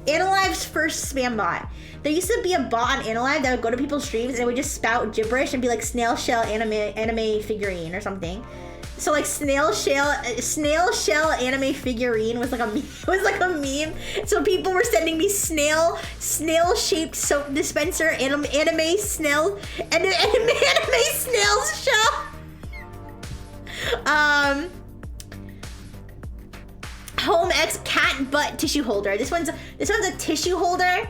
S1: Analive's first spam bot. There used to be a bot on Analive that would go to people's streams and it would just spout gibberish and be like snail shell anime figurine or something. So like snail shell anime figurine was like a meme. So people were sending me snail shaped soap dispenser anime snail shell. Home X cat butt tissue holder. This one's a tissue holder.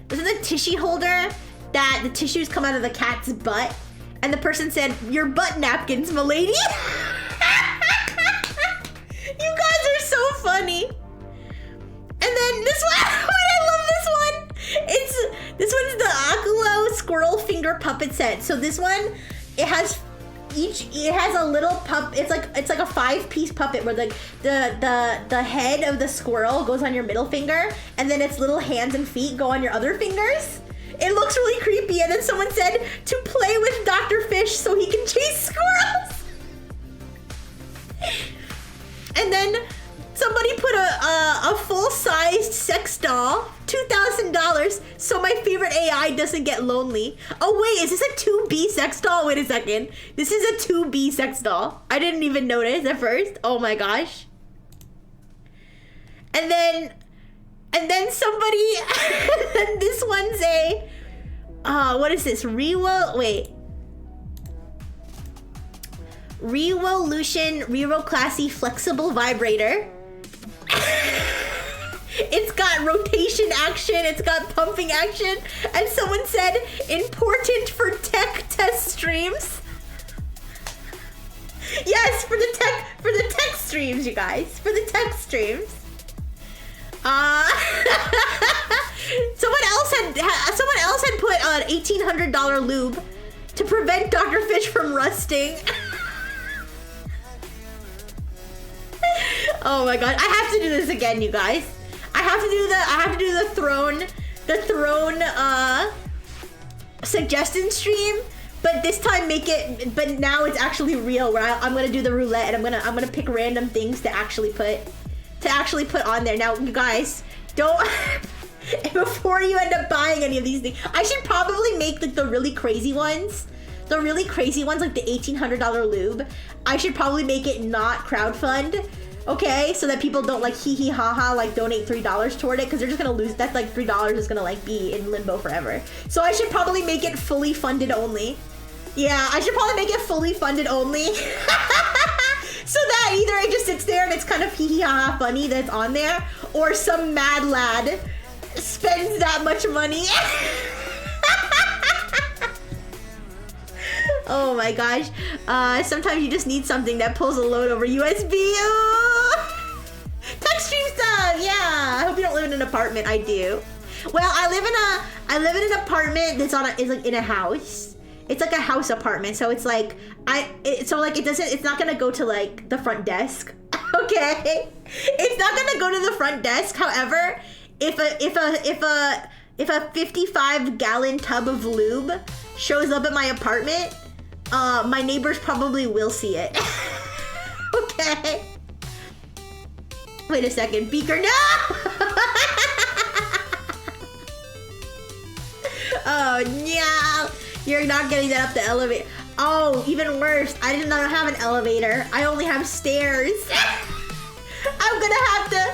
S1: This is a tissue holder that the tissues come out of the cat's butt. And the person said, "Your butt napkins, m'lady." You guys are so funny. And then this one, I love this one. This one's the Akulo squirrel finger puppet set. So this one, it has a little it's like a 5-piece puppet where the head of the squirrel goes on your middle finger, and then its little hands and feet go on your other fingers. It looks really creepy. And then someone said to play with Dr. Fish so he can chase squirrels. And then somebody put a full-sized sex doll, $2,000, so my favorite AI doesn't get lonely. Oh wait, is this a 2B sex doll? Wait a second. This is a 2B sex doll. I didn't even notice at first. Oh my gosh. And then somebody, this one's a, what is this? Revolution Classy Flexible Vibrator. It's got rotation action, it's got pumping action, and someone said important for tech test streams. Yes, for the tech streams, you guys, for the tech streams. Someone else had put an $1,800 lube to prevent Dr. Fish from rusting. Oh my god, I have to do this again, you guys. I have to do the throne suggestion stream, but this time but now it's actually real, where I'm gonna do the roulette and I'm gonna pick random things to actually put on there. Now, you guys, don't before you end up buying any of these things, I should probably make like the really crazy ones. The really crazy ones, like the $1,800 lube, I should probably make it not crowdfund, okay? So that people don't like hee hee ha ha like donate $3 toward it, because they're just gonna lose. That's like $3 is gonna like be in limbo forever. So I should probably make it fully funded only. Yeah, I should probably make it fully funded only. So that either it just sits there and it's kind of hee hee ha ha funny that it's on there, or some mad lad spends that much money. Oh my gosh. Sometimes you just need something that pulls a load over USB. Touch stream stuff, yeah. I hope you don't live in an apartment. I do. Well, I live in an apartment that's is like in a house. It's like a house apartment, so it's like it's not gonna go to like the front desk. Okay, it's not gonna go to the front desk. However, if a 55-gallon tub of lube shows up at my apartment, my neighbors probably will see it. Okay. Wait a second, Beaker, no! Oh no! You're not getting that up the elevator. Oh, even worse. I did not have an elevator. I only have stairs. I'm gonna have to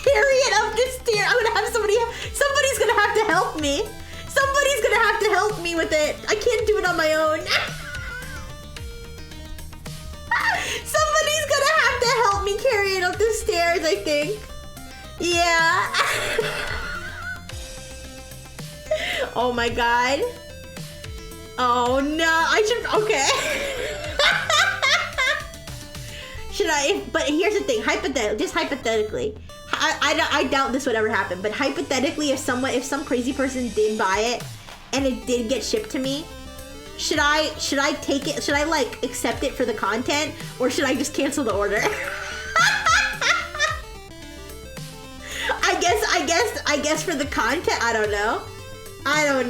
S1: carry it up the stairs. I'm gonna have somebody's gonna have to help me. Somebody's gonna have to help me with it. I can't do it on my own. Somebody's gonna have to help me carry it up the stairs, I think. Yeah. Oh my god. Oh no, okay. Should I, but here's the thing, hypothetically, I doubt this would ever happen, but hypothetically, if some crazy person did buy it, and it did get shipped to me, should I take it, should I like accept it for the content, or should I just cancel the order? I guess for the content, I don't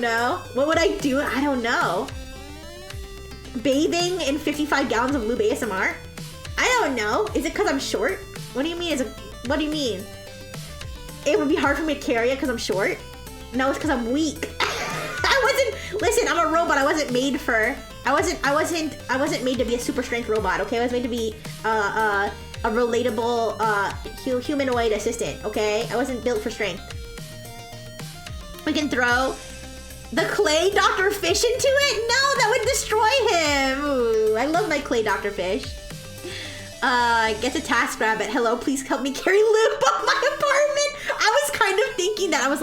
S1: know. What would I do? I don't know. Bathing in 55 gallons of lube ASMR? I don't know. Is it because I'm short? What do you mean? What do you mean? It would be hard for me to carry it because I'm short? No, it's because I'm weak. Listen, I'm a robot. I wasn't made to be a super strength robot, okay? I was made to be a relatable humanoid assistant, okay? I wasn't built for strength. We can throw the clay Dr. Fish into it? No, that would destroy him. Ooh, I love my clay Dr. Fish. Get a task rabbit. Hello, please help me carry lube up my apartment. I was kind of thinking that. I was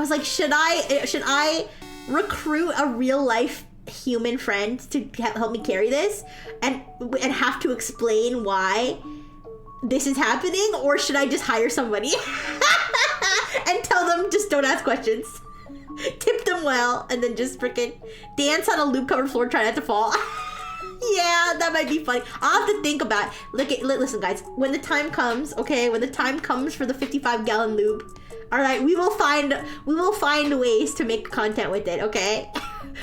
S1: like, should I recruit a real life human friend to help me carry this and have to explain why this is happening, or should I just hire somebody and tell them just don't ask questions, tip them well, and then just freaking dance on a lube covered floor, try not to fall? Yeah, that might be funny. I'll have to think about it. Listen guys, when the time comes, okay, when the time comes for the 55-gallon lube, all right, we will find ways to make content with it, okay?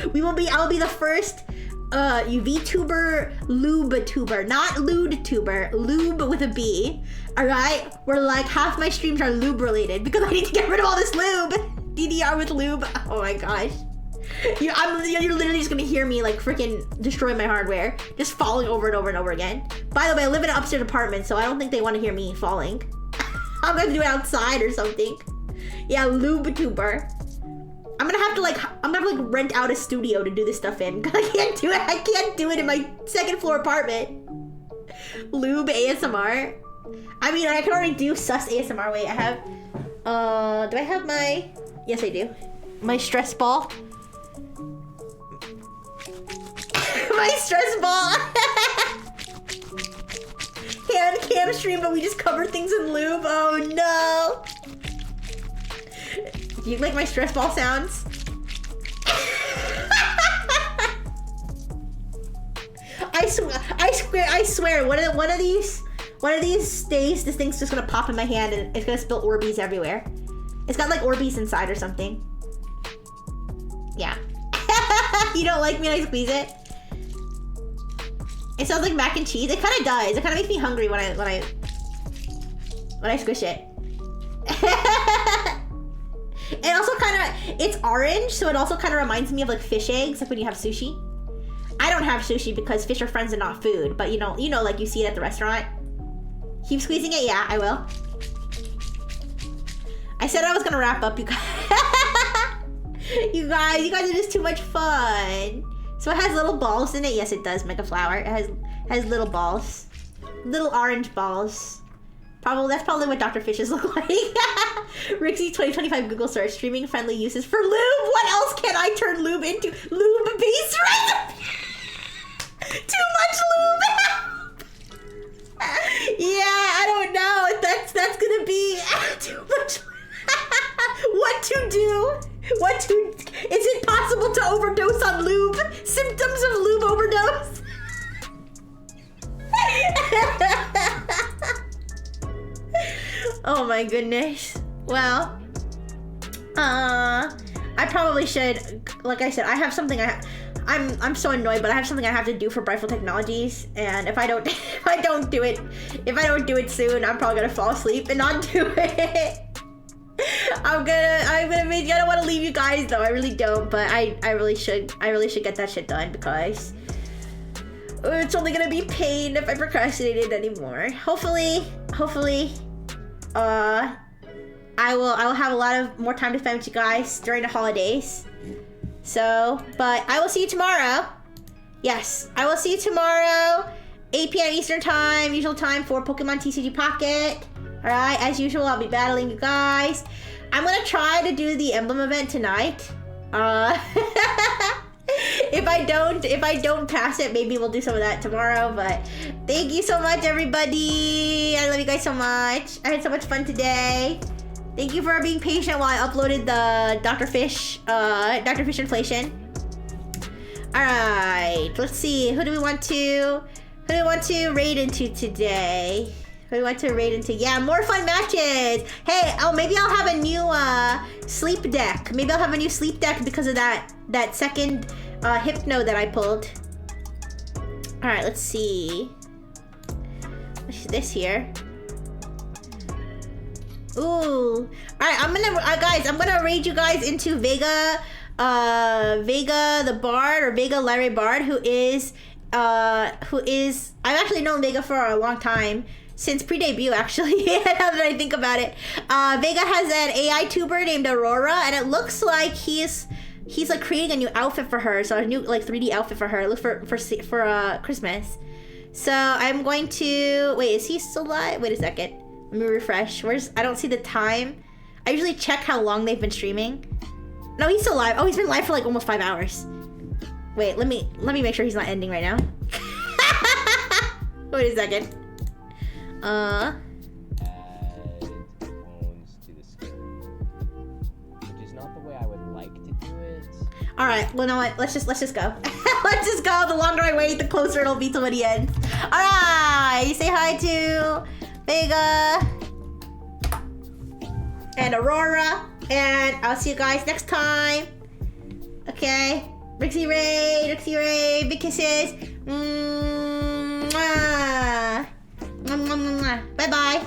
S1: I'll be the first VTuber lube tuber, not lewd tuber, lube with a B. All right, where like half my streams are lube related because I need to get rid of all this lube. DDR with lube. Oh my gosh. You're literally just gonna hear me like freaking destroy my hardware, just falling over and over and over again. By the way, I live in an upstairs apartment, so I don't think they want to hear me falling. I'm gonna do it outside or something. Yeah, lube tuber. I'm gonna have to like rent out a studio to do this stuff in, because I can't do it in my second floor apartment. Lube ASMR. I mean, I can already do sus ASMR. Wait, I have, do I have my, yes I do. My stress ball. My stress ball. Cam stream, but we just cover things in lube. Oh no. Do you like my stress ball sounds? I swear, one of these days, this thing's just gonna pop in my hand and it's gonna spill Orbeez everywhere. It's got like Orbeez inside or something. Yeah. You don't like me when I squeeze it? It sounds like mac and cheese. It kind of does. It kind of makes me hungry when I squish it. It also it's orange, so it also kind of reminds me of like fish eggs, like when you have sushi. I don't have sushi because fish are friends and not food, but you know, like you see it at the restaurant. Keep squeezing it, yeah, I will. I said I was gonna wrap up, you guys. You guys are just too much fun. So it has little balls in it. Yes, it does make a flower. It Has little balls. Little orange balls. That's probably what Dr. Fishes look like. Rixie's 2025 Google search. Streaming friendly uses for lube. What else can I turn lube into? Lube based recipe. Too much lube. Yeah, I don't know. That's gonna be too much. What to do? Is it possible to overdose on lube? Symptoms of lube overdose? Oh my goodness. Well, I probably should, like I said, I have something I'm so annoyed, but I have something I have to do for Brightful Technologies, and if I don't do it soon, I'm probably gonna fall asleep and not do it. I don't want to leave you guys though. I really don't, but I really should get that shit done because it's only gonna be pain if I procrastinate it anymore. Hopefully, I will have a lot of more time to spend with you guys during the holidays. So, but I will see you tomorrow. Yes, I will see you tomorrow, 8 p.m. Eastern time, usual time for Pokemon TCG Pocket. All right, as usual, I'll be battling you guys. I'm gonna try to do the emblem event tonight. If I don't pass it, maybe we'll do some of that tomorrow. But thank you so much, everybody. I love you guys so much. I had so much fun today. Thank you for being patient while I uploaded the Dr. Fish inflation. All right, let's see. Who do we want to raid into today? Who do we want to raid into? Yeah, more fun matches. Hey, maybe I'll have a new sleep deck. Maybe I'll have a new sleep deck because of that second hypno that I pulled. All right, let's see. What's this here? Ooh. All right, guys, I'm gonna raid you guys into Vega the Bard, or Vega Larry Bard, who is I've actually known Vega for a long time, since pre-debut actually. Now that I think about it, Vega has an AI tuber named Aurora, and it looks like he's like creating a new outfit for her, so a new like 3D outfit for her. Look for Christmas. So I'm going to wait. Is he still live? Wait a second. Let me refresh. I don't see the time. I usually check how long they've been streaming. No, he's still live. Oh, he's been live for like almost 5 hours. Wait, let me make sure he's not ending right now. Wait a second.
S3: Add tones to the skill, which is not the way I would like to do it.
S1: All right. Well, you know what? Let's just go. Let's just go. The longer I wait, the closer it'll be to when he ends. All right. Say hi to Vega and Aurora, and I'll see you guys next time. Okay. Rixie Ray, big kisses. Mwah. Mwah, mwah, mwah, mwah. Bye bye.